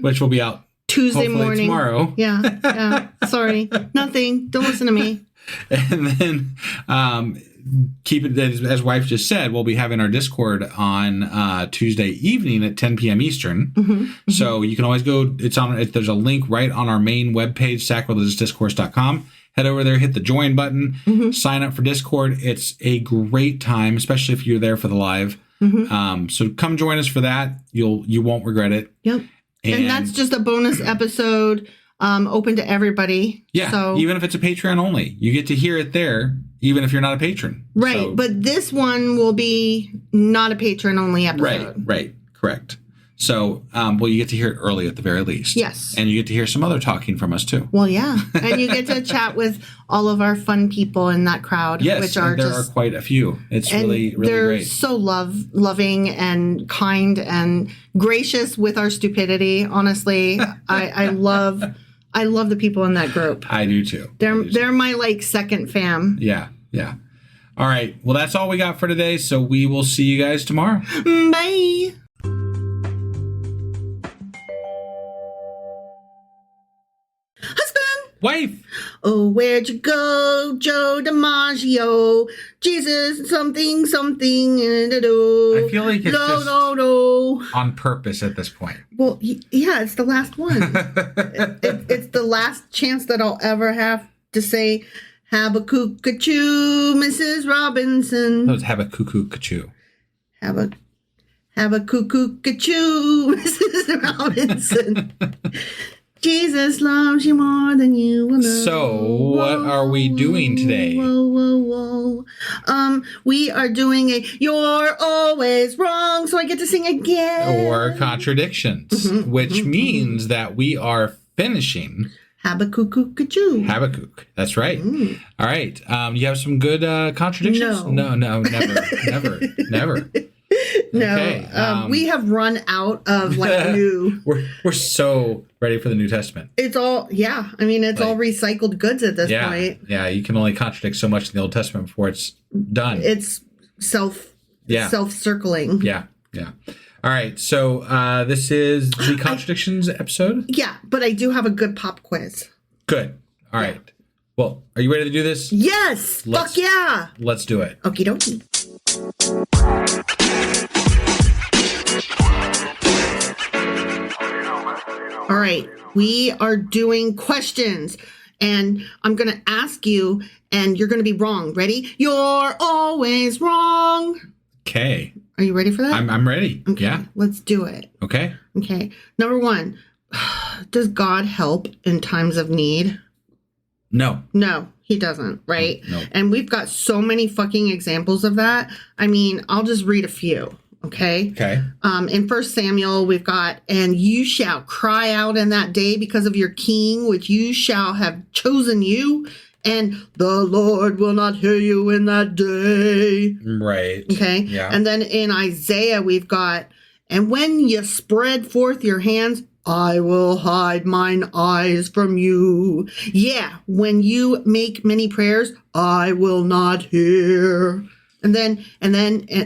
which will be out Tuesday morning. Tomorrow. Yeah. Sorry. Nothing. Don't listen to me. And then keep it, as wife just said, we'll be having our Discord on Tuesday evening at 10 p.m. Eastern. So you can always go, there's a link right on our main webpage, sacrilegiousdiscourse.com. Head over there, hit the join button, sign up for Discord. It's a great time, especially if you're there for the live. So come join us for that. You won't regret it. Yep. And that's just a bonus episode, open to everybody. Yeah, so, even if it's a Patreon only. You get to hear it there, even if you're not a patron. Right, so, but this one will be not a patron only episode. Right, correct. So, you get to hear it early at the very least. Yes. And you get to hear some other talking from us, too. Well, yeah. And you get to chat with all of our fun people in that crowd. Yes, which are there are quite a few. It's really great. They're so loving and kind and gracious with our stupidity. Honestly, I love the people in that group. I do, too. They're my, second fam. Yeah. All right. Well, that's all we got for today, so we will see you guys tomorrow. Bye. Wife. Oh, where'd you go, Joe DiMaggio? Jesus, something. I feel like it's just no. on purpose at this point. Well, yeah, it's the last one. It's the last chance that I'll ever have to say Habakkuk Mrs. Robinson. That was Habakkuk Chapters. Habakkuk Mrs. Robinson. Jesus loves you more than you will know. So, what are we doing today? Whoa. We are doing a You're Always Wrong, so I get to sing again. Or Contradictions, which means that we are finishing Habakkuk. That's right. All right. You have some good contradictions? No, never. No, Okay, we have run out of new. We're so ready for the New Testament. It's all, yeah. I mean, it's all recycled goods at this point. Yeah, you can only contradict so much in the Old Testament before it's done. It's self-circling. Yeah. All right, so this is the Contradictions episode? Yeah, but I do have a good pop quiz. Good. All right. Well, are you ready to do this? Yes! Fuck yeah! Let's do it. Okie dokie. All right, we are doing questions, and I'm going to ask you, and you're going to be wrong. Ready? You're always wrong. Okay. Are you ready for that? I'm ready. Okay, Yeah. let's do it. Okay. Okay. Number one, does God help in times of need? No. No, he doesn't, right? No. And we've got so many fucking examples of that. I mean, I'll just read a few. Okay. In 1 Samuel, we've got, and you shall cry out in that day because of your king, which you shall have chosen you, and the Lord will not hear you in that day. Right. Okay. Yeah. And then in Isaiah, we've got, and when you spread forth your hands, I will hide mine eyes from you. Yeah. When you make many prayers, I will not hear. And then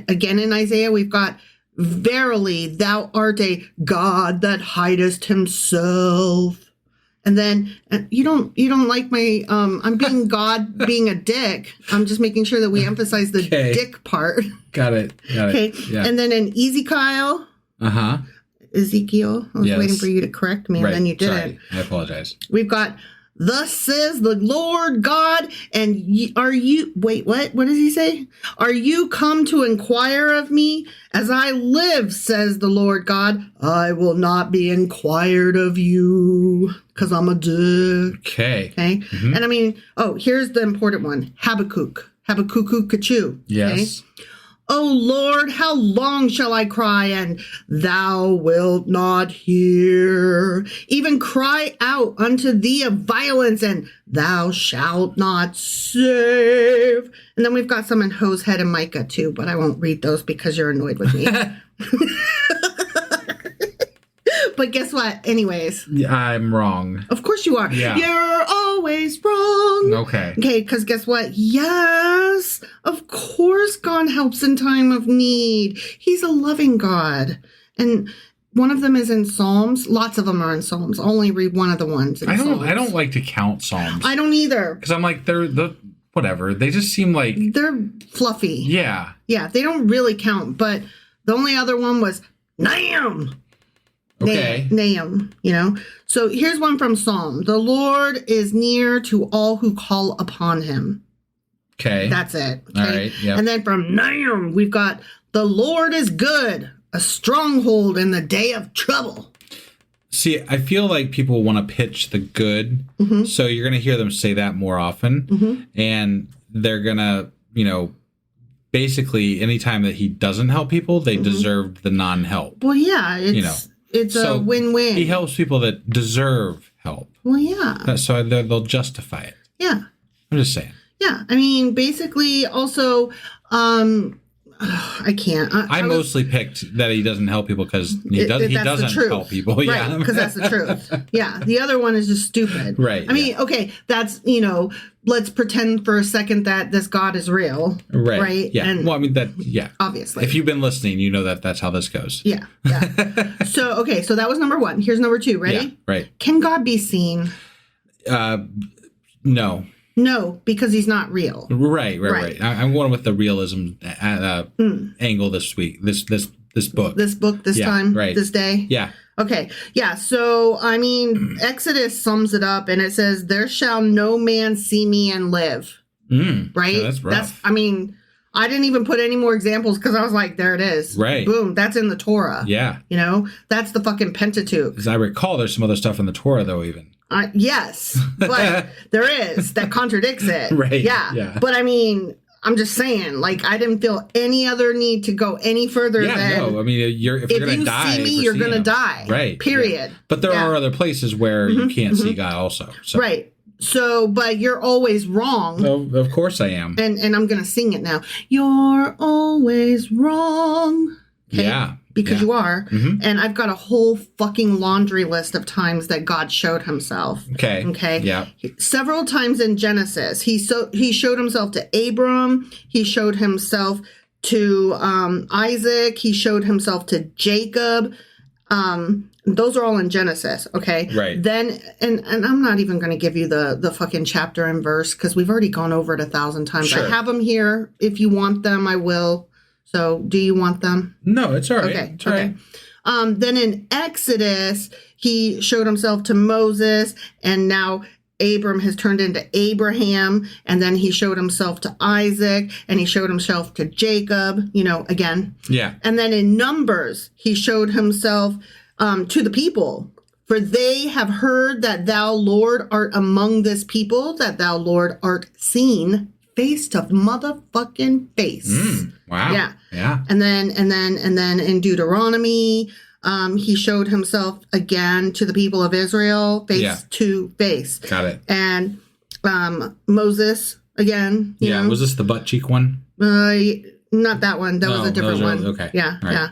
again in Isaiah, we've got, verily, thou art a God that hidest himself. And then you don't like my, I'm being God being a dick. I'm just making sure that we emphasize the dick part. Got it. Okay. Yeah. And then in Ezekiel. Ezekiel. I was waiting for you to correct me, and then you didn't. Sorry. I apologize. We've got, thus says the Lord God, and are you, wait, what? What does he say? Are you come to inquire of me? As I live, says the Lord God, I will not be inquired of you, because I'm a dick. Okay. And I mean, here's the important one. Habakkuk. Kachu. Yes. Okay? O Lord, how long shall I cry, and thou wilt not hear? Even cry out unto thee of violence, and thou shalt not save. And then we've got some in Hosehead and Micah too, but I won't read those because you're annoyed with me. But guess what? Anyways. I'm wrong. Of course you are. Yeah. You're always wrong. Okay. Okay, because guess what? Yes, of course God helps in time of need. He's a loving God. And one of them is in Psalms. Lots of them are in Psalms. I'll only read one of the ones in Psalms. I don't like to count Psalms. I don't either. Because I'm like, whatever. They just seem like... They're fluffy. Yeah. Yeah, they don't really count. But the only other one was Nahum. Okay. Nahum, So here's one from Psalm. The Lord is near to all who call upon him. Okay. That's it. Okay? All right. Yeah. And then from Nahum, we've got, the Lord is good, a stronghold in the day of trouble. See, I feel like people want to pitch the good. So you're going to hear them say that more often. And they're going to, basically anytime that he doesn't help people, they deserve the non-help. Well, yeah, it's a win-win. He helps people that deserve help. Well, yeah. So they'll justify it. Yeah. I'm just saying. Yeah. I mean, basically, also, I can't. I mostly picked that he doesn't help people because he doesn't help people. Right, Yeah. because that's the truth. Yeah. The other one is just stupid. Right. I mean, okay, that's, let's pretend for a second that this God is real. Right. Yeah. And well, I mean, yeah. Obviously. If you've been listening, you know that's how this goes. Yeah. So that was number one. Here's number two. Ready? Yeah, right. Can God be seen? No. No, because he's not real. Right. I'm going with the realism angle this week. This book. This book, this time, right. this day. Yeah. Okay. Yeah. So, I mean, Exodus sums it up and it says, there shall no man see me and live. Right? Yeah, that's rough. I didn't even put any more examples because I was like, there it is. Right. Boom. That's in the Torah. Yeah. You know, that's the fucking Pentateuch. As I recall, there's some other stuff in the Torah, though, even. Yes. But there is that contradicts it. Right. Yeah. But I mean, I'm just saying, like, I didn't feel any other need to go any further than. No. I mean, if you're going to die. If you see me, you're going to die. Right. Period. Yeah. But there are other places where you can't see God also. So. Right. So, but you're always wrong. Oh, of course I am. And I'm going to sing it now. You're always wrong. Okay? Yeah. Because you are. Mm-hmm. And I've got a whole fucking laundry list of times that God showed himself. Okay. Yeah. Several times in Genesis, he showed himself to Abram. He showed himself to Isaac. He showed himself to Jacob. Those are all in Genesis, okay? Right. Then, and I'm not even going to give you the fucking chapter and verse because we've already gone over it 1,000 times. Sure. I have them here. If you want them, I will. So, do you want them? No, it's all right. Okay. It's all right. Then in Exodus, he showed himself to Moses, and now Abram has turned into Abraham, and then he showed himself to Isaac, and he showed himself to Jacob, again. Yeah. And then in Numbers, he showed himself to the people. For they have heard that thou, Lord, art among this people, that thou, Lord, art seen face to motherfucking face. Wow. Yeah. And then in Deuteronomy, he showed himself again to the people of Israel, face to face. Got it. And Moses again. You know? Was this the butt cheek one? Not that one. That was a different one. Okay. Yeah. Right.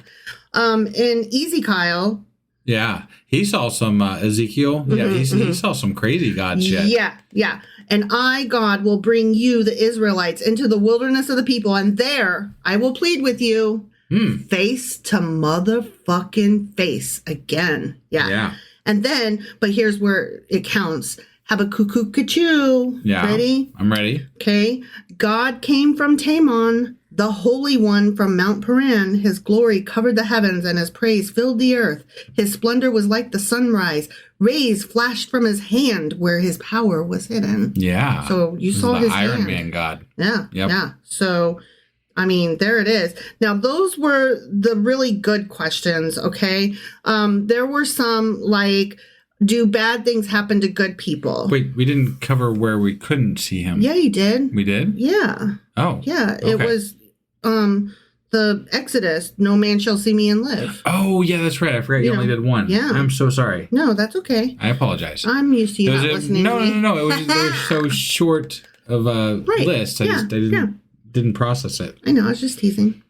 Yeah. In Ezekiel. Yeah, he saw some Ezekiel. Yeah, he saw some crazy God shit. Yeah. And I, God, will bring you, the Israelites, into the wilderness of the people, and there I will plead with you, face to motherfucking face again. Yeah. And then, but here's where it counts. Habakkuk. Yeah. Ready? I'm ready. Okay. God came from Taman, the Holy One from Mount Paran. His glory covered the heavens, and his praise filled the earth. His splendor was like the sunrise. Rays flashed from his hand where his power was hidden. Yeah. So you saw his Iron hand. Man God. Yeah. Yep. Yeah. So, I mean, there it is. Now, those were the really good questions, okay? There were some like, do bad things happen to good people? Wait, we didn't cover where we couldn't see him. Yeah, you did. We did? Yeah. Oh. Yeah, okay. it was the Exodus, no man shall see me and live. Oh, yeah, that's right. I forgot you only did one. Yeah. I'm so sorry. No, that's okay. I apologize. I'm used to you not listening to me. No. It was just so short of a list. I didn't process it. I know, I was just teasing.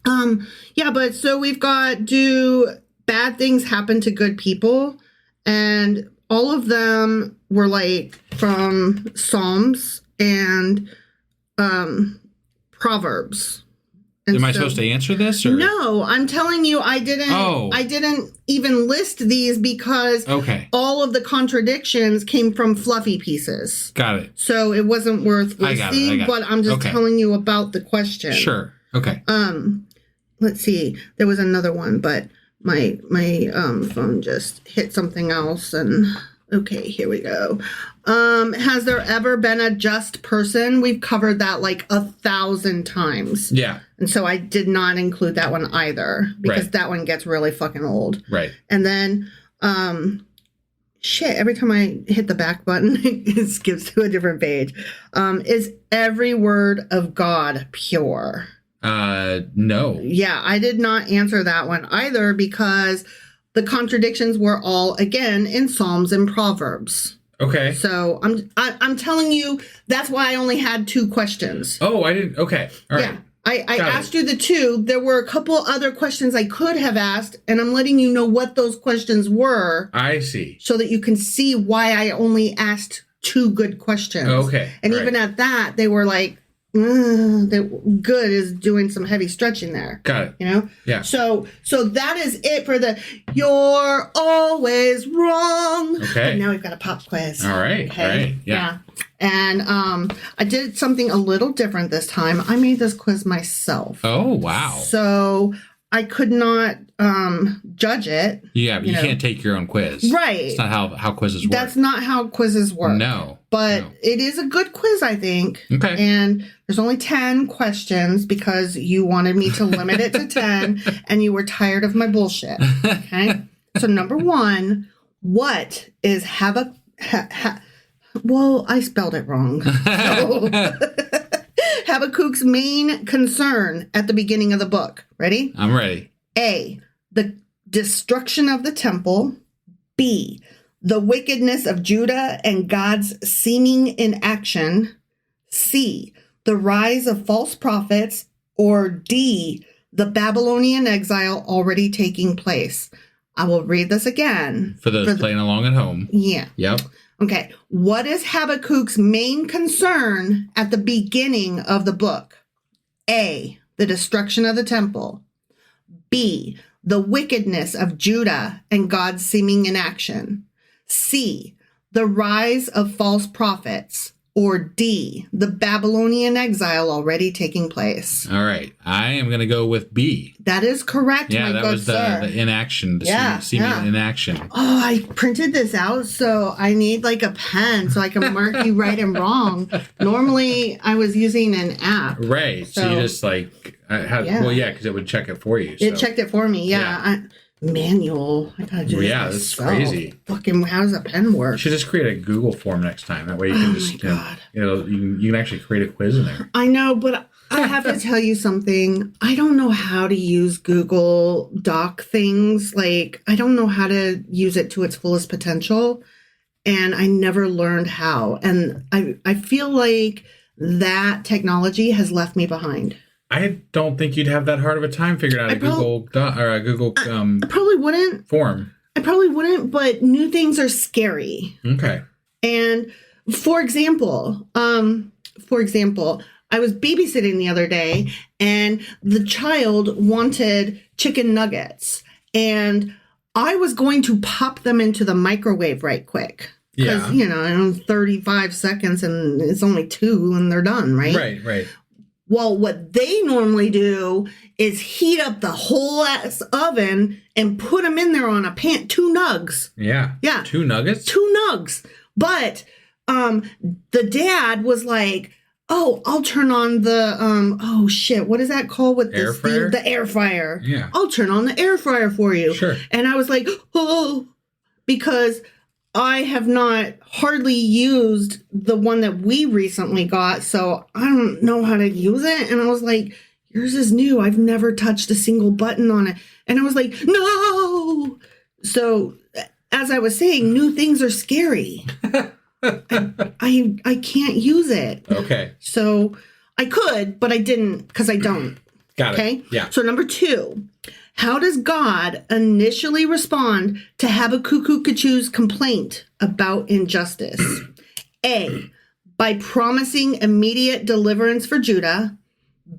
Yeah, but so we've got, do bad things happen to good people? And all of them were like from Psalms and Proverbs. And Am I supposed to answer this? Or? No, I'm telling you, I didn't. Oh. I didn't even list these because all of the contradictions came from fluffy pieces. Got it. So it wasn't worth listing. I got it. But I'm just telling you about the question. Sure. Okay. Let's see. There was another one, but my phone just hit something else, and okay, here we go. Has there ever been a just person? We've covered that like 1,000 times. Yeah. And so I did not include that one either because that one gets really fucking old. Right. And then, every time I hit the back button, it skips to a different page. Is every word of God pure? No. Yeah, I did not answer that one either because the contradictions were all, again, in Psalms and Proverbs. Okay. So I'm telling you, that's why I only had 2 questions. Oh, I didn't. Okay. All right. Yeah. I asked you the 2. There were a couple other questions I could have asked, and I'm letting you know what those questions were. I see. So that you can see why I only asked 2 good questions. Okay. And even at that, they were like, that good is doing some heavy stretching there. Got it. You know? Yeah. So that is it for the "You're always wrong." Okay. But now we've got a pop quiz. All right. Okay. All right. Yeah. And I did something a little different this time. I made this quiz myself. Oh, wow. So I could not judge it. Yeah, but you know. can't take your own quiz. Right. It's not how quizzes work. That's not how quizzes work. No. But no. it is a good quiz, I think. Okay. And there's only 10 questions because you wanted me to limit it to 10 and you were tired of my bullshit. Okay. So number 1, what is well, I spelled it wrong. So, Habakkuk's main concern at the beginning of the book. Ready? I'm ready. A, the destruction of the temple. B, the wickedness of Judah and God's seeming inaction. C, the rise of false prophets. Or D, the Babylonian exile already taking place. I will read this again. For those playing along at home. Yeah. Yep. Okay. What is Habakkuk's main concern at the beginning of the book? A, the destruction of the temple. B, the wickedness of Judah and God's seeming inaction. C, the rise of false prophets. Or D, the Babylonian exile already taking place. All right. I am going to go with B. That is correct, Yeah, my that good was sir. the inaction, the Yeah, seeming yeah. inaction. Oh, I printed this out, so I need like a pen so I can mark you right and wrong. Normally, I was using an app. Right. So you just like, Yeah. well, yeah, because it would check it for you. It so. checked it for me, yeah. Manual. I gotta do Well, this yeah, that's myself. crazy. Fucking, how does a pen work? You should just create a Google form next time. That way you can just, my God. you can actually create a quiz in there. I know, but I have to tell you something. I don't know how to use Google Doc things. Like, I don't know how to use it to its fullest potential. And I never learned how. And I feel like that technology has left me behind. I don't think you'd have that hard of a time figuring out a Google Probably wouldn't. form. I probably wouldn't, but new things are scary. Okay. And for example, I was babysitting the other day and the child wanted chicken nuggets and I was going to pop them into the microwave right quick. Because, Yeah. 35 seconds and it's only 2 and they're done, right? Right. Well, what they normally do is heat up the whole ass oven and put them in there on a pan. 2 nugs. Yeah. Yeah. 2 nuggets? 2 nugs. But the dad was like, oh, I'll turn on the, what is that called with Air this fryer? thing? The air fryer. Yeah. I'll turn on the air fryer for you. Sure. And I was like, oh, because I have not hardly used the one that we recently got, so I don't know how to use it. And I was like, yours is new. I've never touched a single button on it. And I was like, no. So as I was saying, new things are scary. I can't use it. Okay. So I could, but I didn't because I don't. Got it. Okay. Yeah. So number 2, how does God initially respond to Habakkuk's complaint about injustice? A, by promising immediate deliverance for Judah.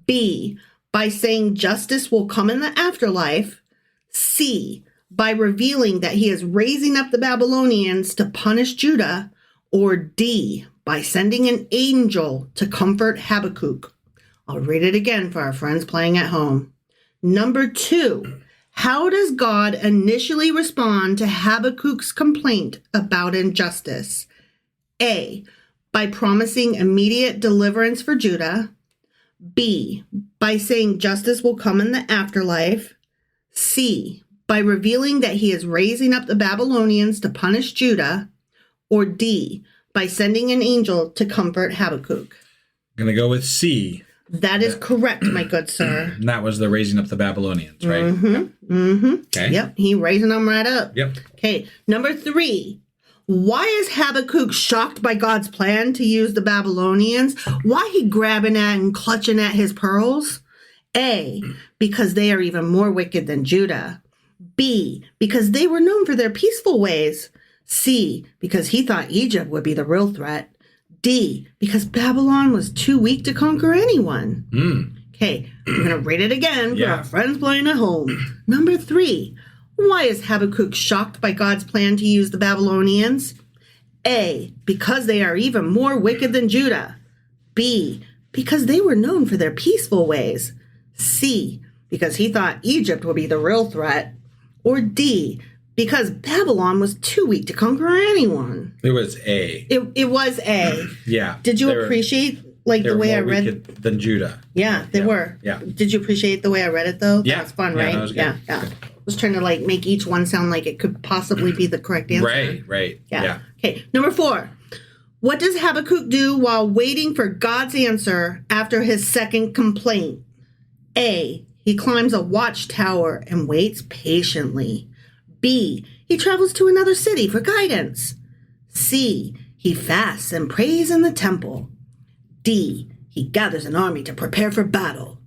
B, by saying justice will come in the afterlife. C, by revealing that he is raising up the Babylonians to punish Judah. Or D, by sending an angel to comfort Habakkuk. I'll read it again for our friends playing at home. Number 2, how does God initially respond to Habakkuk's complaint about injustice? A, by promising immediate deliverance for Judah. B, by saying justice will come in the afterlife. C, by revealing that he is raising up the Babylonians to punish Judah. Or D, by sending an angel to comfort Habakkuk. I'm going to go with C. That is correct, my good sir. And that was the raising up the Babylonians, right? Okay. Yep, he raising them right up. Yep. Okay, number 3. Why is Habakkuk shocked by God's plan to use the Babylonians? Why he grabbing at and clutching at his pearls? A, because they are even more wicked than Judah. B, because they were known for their peaceful ways. C, because he thought Egypt would be the real threat. D, because Babylon was too weak to conquer anyone. Okay, I'm going to read it again for our friends playing at home. Number 3, why is Habakkuk shocked by God's plan to use the Babylonians? A, because they are even more wicked than Judah. B, because they were known for their peaceful ways. C, because he thought Egypt would be the real threat. Or D, because Babylon was too weak to conquer anyone. It was A. It was A. Yeah. Did you appreciate the way I read it? Than Judah. Yeah, they were. Yeah. Did you appreciate the way I read it though? Yeah. That was fun, right? That was good. Yeah. I was trying to make each one sound like it could possibly be the correct answer. Right. Yeah. Okay, number 4. What does Habakkuk do while waiting for God's answer after his second complaint? A, he climbs a watchtower and waits patiently. B, he travels to another city for guidance. C, he fasts and prays in the temple. D, he gathers an army to prepare for battle.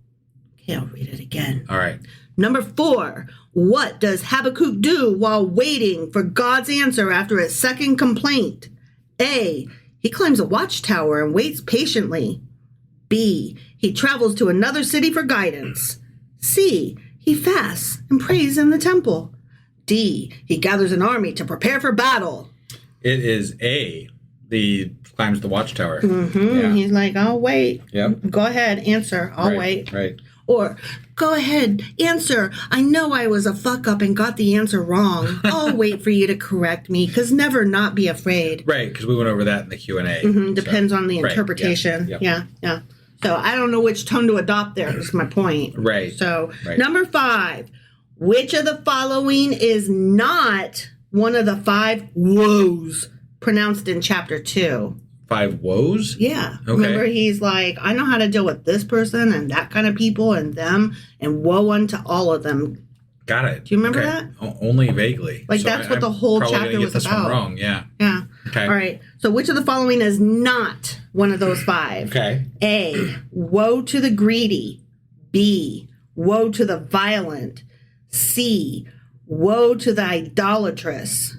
Okay, I'll read it again. All right. Number 4, what does Habakkuk do while waiting for God's answer after his second complaint? A, he climbs a watchtower and waits patiently. B, he travels to another city for guidance. C, he fasts and prays in the temple. D, he gathers an army to prepare for battle. It is A, the climbs the watchtower. Yeah. He's like, I'll wait. Yep. Go ahead, answer. I'll wait. Right. Or, go ahead, answer. I know I was a fuck up and got the answer wrong. I'll wait for you to correct me, because never not be afraid. Right, because we went over that in the Q&A. Depends on the interpretation. Yeah. So I don't know which tone to adopt there is my point. Right. So, number 5, which of the following is not one of the 5 woes pronounced in chapter 2? 5 woes? Yeah. Okay. Remember, he's like, I know how to deal with this person and that kind of people and them, and woe unto all of them. Got it. Do you remember that? Only vaguely. Like, that's what the whole chapter was about. One wrong, yeah. Yeah. Okay. All right. So which of the following is not one of those 5? Okay. A, woe to the greedy. B, woe to the violent. C, woe to the idolatrous.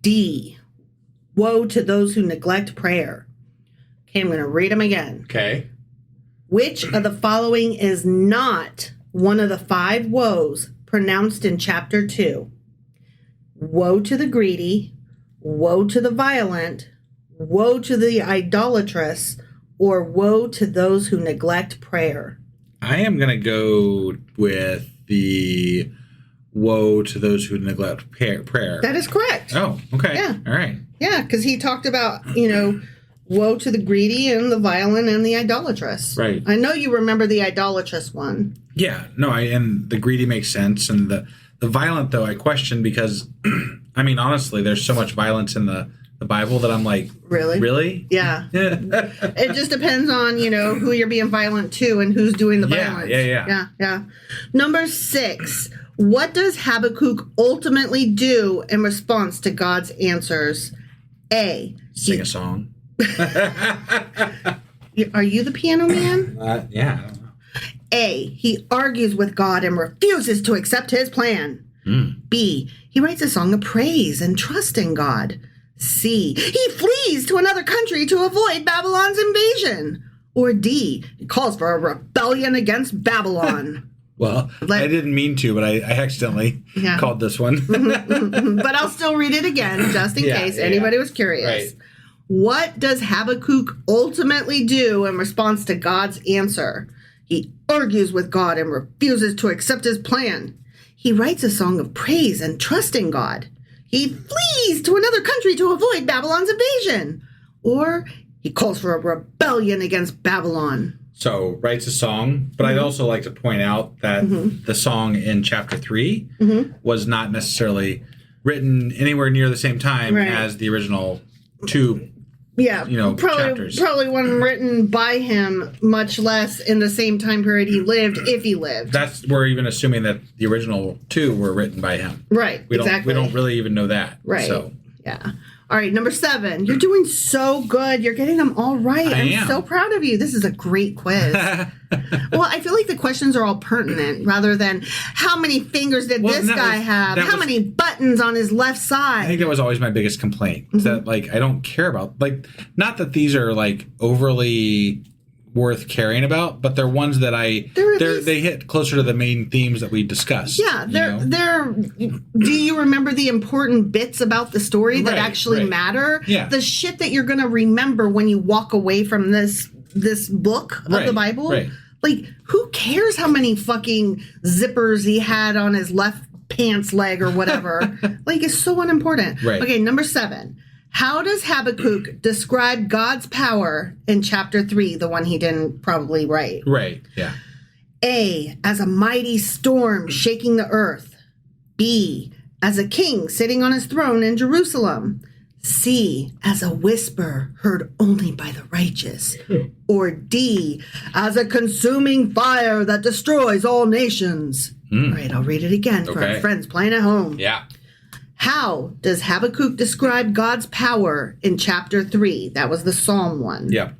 D, woe to those who neglect prayer. Okay, I'm going to read them again. Okay. Which of the following is not one of the 5 woes pronounced in chapter 2? Woe to the greedy, woe to the violent, woe to the idolatrous, or woe to those who neglect prayer. I am going to go with the woe to those who neglect prayer. That is correct. Oh, okay. Yeah. All right. Yeah, because he talked about, woe to the greedy and the violent and the idolatrous. Right. I know you remember the idolatrous one. Yeah. No, and the greedy makes sense. And the violent, though, I question because, honestly, there's so much violence in the Bible that I'm like, Really? Really? Yeah. It just depends on, who you're being violent to and who's doing the violence. Yeah. Number 6. What does Habakkuk ultimately do in response to God's answers? A, Sing a song. Are you the piano man? Yeah. I don't know. A, he argues with God and refuses to accept his plan. B, he writes a song of praise and trust in God. C, he flees to another country to avoid Babylon's invasion. Or D, he calls for a rebellion against Babylon. Well, I didn't mean to, but I accidentally called this one. But I'll still read it again, just in case anybody was curious. Right. What does Habakkuk ultimately do in response to God's answer? He argues with God and refuses to accept his plan. He writes a song of praise and trust in God. He flees to another country to avoid Babylon's invasion. Or he calls for a rebellion against Babylon. So writes a song, but I'd also like to point out that the song in chapter 3 was not necessarily written anywhere near the same time as the original 2 chapters. Probably wasn't written by him, much less in the same time period he lived, if he lived. We're even assuming that the original 2 were written by him. Right, We exactly. don't really even know that. Right. So. Yeah. All right, number 7. You're doing so good. You're getting them all right. I I'm am. so proud of you. This is a great quiz. Well, I feel like the questions are all pertinent rather than how many fingers did this guy have? How many buttons on his left side? I think that was always my biggest complaint. That like I don't care about. Like, not that these are like overly worth caring about, but they're ones that they hit closer to the main themes that we discussed. Yeah, they're do you remember the important bits about the story that actually matter? Yeah. The shit that you're going to remember when you walk away from this book of the Bible? Right. Like, who cares how many fucking zippers he had on his left pants leg or whatever? Like, it's so unimportant. Right. Okay, number 7. How does Habakkuk describe God's power in chapter 3, the one he didn't probably write? Right, yeah. A, as a mighty storm shaking the earth. B, as a king sitting on his throne in Jerusalem. C, as a whisper heard only by the righteous. Or D, as a consuming fire that destroys all nations. All right, I'll read it again for our friends playing at home. Yeah. How does Habakkuk describe God's power in chapter 3? That was the Psalm one. Yeah.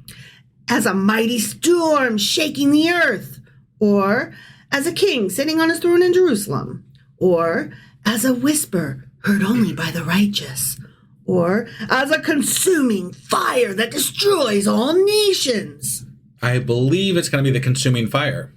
As a mighty storm shaking the earth. Or as a king sitting on his throne in Jerusalem. Or as a whisper heard only by the righteous. Or as a consuming fire that destroys all nations. I believe it's going to be the consuming fire.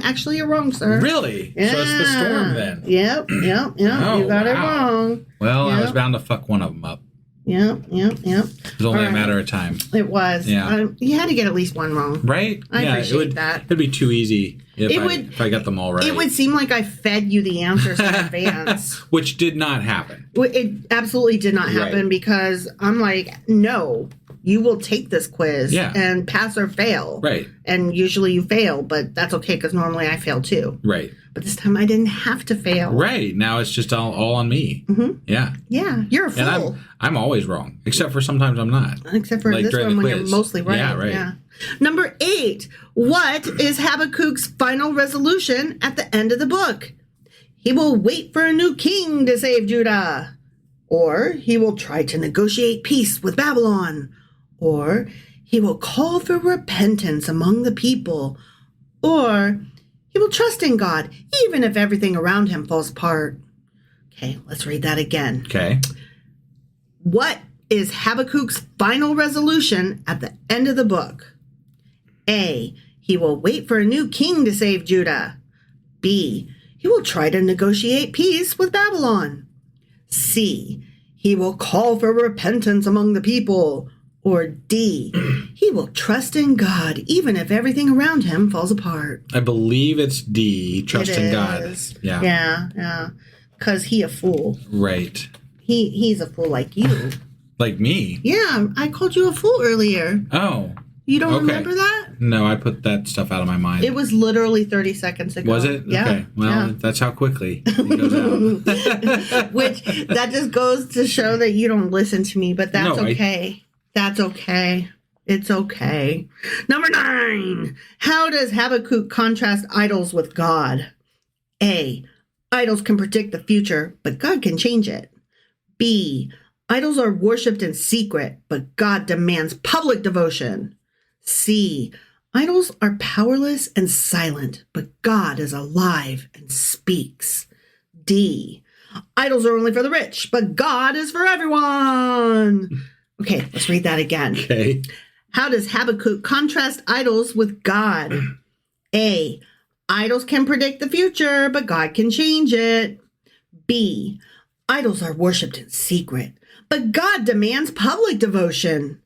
Actually, you're wrong, sir. Really? Yeah. So it's the storm then. Yep. Oh, you got it wow. wrong. Well, I was Yep. bound to fuck one of them up. Yep. It was only a matter of time. It was. Yeah. You had to get at least one wrong. Right? I appreciate that. It'd be too easy if I got them all right. It would seem like I fed you the answers in advance. Which did not happen. It absolutely did not happen Right. because I'm like, no, you will take this quiz and pass or fail. Right. And usually you fail, but that's okay because normally I fail too. Right. But this time I didn't have to fail. Right. Now it's just all on me. Mm-hmm. Yeah. Yeah. You're a fool. And I'm always wrong, except for sometimes I'm not. Except for Like this during one the when quiz. you're mostly right. Yeah, right. Yeah. Number 8. What is Habakkuk's final resolution at the end of the book? He will wait for a new king to save Judah. Or he will try to negotiate peace with Babylon. Or he will call for repentance among the people. Or he will trust in God, even if everything around him falls apart. Okay, let's read that again. Okay. What is Habakkuk's final resolution at the end of the book? A, he will wait for a new king to save Judah. B, he will try to negotiate peace with Babylon. C, he will call for repentance among the people. Or D, he will trust in God even if everything around him falls apart. I believe it's D, trust in God. Yeah. Yeah. Because he a fool. Right. He's a fool like you. Like me? Yeah, I called you a fool earlier. Oh. You don't Okay. remember that? No, I put that stuff out of my mind. It was literally 30 seconds ago. Was it? Yeah. Okay. Well, that's how quickly it goes out. Which, that just goes to show that you don't listen to me, but that's No, okay. That's okay. It's okay. Number 9. How does Habakkuk contrast idols with God? A, idols can predict the future, but God can change it. B, idols are worshipped in secret, but God demands public devotion. C, idols are powerless and silent, but God is alive and speaks. D, idols are only for the rich, but God is for everyone. Okay, let's read that again. Okay. How does Habakkuk contrast idols with God? A, idols can predict the future, but God can change it. B, idols are worshipped in secret, but God demands public devotion.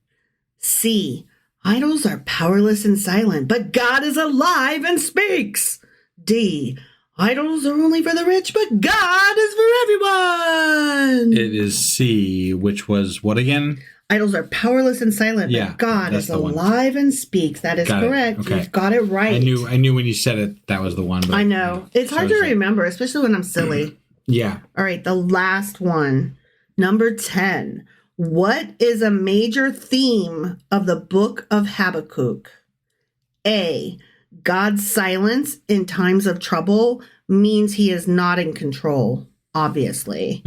C, idols are powerless and silent, but God is alive and speaks. D, idols are only for the rich, but God is for everyone. It is C, which was what again? Idols are powerless and silent, Yeah, but God that's is the one. alive and speaks. That is Got it. correct. Okay. You've got it right. I knew when you said it that was the one. But, I know. It's hard to remember, especially when I'm silly. Yeah. All right, the last one. Number 10. What is a major theme of the book of Habakkuk? A, God's silence in times of trouble means he is not in control, obviously.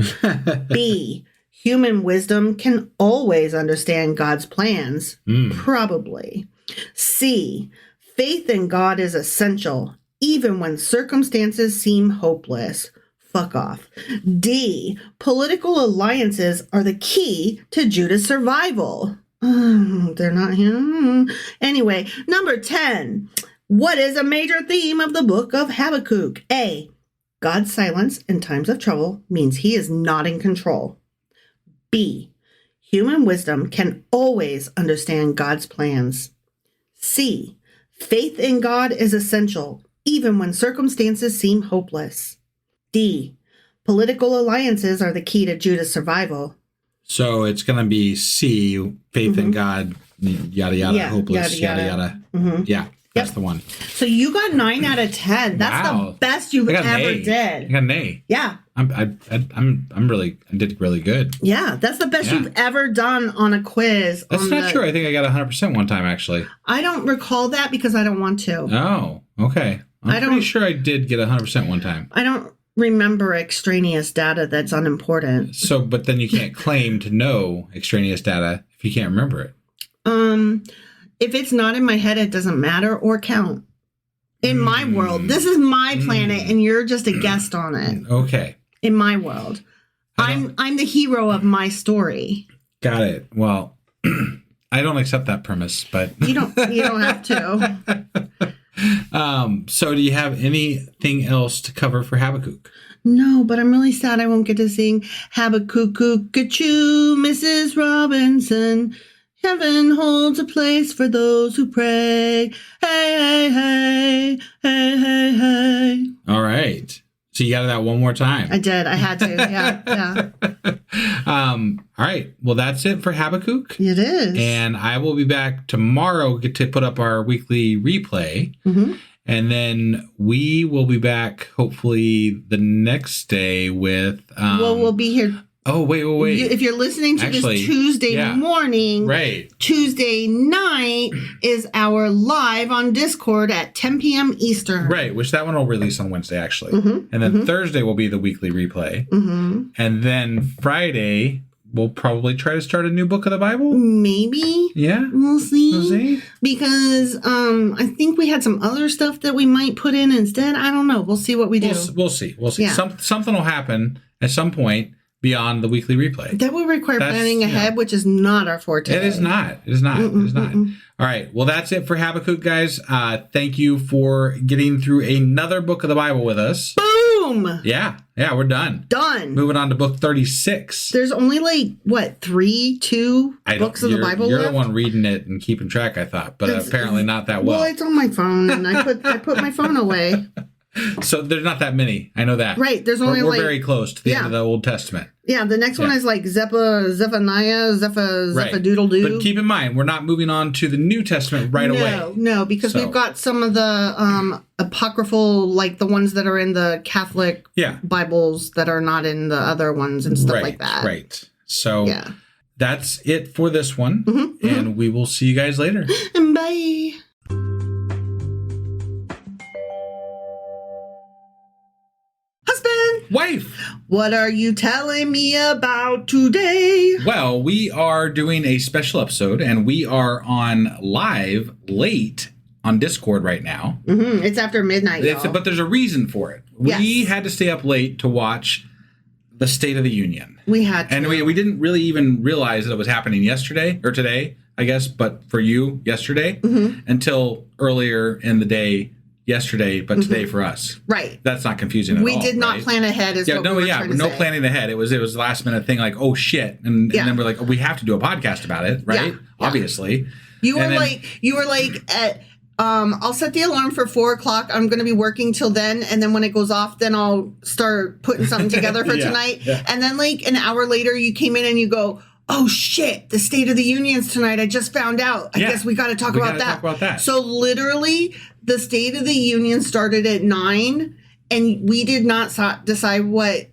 B, Human wisdom can always understand God's plans. Probably. C, faith in God is essential, even when circumstances seem hopeless. Fuck off. D, political alliances are the key to Judah's survival. They're not here. Anyway, number 10. What is a major theme of the book of Habakkuk? A, God's silence in times of trouble means he is not in control. B, human wisdom can always understand God's plans. C, faith in God is essential, even when circumstances seem hopeless. D, political alliances are the key to Judah's survival. So it's going to be C, faith in God, yada, yada, hopeless, yada, yada. Yeah, that's the one. So you got 9 out of 10. That's the best you've ever did. I got an A. Yeah. I did really good. Yeah, that's the best you've ever done on a quiz. That's not true. I think I got 100% one time, actually. I don't recall that because I don't want to. Oh, okay. I'm pretty sure I did get 100% one time. I don't remember extraneous data that's unimportant. So, but then you can't claim to know extraneous data if you can't remember it. If it's not in my head, it doesn't matter or count. In my world, this is my planet, and you're just a guest on it. Okay. In my world, I'm the hero of my story. Got it. Well, I don't accept that premise, but you don't have to. So do you have anything else to cover for Habakkuk? No, but I'm really sad I won't get to sing Habakkuk, Mrs. Robinson. Heaven holds a place for those who pray. Hey, hey, hey, hey, hey, hey. All right. So you got that one more time. I did. I had to. Yeah. All right. Well, that's it for Habakkuk. It is. And I will be back tomorrow to put up our weekly replay. Mm-hmm. And then we will be back hopefully the next day with... we'll be here... Oh, wait. If you're listening to this Tuesday morning, right. Tuesday night is our live on Discord at 10 p.m. Eastern. Right, which that one will release on Wednesday, actually. Mm-hmm. And then Thursday will be the weekly replay. Mm-hmm. And then Friday, we'll probably try to start a new book of the Bible. Maybe. Yeah. We'll see. Because I think we had some other stuff that we might put in instead. I don't know. We'll see what we do. We'll see. Yeah. Something will happen at some point beyond the weekly replay. That will require planning ahead, which is not our forte. It is not. All right. Well, that's it for Habakkuk, guys. Thank you for getting through another book of the Bible with us. Boom! Yeah, we're done. Moving on to book 36. There's only, 2 books of the Bible You're left? the one reading it and keeping track, I thought, but apparently not that well. Well, it's on my phone, and I put my phone away. So there's not that many. I know that. Right. There's only we're very close to the end of the Old Testament. Yeah. The next one is Zephaniah, Zephadoodle-doo. But keep in mind, we're not moving on to the New Testament away. No, because we've got some of the apocryphal, like the ones that are in the Catholic Bibles that are not in the other ones and stuff like that. Right. So that's it for this one. And we will see you guys later. And bye. Wife, what are you telling me about today? Well, we are doing a special episode, and we are on live late on Discord right now. Mm-hmm. It's after midnight, y'all. But there's a reason for it. Yes. We had to stay up late to watch the State of the Union. We had to. And we didn't really even realize that it was happening yesterday, or today, I guess, but for you, yesterday, until earlier in the day. Yesterday, but today for us. Right. That's not confusing at all. We did not plan ahead. No planning ahead. It was a last minute thing, like, oh shit, and then we're like, oh, we have to do a podcast about it, right? Yeah. Obviously. You were like at I'll set the alarm for 4:00. I'm going to be working till then, and then when it goes off, then I'll start putting something together for tonight. Yeah. And then like an hour later, you came in and you go, oh shit, the State of the Union's tonight. I just found out. I guess we got to talk about that. So literally, the State of the Union started at 9, and we did not decide what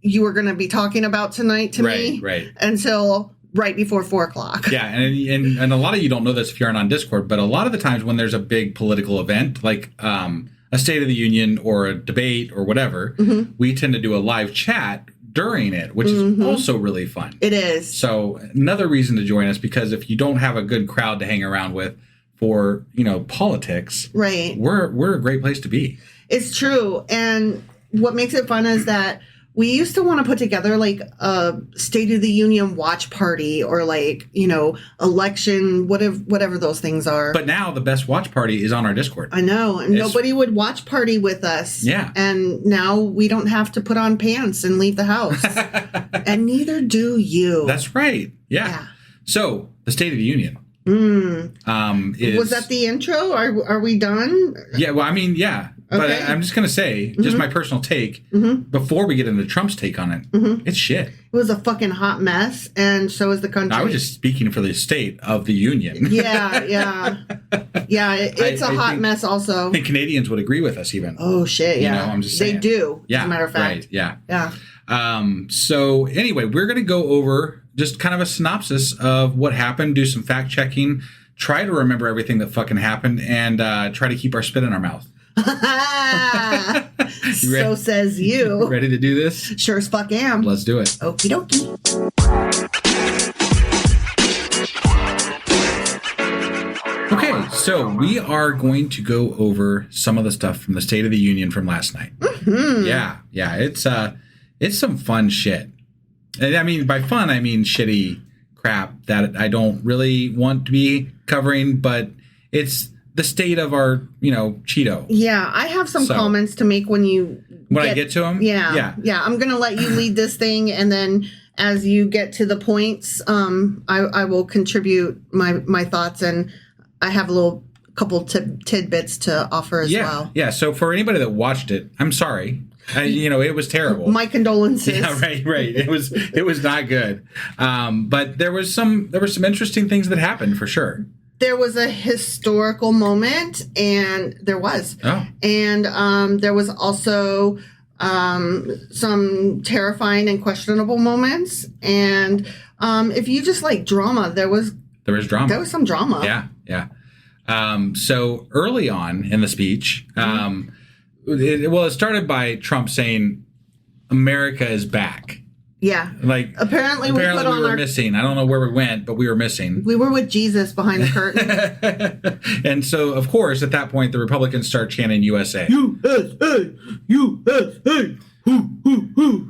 you were going to be talking about tonight to me until right before 4:00. Yeah, and a lot of you don't know this if you aren't on Discord, but a lot of the times when there's a big political event, like a State of the Union or a debate or whatever, we tend to do a live chat during it, which is also really fun. It is. So another reason to join us, because if you don't have a good crowd to hang around with for, politics, right, we're a great place to be. It's true. And what makes it fun is that we used to want to put together like a State of the Union watch party or like, election, whatever those things are. But now the best watch party is on our Discord. I know. And nobody would watch party with us. Yeah. And now we don't have to put on pants and leave the house. And neither do you. That's right. Yeah. So the State of the Union. Was that the intro? Are we done? Yeah. Well, I mean, yeah. But Okay. I'm just going to say, just my personal take, before we get into Trump's take on it, it's shit. It was a fucking hot mess, and so is the country. I was just speaking for the State of the Union. Yeah. It's a hot mess also. I think Canadians would agree with us even. Oh, shit, yeah. I'm just saying. They do, Yeah, as a matter of fact. Right, yeah. Yeah. So anyway, we're going to go over just kind of a synopsis of what happened, do some fact checking, try to remember everything that fucking happened, and try to keep our spit in our mouth. So says you. Ready to do this? Sure as fuck am. Let's do it. Okie dokie. Okay, so we are going to go over some of the stuff from the State of the Union from last night. Yeah, it's some fun shit. And I mean, by fun, I mean shitty crap that I don't really want to be covering, but it's the state of our, Cheeto. Yeah, I have some comments to make when I get to them. Yeah. I'm gonna let you lead this thing, and then as you get to the points, I will contribute my thoughts, and I have a couple tidbits to offer as well. Yeah. So for anybody that watched it, I'm sorry. It was terrible. My condolences. Yeah, right. It was not good. But there was some interesting things that happened for sure. There was a historical moment, and there was. Oh. And there was also some terrifying and questionable moments. And if you just like drama, there was drama. There was some drama. Yeah. So early on in the speech, it started by Trump saying, "America is back." Yeah. Like apparently we were missing. I don't know where we went, but we were missing. We were with Jesus behind the curtain. And so, of course, at that point, the Republicans start chanting USA. USA! USA!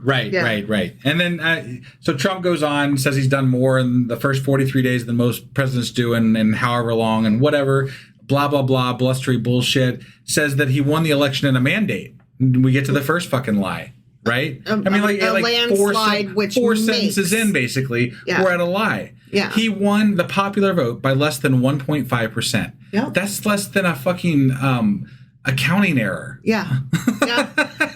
Right. And then, so Trump goes on, says he's done more in the first 43 days than most presidents do in however long and whatever, blah, blah, blah, blustery bullshit, says that he won the election in a mandate. We get to the first fucking lie. Right? A landslide, four sentences in, basically, we're at a lie. Yeah. He won the popular vote by less than 1.5%. Yeah. That's less than a fucking accounting error. Yeah.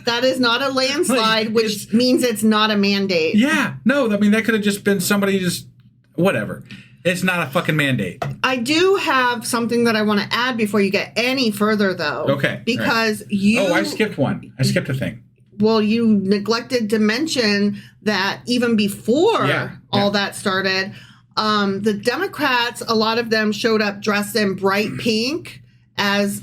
That is not a landslide, which means it's not a mandate. Yeah. No, I mean, that could have just been somebody just, whatever. It's not a fucking mandate. I do have something that I want to add before you get any further, though. Okay. Because I skipped one. I skipped a thing. Well, you neglected to mention that even before all that started, the Democrats, a lot of them showed up dressed in bright pink as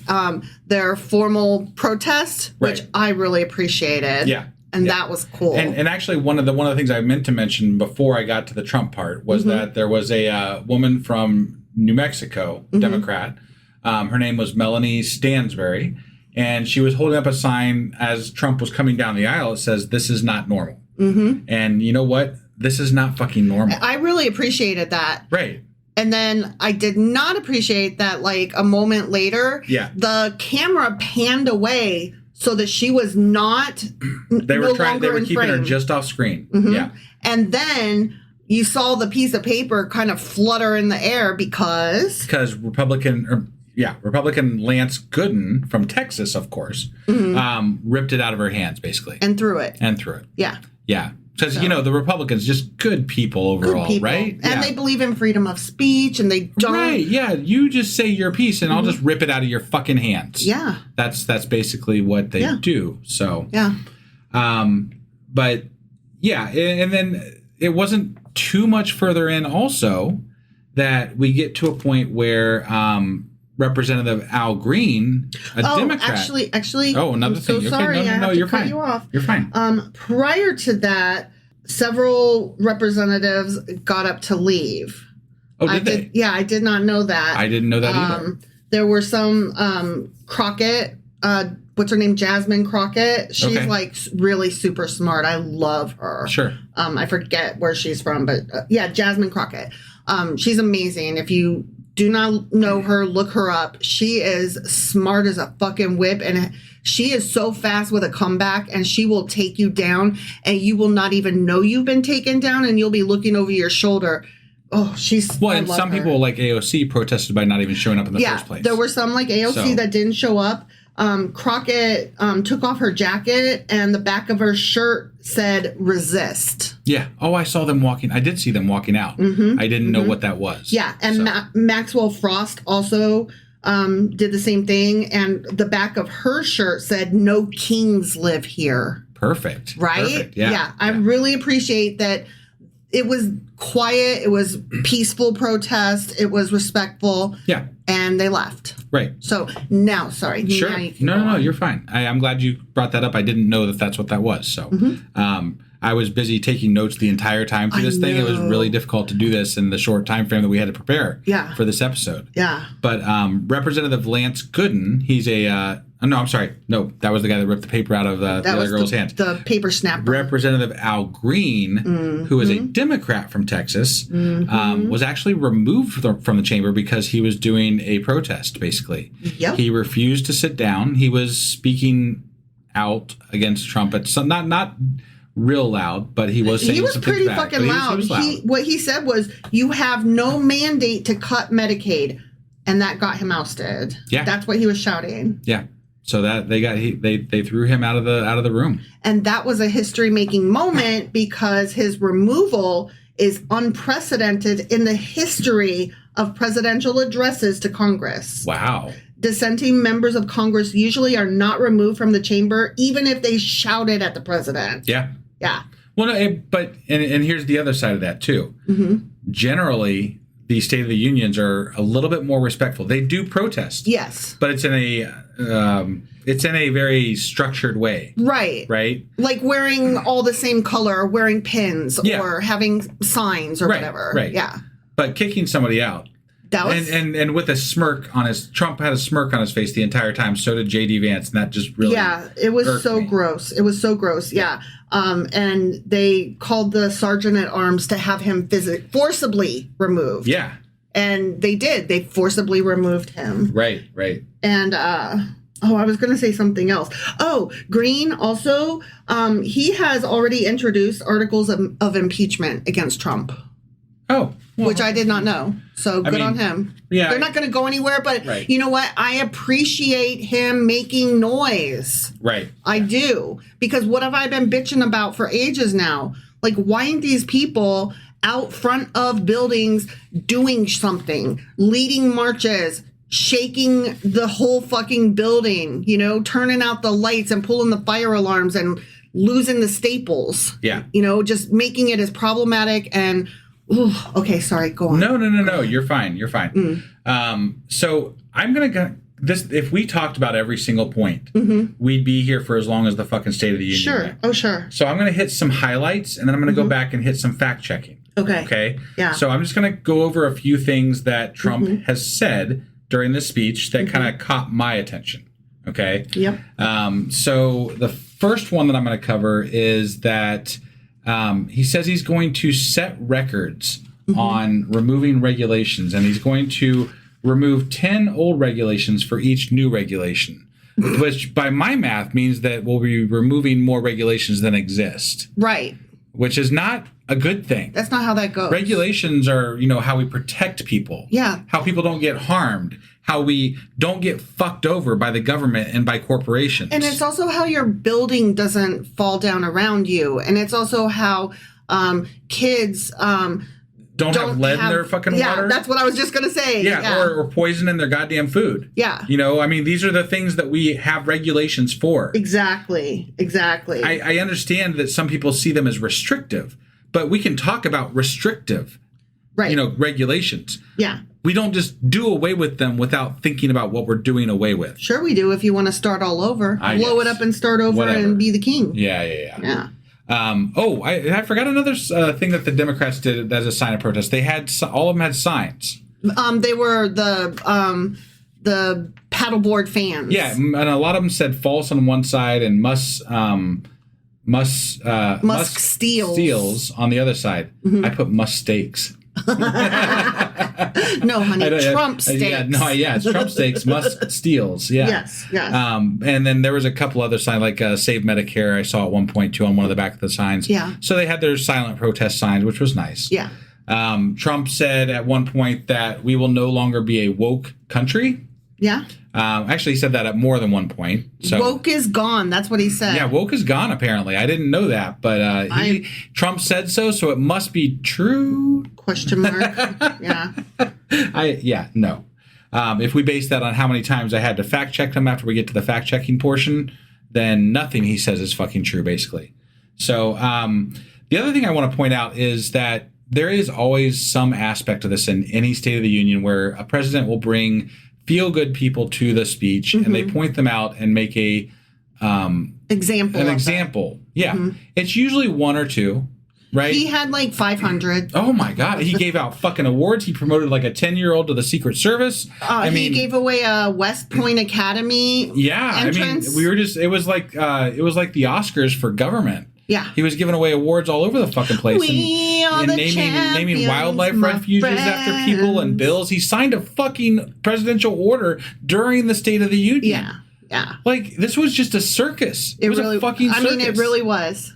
their formal protest, which I really appreciated. Yeah. And that was cool. And actually, one of the things I meant to mention before I got to the Trump part was that there was a woman from New Mexico, Democrat. Her name was Melanie Stansbury. And she was holding up a sign as Trump was coming down the aisle. It says, "This is not normal." And you know what? This is not fucking normal. I really appreciated that. Right. And then I did not appreciate that, like, a moment later, the camera panned away so that she was not They were keeping her just off screen. Yeah. And then you saw the piece of paper kind of flutter in the air because Republican Lance Gooden from Texas, of course, ripped it out of her hands, basically. And threw it. Yeah. Because, the Republicans, just good people overall, right? And they believe in freedom of speech, and they don't. Right, yeah. You just say your piece, and I'll just rip it out of your fucking hands. Yeah. That's basically what they do. So. Yeah. But, yeah. And then it wasn't too much further in also that we get to a point where Representative Al Green, a Democrat. Actually. Oh, another I'm thing. so sorry. No, you're fine. You off. You're fine. Prior to that, several representatives got up to leave. Oh, did they? Yeah, I did not know that. I didn't know that either. There were some Crockett. What's her name? Jasmine Crockett. She's like really super smart. I love her. Sure. I forget where she's from, but Jasmine Crockett. She's amazing. If you do not know her, look her up. She is smart as a fucking whip, and she is so fast with a comeback, and she will take you down, and you will not even know you've been taken down, and you'll be looking over your shoulder. Oh, well, and some people like AOC protested by not even showing up in the first place. There were some like AOC that didn't show up. Crockett took off her jacket, and the back of her shirt said "resist." Yeah. Oh, I saw them walking. I did see them walking out. I didn't know what that was. Yeah, and Maxwell Frost also did the same thing, and the back of her shirt said "No kings live here." Perfect. Right? Perfect. Yeah. I really appreciate that. It was quiet. It was peaceful protest. It was respectful. Yeah. And they left. Right. So now, sorry. Sure. Now you can No, you're fine. I'm glad you brought that up. I didn't know that that's what that was. So I was busy taking notes the entire time through this thing. It was really difficult to do this in the short time frame that we had to prepare for this episode. Yeah. But Representative Lance Gooden, he's a... no, I'm sorry. No, that was the guy that ripped the paper out of the other girl's hands. The paper snapper. Representative Al Green, who is a Democrat from Texas, was actually removed from the chamber because he was doing a protest, basically. Yep. He refused to sit down. He was speaking out against Trump. Not real loud, but he was saying he was some pretty things back. fucking loud. He was loud. What he said was, "You have no mandate to cut Medicaid," and that got him ousted. Yeah, that's what he was shouting. Yeah, so that they threw him out of the room, and that was a history making moment because his removal is unprecedented in the history of presidential addresses to Congress. Wow. Dissenting members of Congress usually are not removed from the chamber, even if they shouted at the president. Yeah. Yeah. Well, no, but here's the other side of that too. Generally, the State of the Unions are a little bit more respectful. They do protest. Yes. But it's in a very structured way. Right. Right. Like wearing all the same color, or wearing pins, or having signs or whatever. Right. Yeah. But kicking somebody out. That was, and with a smirk on Trump had a smirk on his face the entire time. So did J.D. Vance, and that just really it was so gross. It was so gross. Yeah. And they called the sergeant at arms to have him forcibly removed. Yeah. And they did. They forcibly removed him. Right. And I was going to say something else. Oh, Green also, he has already introduced articles of impeachment against Trump. Oh. Well, which I did not know. So good on him. Yeah. They're not going to go anywhere, but you know what? I appreciate him making noise. Right. I do. Because what have I been bitching about for ages now? Like, why aren't these people out front of buildings doing something, leading marches, shaking the whole fucking building, turning out the lights and pulling the fire alarms and losing the staples? Yeah. Just making it as problematic and... Ooh, okay, sorry, go on. No. You're fine. So I'm going to go... If we talked about every single point, we'd be here for as long as the fucking State of the Union. Sure. Right? Oh, sure. So I'm going to hit some highlights, and then I'm going to go back and hit some fact checking. Okay. Yeah. So I'm just going to go over a few things that Trump has said during this speech that kind of caught my attention. Okay. Yep. So the first one that I'm going to cover is that he says he's going to set records on removing regulations, and he's going to remove 10 old regulations for each new regulation, which by my math means that we'll be removing more regulations than exist. Right. Which is not a good thing. That's not how that goes. Regulations are, how we protect people. Yeah. How people don't get harmed. How we don't get fucked over by the government and by corporations. And it's also how your building doesn't fall down around you. And it's also how kids... don't have lead in their fucking water. Yeah, that's what I was just going to say. Yeah. Or poison in their goddamn food. Yeah. These are the things that we have regulations for. Exactly. I understand that some people see them as restrictive, but we can talk about restrictive, regulations. Yeah. we don't just do away with them without thinking about what we're doing away with. Sure we do if you want to start all over. Blow it up and start over and be the king. Yeah. I forgot another thing that the Democrats did as a sign of protest. They had all of them had signs. They were the paddleboard fans. Yeah, and a lot of them said false on one side and Musk steals on the other side. Mm-hmm. I put mistakes. No, honey, Trump steaks. It's Trump steaks, Musk steals. Yeah. Yes. And then there was a couple other signs, like Save Medicare, I saw at one point, too, on one of the back of the signs. Yeah. So they had their silent protest signs, which was nice. Yeah. Trump said at one point that we will no longer be a woke country. Yeah. Actually, he said that at more than one point. So woke is gone. That's what he said. Yeah, woke is gone, apparently. I didn't know that, but Trump said so it must be true. Question mark. Yeah. No. If we base that on how many times I had to fact check him after we get to the fact checking portion, then nothing he says is fucking true, basically. So the other thing I want to point out is that there is always some aspect of this in any State of the Union where a president will bring feel-good people to the speech, and they point them out and make a example. Yeah. Mm-hmm. It's usually one or two, right? He had like 500. Oh, my God. He gave out fucking awards. He promoted like a 10-year-old to the Secret Service. He gave away a West Point Academy entrance. It was like the Oscars for government. Yeah. He was giving away awards all over the fucking place. And naming wildlife refuges after people and bills. He signed a fucking presidential order during the State of the Union. Yeah. Like, this was just a circus. It was a fucking circus. I mean, it really was.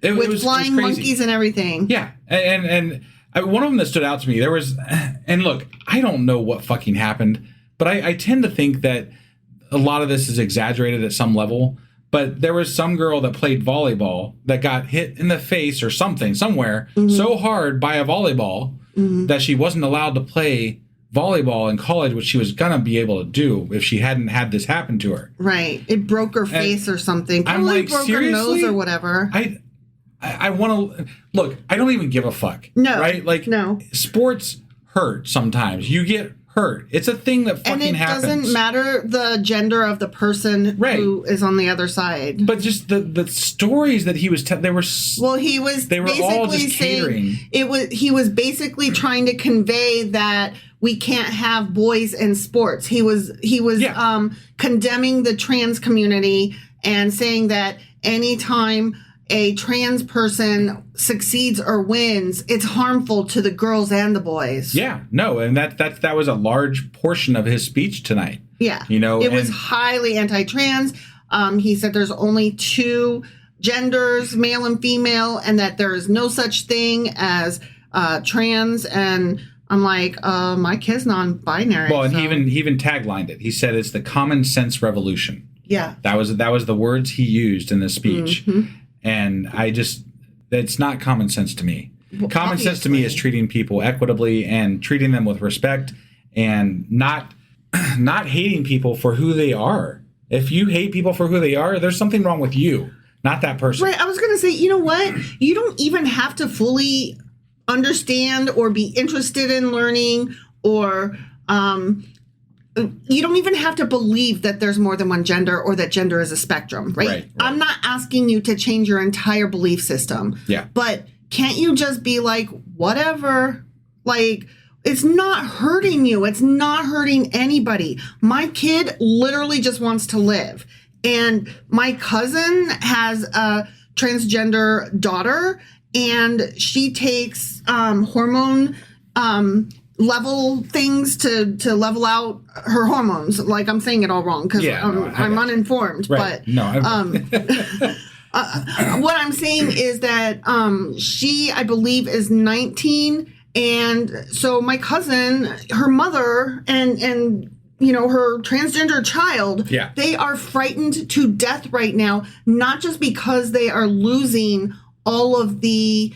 With flying monkeys and everything. Yeah. And one of them that stood out to me, and look, I don't know what fucking happened, but I tend to think that a lot of this is exaggerated at some level. But there was some girl that played volleyball that got hit in the face or something somewhere so hard by a volleyball that she wasn't allowed to play volleyball in college, which she was going to be able to do if she hadn't had this happen to her. Right. It broke her face or something. Probably I'm like, broke her nose or whatever. I want to look. I don't even give a fuck. No. Right? Like, no. Sports hurt sometimes. You get hurt. It's a thing that fucking happens. And it doesn't matter the gender of the person who is on the other side. But just the stories that he was telling, they were all just catering. He was basically trying to convey that we can't have boys in sports. He was condemning the trans community and saying that anytime a trans person succeeds or wins, it's harmful to the girls and the boys. Yeah, no, and that was a large portion of his speech tonight. Yeah, it was highly anti-trans. He said there's only two genders, male and female, and that there is no such thing as trans. And I'm like, my kid's non-binary. Well, and he even taglined it. He said it's the common sense revolution. Yeah, that was the words he used in the speech. Mm-hmm. And it's not common sense to me. Well, common sense to me is treating people equitably and treating them with respect and not hating people for who they are. If you hate people for who they are, there's something wrong with you, not that person. Right. I was going to say, you know what? You don't even have to fully understand or be interested in learning or you don't even have to believe that there's more than one gender or that gender is a spectrum, right? I'm not asking you to change your entire belief system. Yeah. But can't you just be like, whatever? Like, it's not hurting you. It's not hurting anybody. My kid literally just wants to live. And my cousin has a transgender daughter, and she takes hormone level things to level out her hormones. Like, I'm saying it all wrong because I'm uninformed. Right. But no, what I'm saying is that she, I believe, is 19, and so my cousin, her mother, and her transgender child, they are frightened to death right now, not just because they are losing all of the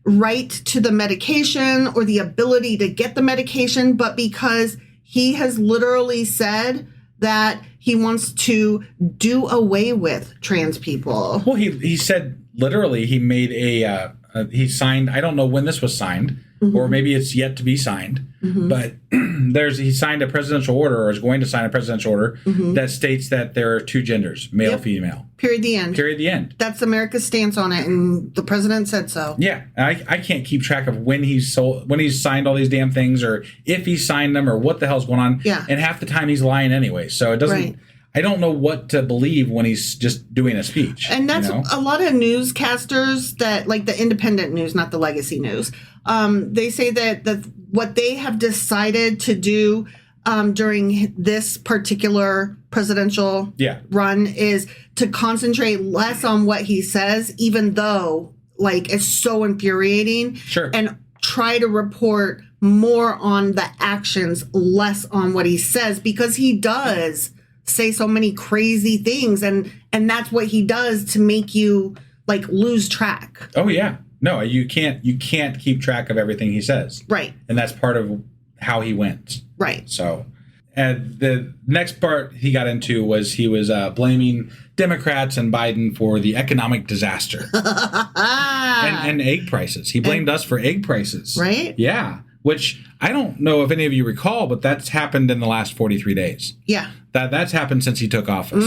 right to the medication or the ability to get the medication, but because he has literally said that he wants to do away with trans people. Well, he said literally he made he signed, I don't know when this was signed, or maybe it's yet to be signed, but he signed a presidential order, or is going to sign a presidential order that states that there are 2 genders, male, female. Period. The end. Period. The end. That's America's stance on it, and the president said so. Yeah, I can't keep track of when he's signed all these damn things, or if he signed them, or what the hell's going on. Yeah. And half the time he's lying anyway, so it doesn't. Right. I don't know what to believe when he's just doing a speech. And that's a lot of newscasters that, like the independent news, not the legacy news. They say that what they have decided to do during this particular presidential run is to concentrate less on what he says, even though like it's so infuriating. Sure. And try to report more on the actions, less on what he says, because he does say so many crazy things, and that's what he does to make you like lose track. Oh yeah. No, you can't keep track of everything he says. Right. And that's part of how he went. Right. So, and the next part he got into was he was blaming Democrats and Biden for the economic disaster and egg prices. He blamed us for egg prices. Right. Yeah. Which I don't know if any of you recall, but that's happened in the last 43 days. Yeah. That's happened since he took office.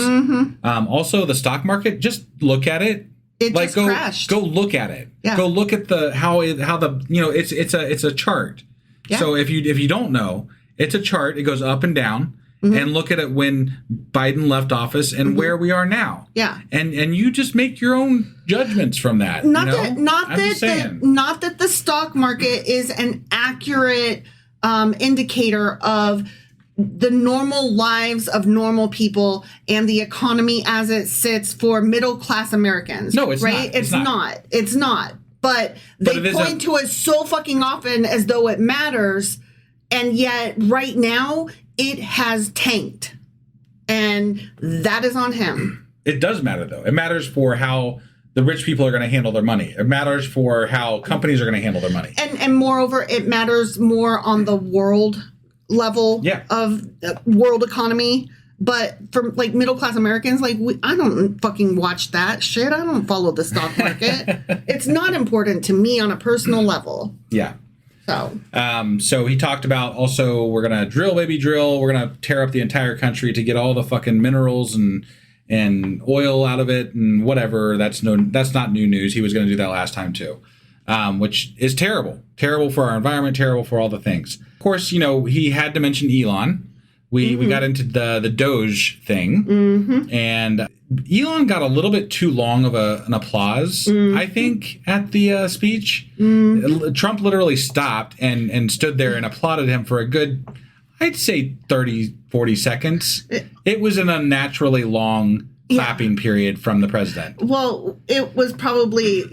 Also, the stock market, just look at it. It like, just crashed. Go look at it. Yeah. Go look at it's a chart. Yeah. So if you don't know, it's a chart. It goes up and down. And look at it when Biden left office and where we are now. Yeah. And you just make your own judgments from that. Not that the stock market is an accurate indicator of the normal lives of normal people and the economy as it sits for middle class Americans. No, it's right? not. It's not. But they point to it so fucking often as though it matters, and yet right now it has tanked, and that is on him. It does matter, though. It matters for how the rich people are going to handle their money. It matters for how companies are going to handle their money. And moreover, it matters more on the world level of world economy. But for like middle class Americans, like I don't fucking watch that shit. I don't follow the stock market. It's not important to me on a personal level. Yeah. So he talked about also we're gonna drill, baby, drill. We're gonna tear up the entire country to get all the fucking minerals and oil out of it and whatever. That's not new news. He was gonna do that last time too, which is terrible for our environment, terrible for all the things. Of course, he had to mention Elon. We got into the Doge thing, and Elon got a little bit too long of an applause, I think, at the speech. Trump literally stopped and stood there and applauded him for a good, I'd say 30, 40 seconds. It was an unnaturally long clapping period from the president. Well, it was probably,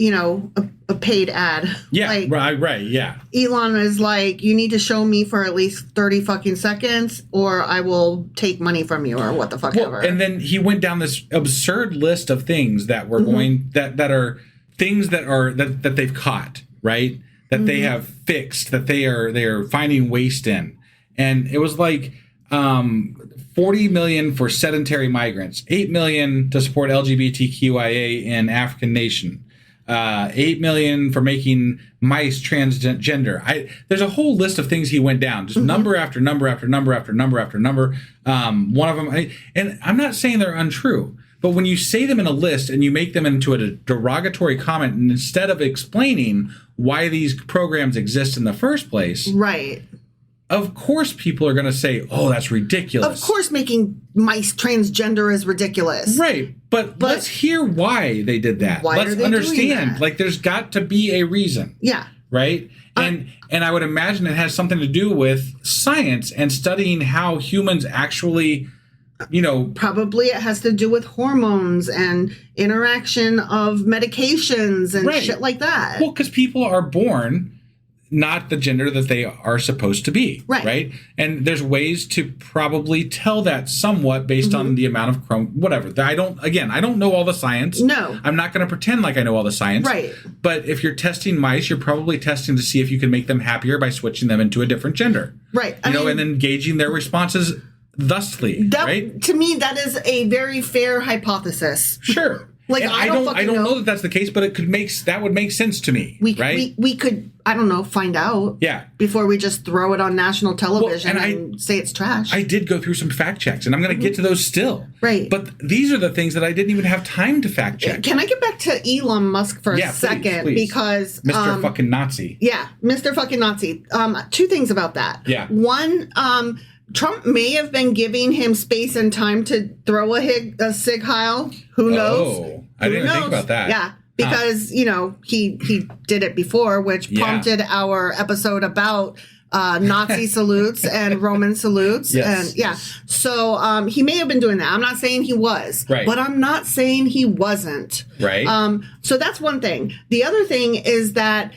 a paid ad. Yeah, right, yeah. Elon is like, you need to show me for at least 30 fucking seconds or I will take money from you or what the fuck ever. And then he went down this absurd list of things that were going, that are things that they've caught, right? That they have fixed, that they are finding waste in. And it was like 40 million for sedentary migrants, 8 million to support LGBTQIA in African nation. 8 million for making mice transgender. There's a whole list of things he went down, just number after number after number after number after number. One of them, and I'm not saying they're untrue, but when you say them in a list and you make them into a derogatory comment, and instead of explaining why these programs exist in the first place, right? Of course, people are going to say, "Oh, that's ridiculous." Of course, making mice transgender is ridiculous. Right. But let's hear why they did that. Let's understand. Like, there's got to be a reason. Yeah. Right? And I would imagine it has something to do with science and studying how humans actually, Probably it has to do with hormones and interaction of medications and shit like that. Well, because people are born not the gender that they are supposed to be. Right? And there's ways to probably tell that somewhat based on the amount of whatever. I don't know all the science. No. I'm not going to pretend like I know all the science. Right. But if you're testing mice, you're probably testing to see if you can make them happier by switching them into a different gender. Right. And then gauging their responses thusly. Right? To me, that is a very fair hypothesis. Sure. Like, And I don't know that that's the case, but that would make sense to me, right? We could, I don't know, find out. Yeah. Before we just throw it on national television and say it's trash. I did go through some fact checks, and I'm going to get to those still. Right. But these are the things that I didn't even have time to fact check. Can I get back to Elon Musk for a second? Please. Because Mr. fucking Nazi. Yeah, Mr. fucking Nazi. Two things about that. Yeah. One, Trump may have been giving him space and time to throw a Sig Heil. Who knows? Oh, I didn't even think about that. Yeah, because, he did it before, which prompted our episode about Nazi salutes and Roman salutes. Yes. And so he may have been doing that. I'm not saying he was, right, but I'm not saying he wasn't. Right. So that's one thing. The other thing is that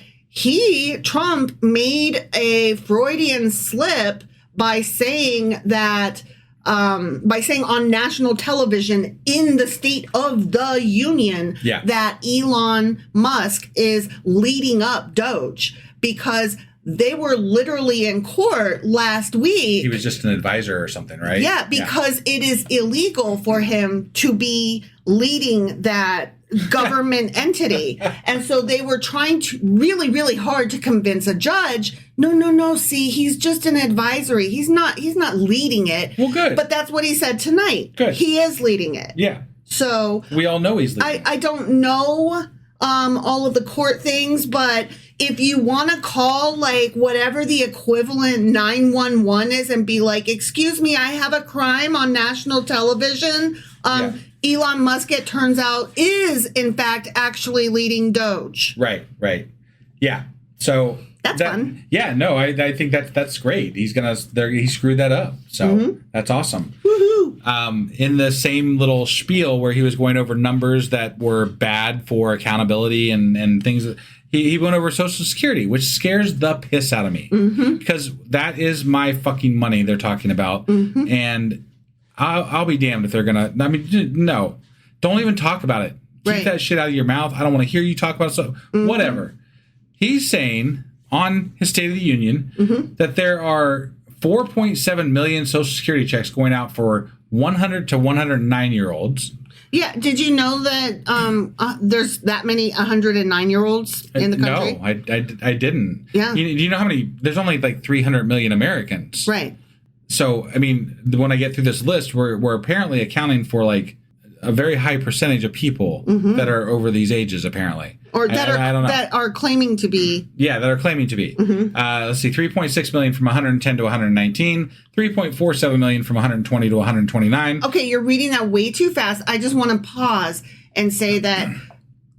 Trump made a Freudian slip by saying that, on national television in the State of the Union, that Elon Musk is leading up Doge, because they were literally in court last week. He was just an advisor or something, right? Yeah, because it is illegal for him to be leading that government entity. And so they were trying to really, really hard to convince a judge, no, see, he's just an advisory. He's not leading it. Well, good. But that's what he said tonight. Good. He is leading it. Yeah. So we all know he's leading. I don't know all of the court things, but if you want to call like whatever the equivalent 911 is and be like, excuse me, I have a crime on national television. Elon Musk, it turns out, is in fact actually leading Doge. Right. Yeah. So that's fun. Yeah, no, I think that's great. He screwed that up. So that's awesome. Woohoo. In the same little spiel where he was going over numbers that were bad for accountability and things, he went over Social Security, which scares the piss out of me, because that is my fucking money they're talking about. And I'll be damned if they're going to, no, don't even talk about it. Keep that shit out of your mouth. I don't want to hear you talk about it. So whatever. He's saying on his State of the Union that there are 4.7 million Social Security checks going out for 100 to 109-year-olds. Yeah. Did you know that there's that many 109-year-olds in the country? No, I didn't. Yeah. Do you know how many? There's only like 300 million Americans. Right. So, I mean, when I get through this list, we're apparently accounting for like a very high percentage of people that are over these ages, apparently. Or that are claiming to be. Yeah, that are claiming to be. Let's see, 3.6 million from 110 to 119, 3.47 million from 120 to 129. Okay, you're reading that way too fast. I just want to pause and say that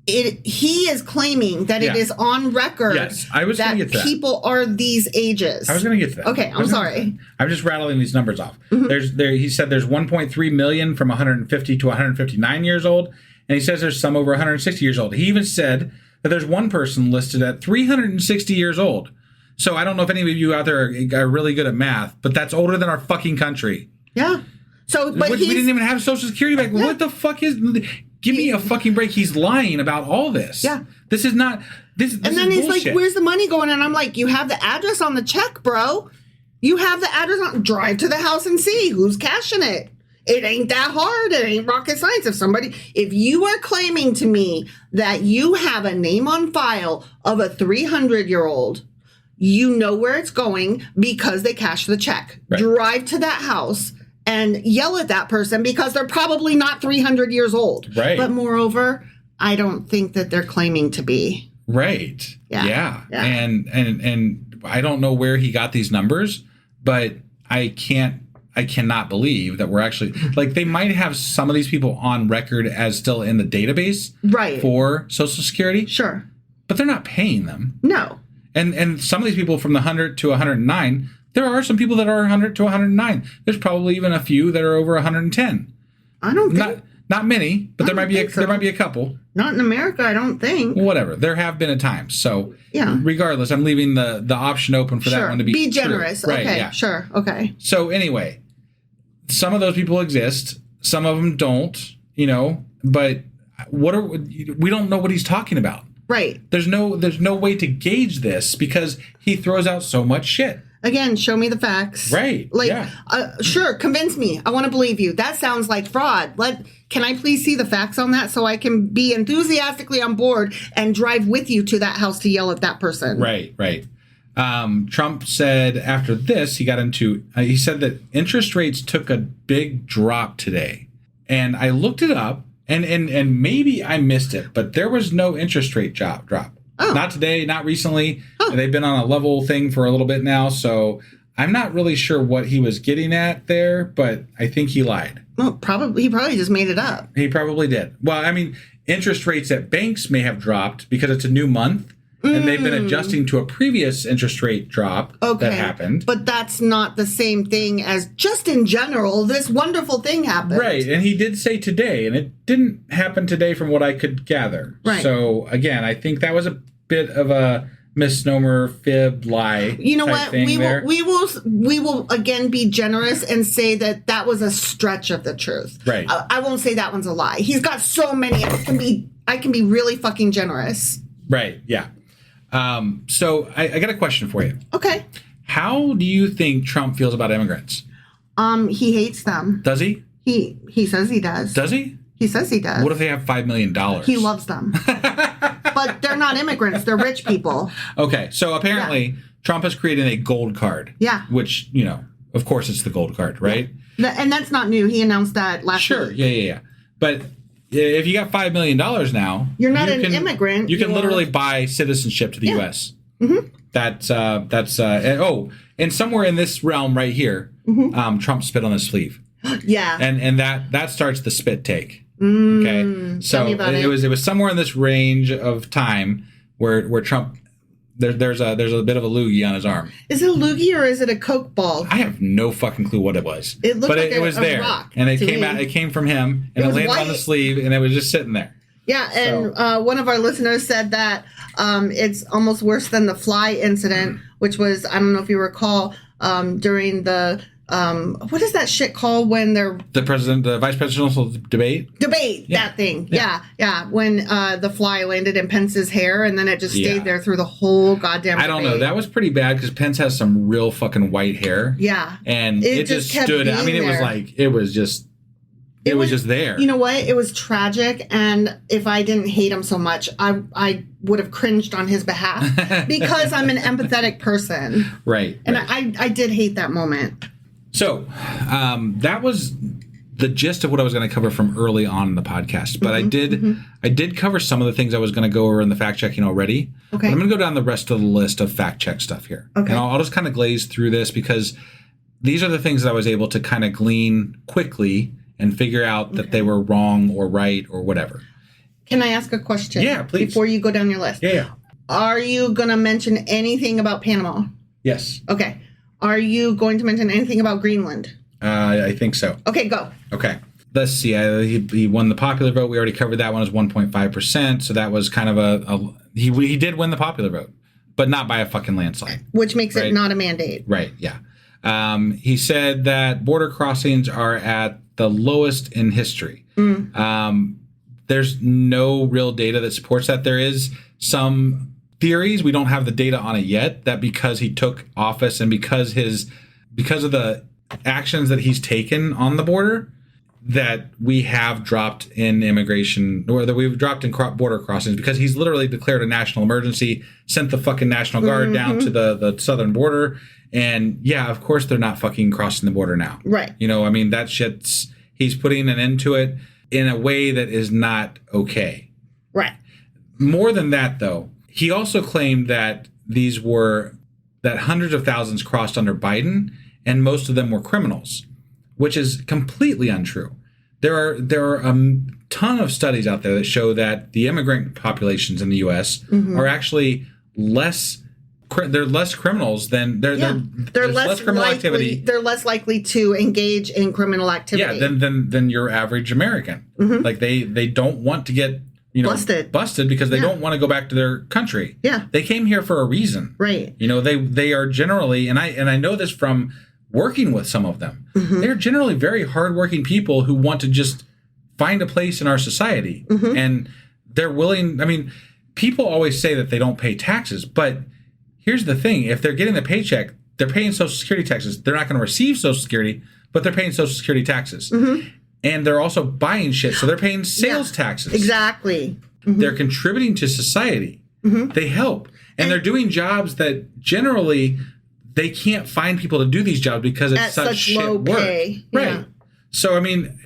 he is claiming that it is on record that people are these ages. I was going to get to that. Okay, I'm sorry. I'm just rattling these numbers off. He said there's 1.3 million from 150 to 159 years old, and he says there's some over 160 years old. He even said that there's one person listed at 360 years old. So I don't know if any of you out there are really good at math, but that's older than our fucking country. Yeah. So, but we didn't even have Social Security back. Yeah. What the fuck is? Give me a fucking break. He's lying about all this. Yeah. This is not. This. And then he's bullshit. like, "Where's the money going?" And I'm like, "You have the address on the check, bro. You have the address on. Drive to the house and see who's cashing it. It ain't that hard. It ain't rocket science. If you are claiming to me that you have a name on file of a 300-year-old, you know where it's going because they cashed the check. Right. Drive to that house and yell at that person because they're probably not 300 years old. Right. But moreover, I don't think that they're claiming to be. Right. Yeah. And I don't know where he got these numbers, but I cannot believe that we're actually, like, they might have some of these people on record as still in the database for Social Security. Sure. But they're not paying them. No. And some of these people from the 100 to 109, there are some people that are 100 to 109. There's probably even a few that are over 110. I don't think. Not many, but there might be a couple. Not in America, I don't think. Whatever. There have been at times. So regardless, I'm leaving the option open for that one to be generous. True. Okay. Right, yeah. Sure. Okay. So anyway, some of those people exist. Some of them don't, but we don't know what he's talking about. Right. There's no way to gauge this because he throws out so much shit. Again, show me the facts. Right. Like, yeah. Sure, convince me. I want to believe you. That sounds like fraud. Can I please see the facts on that so I can be enthusiastically on board and drive with you to that house to yell at that person? Right. Trump said after this, he said that interest rates took a big drop today. And I looked it up, and maybe I missed it, but there was no interest rate drop. Oh. Not today, not recently. Oh. They've been on a level thing for a little bit now, so I'm not really sure what he was getting at there, but I think he lied. Well, he probably just made it up. He probably did. Well, I mean, interest rates at banks may have dropped because it's a new month, and they've been adjusting to a previous interest rate drop that happened. But that's not the same thing as just in general, this wonderful thing happened. Right, and he did say today, and it didn't happen today from what I could gather. Right. So, again, I think that was a bit of a misnomer, fib, lie. You know what? We will again be generous and say that was a stretch of the truth. Right. I won't say that one's a lie. He's got so many. I can be really fucking generous. Right. Yeah. So I got a question for you. Okay. How do you think Trump feels about immigrants? He hates them. Does he? He says he does. Does he? He says he does. What if they have $5 million? He loves them. But they're not immigrants. They're rich people. Okay. So apparently Trump has created a gold card. Yeah. Which, of course it's the gold card, right? And that's not new. He announced that last week. Sure. Yeah. But if you got $5 million now, you're not an immigrant. You can literally buy citizenship to the U.S. Mm-hmm. And somewhere in this realm right here, Trump spit on his sleeve. Yeah. And that starts the spit take. Okay. So tell me about it was somewhere in this range of time where Trump there's a bit of a loogie on his arm. Is it a loogie or is it a Coke ball? I have no fucking clue what it was. It looked like it was there, rock and it came out. It came from him, and it landed on the sleeve, and it was just sitting there. Yeah, and one of our listeners said that it's almost worse than the fly incident, which was, I don't know if you recall, during the what is that shit called when they're the vice presidential debate? That thing. Yeah. When the fly landed in Pence's hair and then it just stayed there through the whole goddamn debate. I don't know. That was pretty bad because Pence has some real fucking white hair. Yeah. And it just stood. I mean, it was just there. You know what? It was tragic, and if I didn't hate him so much, I would have cringed on his behalf because I'm an empathetic person. Right. And I did hate that moment. So that was the gist of what I was going to cover from early on in the podcast. But I did cover some of the things I was going to go over in the fact checking already. Okay. But I'm going to go down the rest of the list of fact check stuff here. Okay. And I'll just kind of glaze through this because these are the things that I was able to kind of glean quickly and figure out that they were wrong or right or whatever. Can I ask a question? Yeah, please. Before you go down your list. Yeah. Are you going to mention anything about Panama? Yes. Okay. Are you going to mention anything about Greenland? I think so. Okay, go. Okay. Let's see. He won the popular vote. We already covered that one as 1.5%. So that was kind of he did win the popular vote, but not by a fucking landslide. Which makes it not a mandate. Right, yeah. He said that border crossings are at the lowest in history. There's no real data that supports that. There is some theories, we don't have the data on it yet, that because he took office and because of the actions that he's taken on the border, that we have dropped in immigration, or that we've dropped in border crossings, because he's literally declared a national emergency, sent the fucking National Guard down to the southern border, and yeah, of course they're not fucking crossing the border now. Right. I mean, that shit's, he's putting an end to it in a way that is not okay. Right. More than that, though, he also claimed that that hundreds of thousands crossed under Biden, and most of them were criminals, which is completely untrue. There are a ton of studies out there that show that the immigrant populations in the U.S. are actually less criminals than there's less criminal activity. They're less likely to engage in criminal activity. Yeah, than your average American. Like they don't want to get busted because they don't want to go back to their country. Yeah. They came here for a reason. Right. They are generally, and I know this from working with some of them, they're generally very hardworking people who want to just find a place in our society. And they're willing, I mean, people always say that they don't pay taxes, but here's the thing, if they're getting the paycheck, they're paying Social Security taxes. They're not going to receive Social Security, but they're paying Social Security taxes. Mm-hmm. And they're also buying shit, so they're paying sales taxes. Exactly. Mm-hmm. They're contributing to society. Mm-hmm. They help. And they're doing jobs that generally they can't find people to do these jobs because it's such shit low work. Pay. Right. Yeah. So, I mean,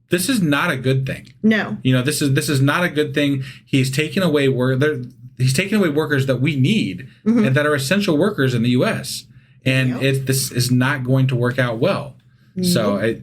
this is not a good thing. No. You know, this is not a good thing. He's taking away he's taking away workers that we need and that are essential workers in the U.S. And this is not going to work out well. So,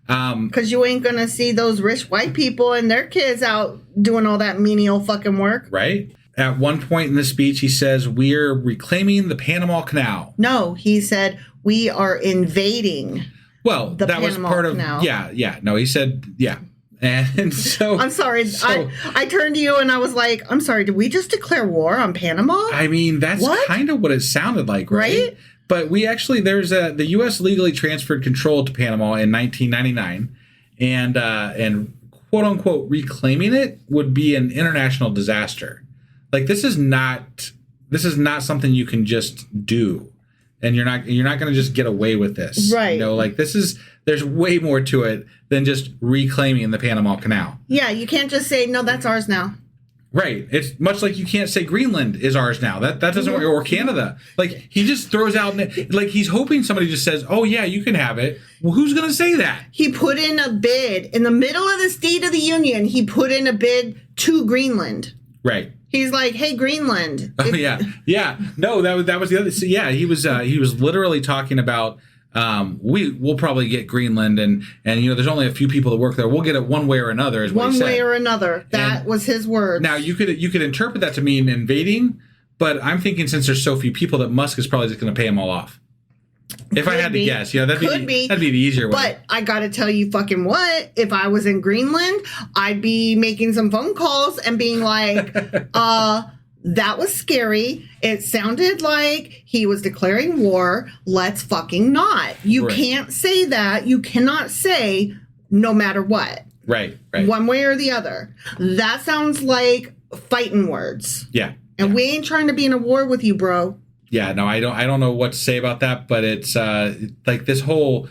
because you ain't going to see those rich white people and their kids out doing all that menial fucking work. Right. At one point in the speech, he says, we're reclaiming the Panama Canal. No, he said, we are invading. Well, that Panama was part Canal. Yeah. No, he said, yeah. And so... I'm sorry. I turned to you and I was like, I'm sorry, did we just declare war on Panama? I mean, that's kind of what it sounded like, right? But we actually, the U.S. legally transferred control to Panama in 1999. And quote unquote, reclaiming it would be an international disaster. Like, this is not something you can just do. And you're not going to just get away with this. Right. You know, like, there's way more to it than just reclaiming the Panama Canal. Yeah, you can't just say, no, that's ours now. Right. It's much like you can't say Greenland is ours now. That doesn't work. Or Canada. Like, he just throws out, like, he's hoping somebody just says, oh, yeah, you can have it. Well, who's going to say that? He put in a bid in the middle of the State of the Union. He put in a bid to Greenland. Right. He's like, hey, Greenland. Oh, yeah. Yeah. No, that was the other. So, yeah, he was literally talking about we'll probably get Greenland and you know, there's only a few people that work there. We'll get it one way or another, is what he said. One way or another. That was his word. Now, you could interpret that to mean invading, but I'm thinking since there's so few people that Musk is probably just going to pay them all off. If I had to guess, you know, that'd be the easier way. But I got to tell you fucking what, if I was in Greenland, I'd be making some phone calls and being like, that was scary. It sounded like he was declaring war. Let's fucking not. You can't say that. You cannot say no matter what. Right. One way or the other. That sounds like fighting words. Yeah. And we ain't trying to be in a war with you, bro. Yeah, no, I don't know what to say about that, but it's like this whole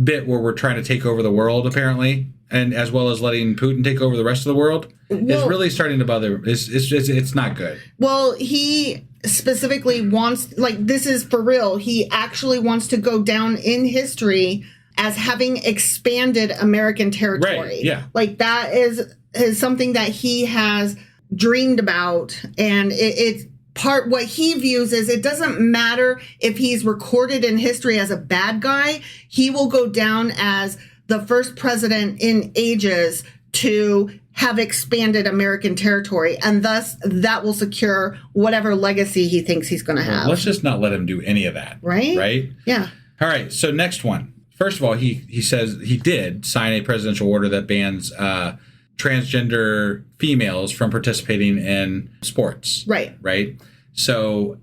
bit where we're trying to take over the world, apparently, and as well as letting Putin take over the rest of the world, is really starting to bother. It's not good. Well, he specifically wants, like, this is for real. He actually wants to go down in history as having expanded American territory. Right, yeah. Like, that is something that he has dreamed about, and it's part what he views is it doesn't matter if he's recorded in history as a bad guy. He will go down as the first president in ages to have expanded American territory, and thus that will secure whatever legacy he thinks he's going to have. Let's just not let him do any of that. Right? Yeah. All right, so next one. First of all, he says he did sign a presidential order that bans transgender females from participating in sports. Right. So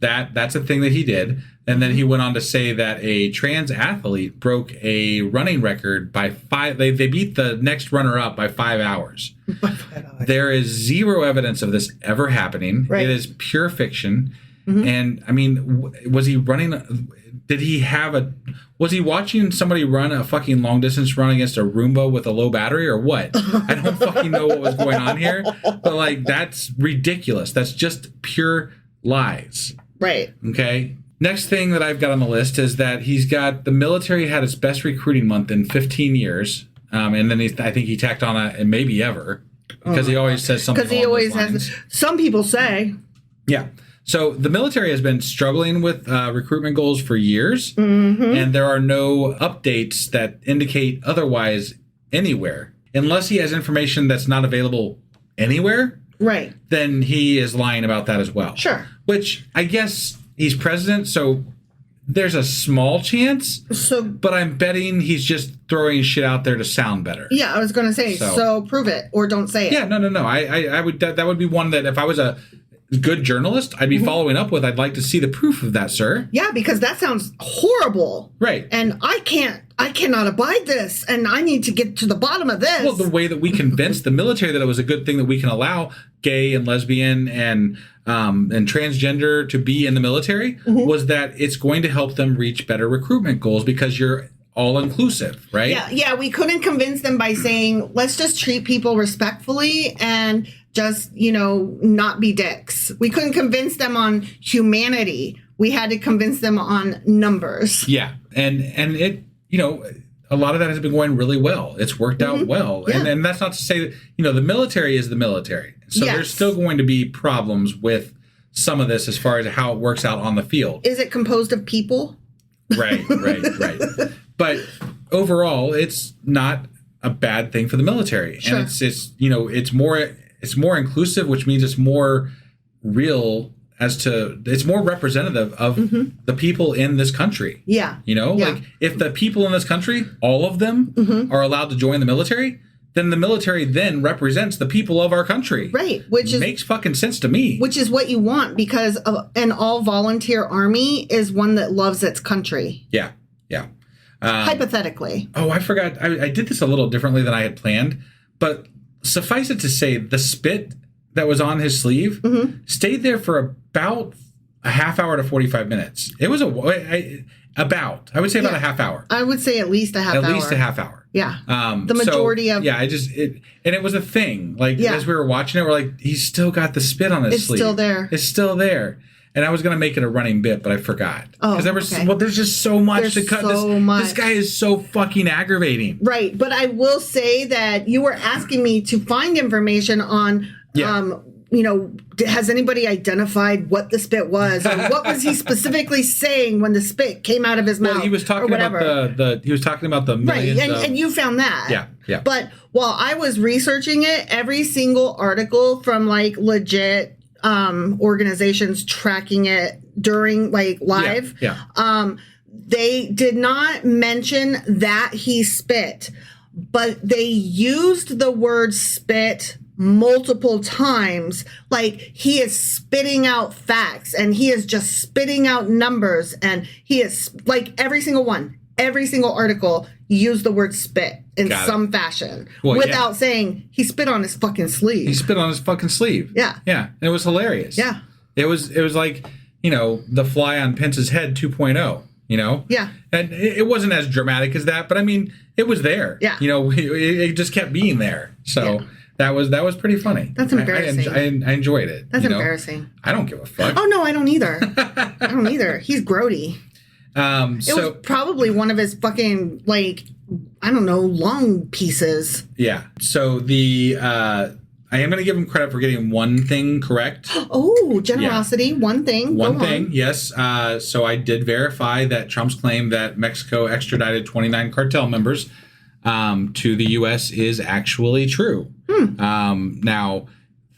that's a thing that he did. And then he went on to say that a trans athlete broke a running record by 5. They beat the next runner up by 5 hours. There is zero evidence of this ever happening. Right. It is pure fiction. Mm-hmm. And I mean, was he running? Was he watching somebody run a fucking long distance run against a Roomba with a low battery or what? I don't fucking know what was going on here. But like, that's ridiculous. That's just pure lies. Right. Okay. Next thing that I've got on the list is that the military had its best recruiting month in 15 years. And then I think he tacked on and maybe ever, because he always says something. Because he always has. Some people say. Yeah. So the military has been struggling with recruitment goals for years, and there are no updates that indicate otherwise anywhere. Unless he has information that's not available anywhere, right? Then he is lying about that as well. Sure. Which I guess he's president, so there's a small chance. But I'm betting he's just throwing shit out there to sound better. Yeah, I was going to say, so prove it or don't say it. Yeah, no. I would that would be one that if I was a good journalist, I'd be following up with, I'd like to see the proof of that, sir. Yeah, because that sounds horrible. Right. And I I cannot abide this, and I need to get to the bottom of this. Well, the way that we convinced the military that it was a good thing that we can allow gay and lesbian and transgender to be in the military was that it's going to help them reach better recruitment goals because you're all inclusive, right? Yeah, we couldn't convince them by saying, let's just treat people respectfully and just, not be dicks. We couldn't convince them on humanity. We had to convince them on numbers. Yeah. And it, a lot of that has been going really well. It's worked out well. Yeah. And that's not to say that, the military is the military. So Yes. there's still going to be problems with some of this as far as how it works out on the field. Is it composed of people? Right. But overall, it's not a bad thing for the military. Sure. And it's more inclusive, which means it's more real it's more representative of the people in this country. Yeah. Like if the people in this country, all of them are allowed to join the military, then the military then represents the people of our country. Right. Which makes fucking sense to me. Which is what you want, because an all volunteer army is one that loves its country. Yeah. Hypothetically. Oh, I forgot. I did this a little differently than I had planned, but suffice it to say, the spit that was on his sleeve stayed there for about a half hour to 45 minutes. It was I would say about a half hour. I would say at least a half hour. At least a half hour. Yeah. The majority of... Yeah, and it was a thing. Like, as we were watching it, we're like, he's still got the spit on his sleeve. It's still there. And I was going to make it a running bit, but I forgot. Oh, because there's just so much to cut. This guy is so fucking aggravating. Right. But I will say that you were asking me to find information on, has anybody identified what the spit was? Or what was he specifically saying when the spit came out of his mouth? Well, he was talking about the millions right. And you found that. Yeah. But while I was researching it, every single article from legit organizations tracking it during live. They did not mention that he spit, but they used the word spit multiple times. Like, he is spitting out facts and he is just spitting out numbers, and he is every single article used the word spit in some fashion without saying he spit on his fucking sleeve. He spit on his fucking sleeve. Yeah. Yeah. And it was hilarious. Yeah. It was like, the fly on Pence's head 2.0, Yeah. And it wasn't as dramatic as that, but I mean, it was there. Yeah. It just kept being there. So that was pretty funny. That's embarrassing. I enjoyed it. That's embarrassing. I don't give a fuck. Oh, no, I don't either. He's grody. It was probably one of his fucking, long pieces. Yeah. So I am going to give him credit for getting one thing correct. Oh, generosity. Yeah. One thing. One thing, yes. So I did verify that Trump's claim that Mexico extradited 29 cartel members to the U.S. is actually true. Now,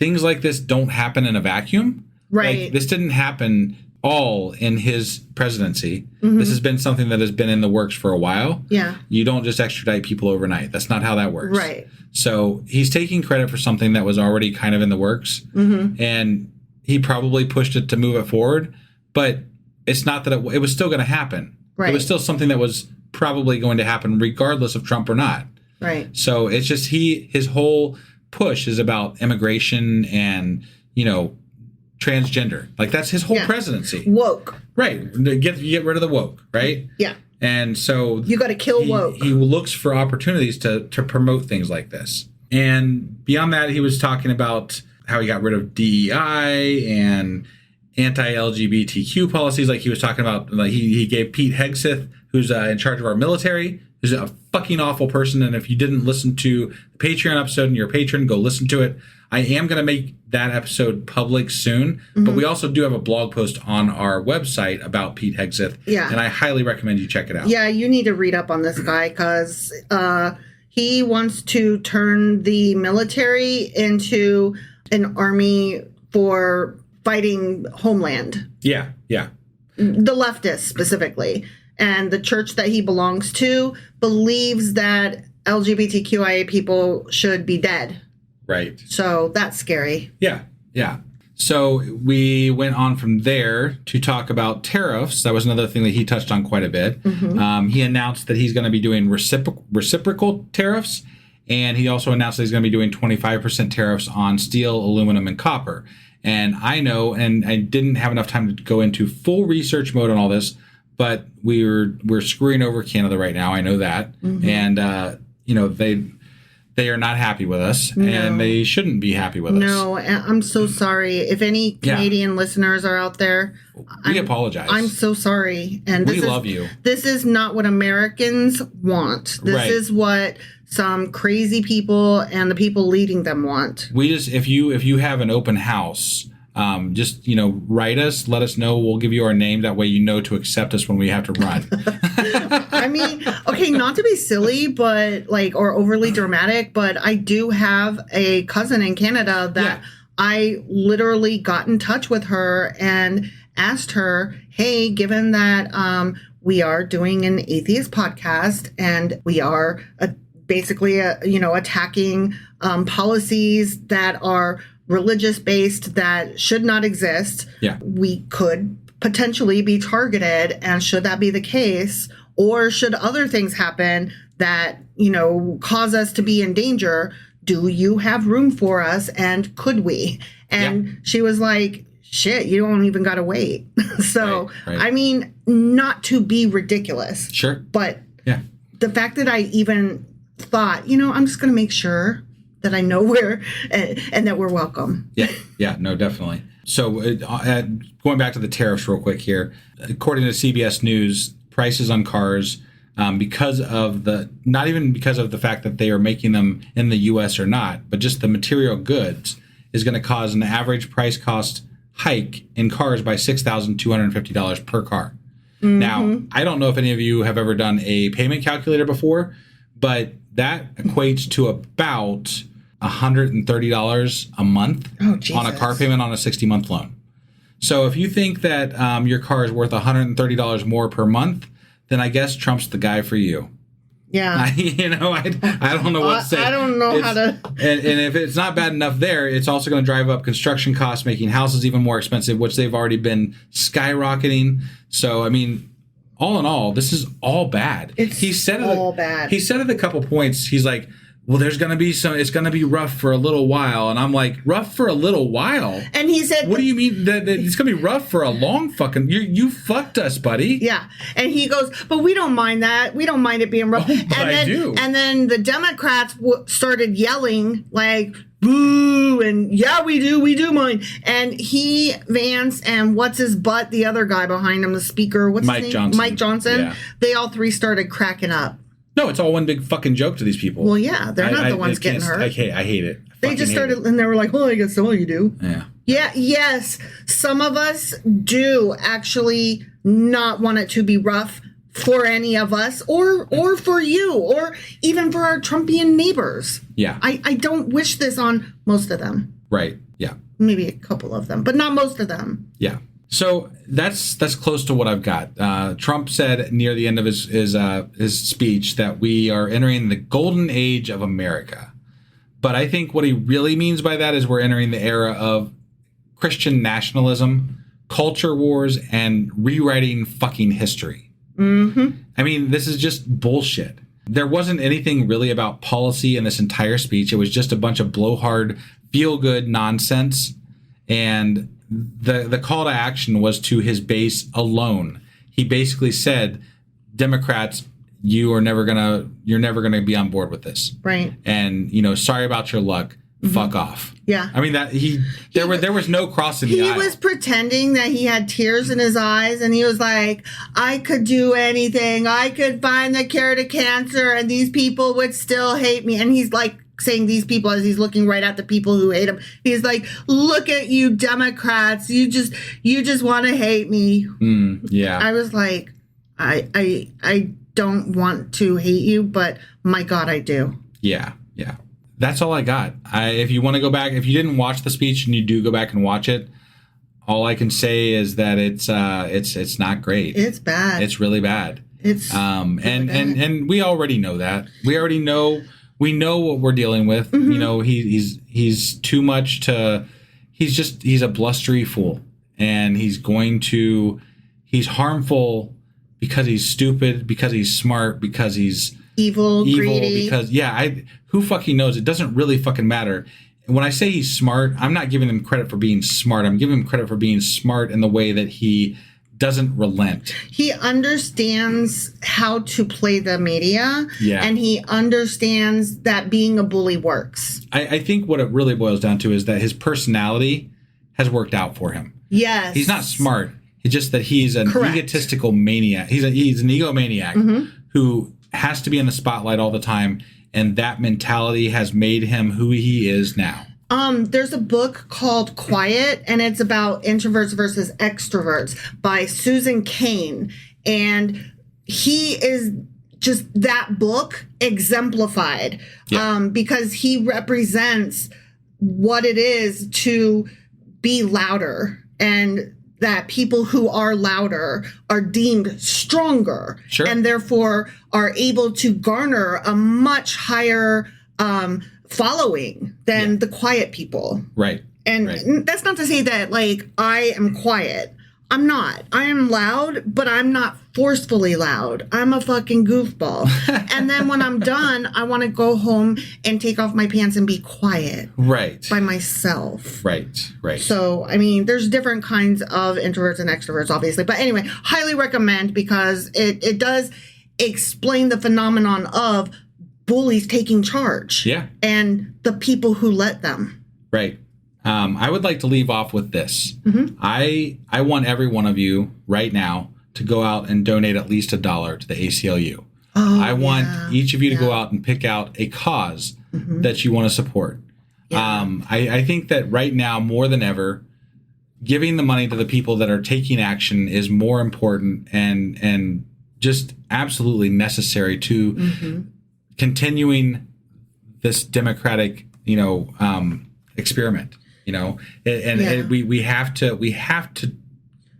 things like this don't happen in a vacuum. Right. This didn't happen all in his presidency. This has been something that has been in the works for a while. Yeah. You don't just extradite people overnight. That's not how that works. Right. So he's taking credit for something that was already kind of in the works. And he probably pushed it to move it forward. But it's not that it was still going to happen. Right. It was still something that was probably going to happen regardless of Trump or not. Right. So it's just his whole push is about immigration and, transgender. That's his whole presidency. Woke. Right. Get rid of the woke, right? Yeah. And so you got to kill woke. He looks for opportunities to promote things like this. And beyond that, he was talking about how he got rid of DEI and anti-LGBTQ policies. He was talking about, he gave Pete Hegseth, who's in charge of our military, who's a fucking awful person. And if you didn't listen to the Patreon episode and you're a patron, go listen to it. I am going to make that episode public soon, but we also do have a blog post on our website about Pete Hegseth. Yeah. And I highly recommend you check it out. Yeah, you need to read up on this guy because he wants to turn the military into an army for fighting homeland. Yeah. The leftists specifically. And the church that he belongs to believes that LGBTQIA people should be dead. Right. So that's scary. Yeah. So we went on from there to talk about tariffs. That was another thing that he touched on quite a bit. He announced that he's going to be doing reciprocal tariffs, and he also announced that he's going to be doing 25% tariffs on steel, aluminum, and copper. And I know, and I didn't have enough time to go into full research mode on all this, but we're screwing over Canada right now. I know that, and they are not happy with us, and they shouldn't be happy with us. No, I'm so sorry. If any Canadian listeners are out there, we apologize. I'm so sorry. And we love you. This is not what Americans want. This is what some crazy people and the people leading them want. We just, if you have an open house, just, write us, let us know. We'll give you our name. That way, to accept us when we have to run. I mean, okay, not to be silly, but or overly dramatic, but I do have a cousin in Canada that I literally got in touch with her and asked her, hey, given that we are doing an atheist podcast and we are basically attacking policies that are religious based that should not exist, we could potentially be targeted. And should that be the case, or should other things happen that, cause us to be in danger, do you have room for us, and could we? And she was like, shit, you don't even gotta wait. So, right. I mean, not to be ridiculous. Sure. But the fact that I even thought, I'm just gonna make sure that I know where and that we're welcome. Yeah, no, definitely. So going back to the tariffs real quick here, according to CBS News, prices on cars, because of not even because of the fact that they are making them in the U.S. or not, but just the material goods is going to cause an average price cost hike in cars by $6,250 per car. Now, I don't know if any of you have ever done a payment calculator before, but that equates to about $130 a month on a car payment on a 60-month loan. So if you think that your car is worth $130 more per month, then I guess Trump's the guy for you. Yeah. I don't know what to say. I don't know how to. And if it's not bad enough there, it's also going to drive up construction costs, making houses even more expensive, which they've already been skyrocketing. So, I mean, all in all, this is all bad. It's all bad. He said at a couple points, he's like, well, it's going to be rough for a little while. And I'm like, rough for a little while? And he said, what do you mean that it's going to be rough for a long fucking, you fucked us, buddy. Yeah. And he goes, but we don't mind that. We don't mind it being rough. But I do. And then the Democrats started yelling like, boo, and we do mind. And Vance, and what's his butt, the other guy behind him, the speaker, what's his name? Mike Johnson. Yeah. They all three started cracking up. No, it's all one big fucking joke to these people. Well, yeah, they're not the ones getting hurt. I hate it. They just started, and they were like, well, I guess some of you do. Yeah. Yes, some of us do actually not want it to be rough for any of us, or for you, or even for our Trumpian neighbors. Yeah. I don't wish this on most of them. Right, yeah. Maybe a couple of them, but not most of them. Yeah. So that's close to what I've got. Trump said near the end of his speech that we are entering the golden age of America. But I think what he really means by that is we're entering the era of Christian nationalism, culture wars, and rewriting fucking history. I mean, this is just bullshit. There wasn't anything really about policy in this entire speech. It was just a bunch of blowhard, feel-good nonsense. And the call to action was to his base alone. He basically said, Democrats, you're never gonna be on board with this. Right. And, sorry about your luck. Fuck off. Yeah. I mean, there was no crossing the aisle. He was pretending that he had tears in his eyes, and he was like, I could do anything. I could find the cure to cancer, and these people would still hate me. And he's like saying these people as he's looking right at the people who hate him. He's like, look at you Democrats. You just want to hate me. Yeah. I was like, I don't want to hate you, but my God, I do. Yeah. That's all I got. If you want to go back, if you didn't watch the speech and you do go back and watch it, all I can say is that it's not great. It's bad. It's really bad. It's and we already know that. We know what we're dealing with. He's too much to he's a blustery fool, and he's harmful because he's stupid, because he's smart, because he's evil, greedy. Because who fucking knows? It doesn't really fucking matter. And when I say he's smart, I'm not giving him credit for being smart. I'm giving him credit for being smart in the way that he doesn't relent. He understands how to play the media, and he understands that being a bully works. I think what it really boils down to is that his personality has worked out for him. Yes. He's not smart. It's just that he's an egotistical maniac. He's an egomaniac who has to be in the spotlight all the time, and that mentality has made him who he is now. There's a book called Quiet, and it's about introverts versus extroverts by Susan Cain. And he is just that book exemplified because he represents what it is to be louder, and that people who are louder are deemed stronger and therefore are able to garner a much higher following than the quiet people. Right. And that's not to say that, like, I am quiet. I'm not. I am loud, but I'm not forcefully loud. I'm a fucking goofball. And then when I'm done, I want to go home and take off my pants and be quiet. Right. By myself. Right. So, I mean, there's different kinds of introverts and extroverts, obviously. But anyway, highly recommend, because it does explain the phenomenon of bullies taking charge. Yeah. And the people who let them. Right. I would like to leave off with this. I want every one of you right now to go out and donate at least $1 to the ACLU. I want each of you to go out and pick out a cause that you want to support. I think that right now, more than ever, giving the money to the people that are taking action is more important and just absolutely necessary to continuing this democratic, experiment. We have to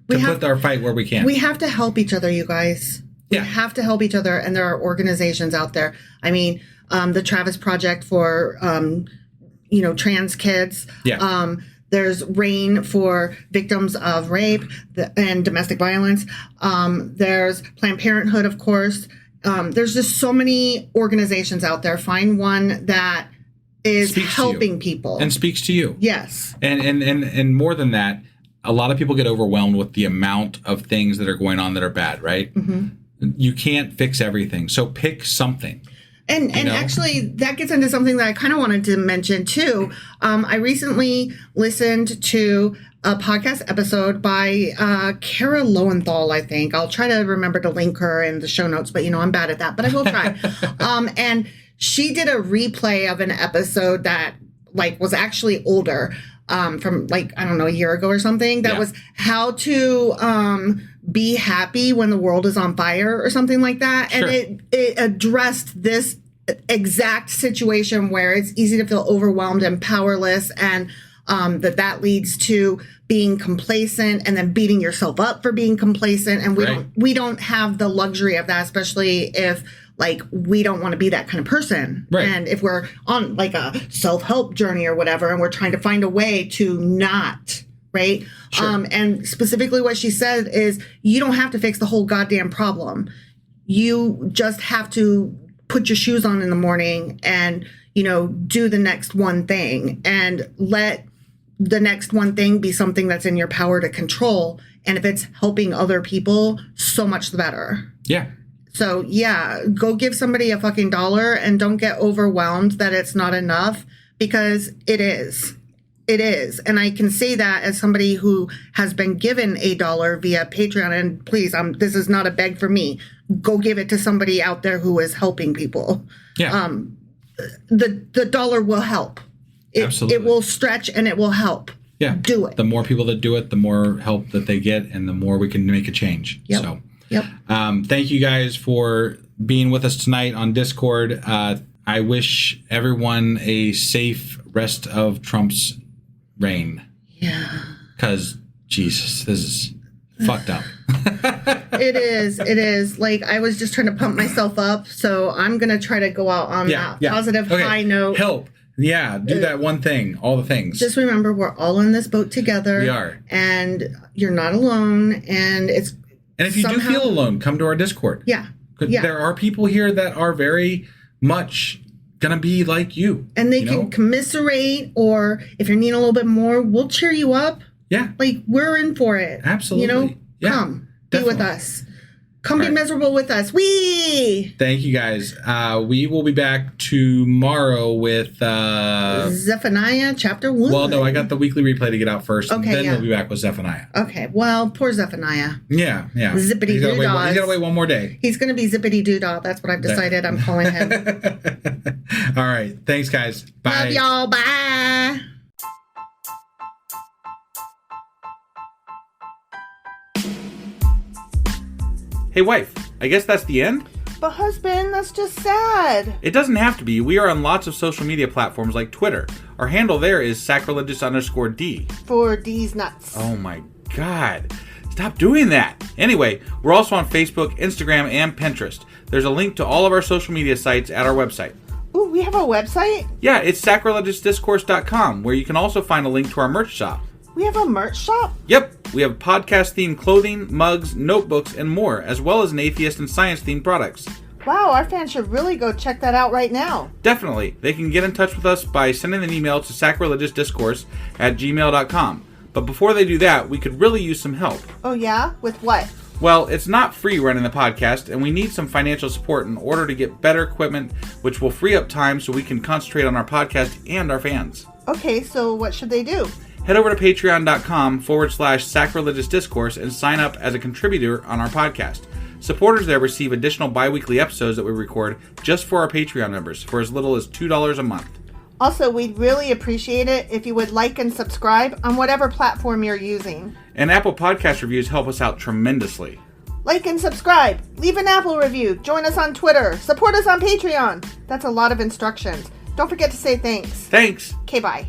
put our fight where we can. We have to help each other, you guys. We have to help each other, and there are organizations out there. I mean, the Travis Project for trans kids. There's RAIN for victims of rape and domestic violence. There's Planned Parenthood, of course. There's just so many organizations out there. Find one that is helping people and speaks to you. Yes. And more than that, a lot of people get overwhelmed with the amount of things that are going on that are bad, right? You can't fix everything. So pick something. And actually, that gets into something that I kind of wanted to mention, too. I recently listened to a podcast episode by Kara Lowenthal, I think. I'll try to remember to link her in the show notes, but, I'm bad at that. But I will try. And she did a replay of an episode that, was actually older, from, I don't know, a year ago or something. That was how to be happy when the world is on fire or something like that. Sure. And it addressed this exact situation where it's easy to feel overwhelmed and powerless, and that leads to being complacent and then beating yourself up for being complacent. And we don't have the luxury of that, especially if we don't want to be that kind of person. Right. And if we're on a self-help journey or whatever, and we're trying to find a way to not, right? Sure. And specifically what she said is, you don't have to fix the whole goddamn problem. You just have to put your shoes on in the morning and, do the next one thing, and let the next one thing be something that's in your power to control. And if it's helping other people, so much the better. Yeah. So, go give somebody a fucking $1, and don't get overwhelmed that it's not enough, because it is. It is. And I can say that as somebody who has been given $1 via Patreon. And please, this is not a beg for me. Go give it to somebody out there who is helping people. Yeah. The dollar will help. Absolutely. It will stretch, and it will help. Yeah. Do it. The more people that do it, the more help that they get, and the more we can make a change. Yep. So, yep. Thank you guys for being with us tonight on Discord. I wish everyone a safe rest of Trump's reign. Yeah. Because, Jesus, this is fucked up. It is. I was just trying to pump myself up, so I'm going to try to go out on that positive high note. Help. Yeah, do that one thing, all the things. Just remember, we're all in this boat together. We are. And you're not alone. And if you do feel alone, come to our Discord. Yeah. There are people here that are very much going to be like you. And they can commiserate, or if you're needing a little bit more, we'll cheer you up. Yeah. Like, we're in for it. Absolutely. Come. Definitely. Be with us. Come be miserable with us. Whee! Thank you, guys. We will be back tomorrow with... Zephaniah Chapter 1. Well, no, I got the weekly replay to get out first. Okay, and then we'll be back with Zephaniah. Okay, well, poor Zephaniah. Yeah. Zippity-doo-dah. He's got to wait one more day. He's going to be zippity-doo-dah. That's what I've decided I'm calling him. All right. Thanks, guys. Bye. Love y'all. Bye. Hey, wife, I guess that's the end? But husband, that's just sad. It doesn't have to be. We are on lots of social media platforms like Twitter. Our handle there is sacrilegious_D. For D's nuts. Oh my God. Stop doing that. Anyway, we're also on Facebook, Instagram, and Pinterest. There's a link to all of our social media sites at our website. Ooh, we have a website? Yeah, it's sacrilegiousdiscourse.com, where you can also find a link to our merch shop. We have a merch shop? Yep, we have podcast-themed clothing, mugs, notebooks, and more, as well as an atheist and science-themed products. Wow, our fans should really go check that out right now. Definitely. They can get in touch with us by sending an email to sacrilegiousdiscourse@gmail.com. But before they do that, we could really use some help. Oh yeah? With what? Well, it's not free running the podcast, and we need some financial support in order to get better equipment, which will free up time so we can concentrate on our podcast and our fans. Okay, so what should they do? Head over to patreon.com/sacrilegious discourse and sign up as a contributor on our podcast. Supporters there receive additional bi-weekly episodes that we record just for our Patreon members for as little as $2 a month. Also, we'd really appreciate it if you would like and subscribe on whatever platform you're using. And Apple Podcast reviews help us out tremendously. Like and subscribe. Leave an Apple review. Join us on Twitter. Support us on Patreon. That's a lot of instructions. Don't forget to say thanks. Thanks. Okay, bye.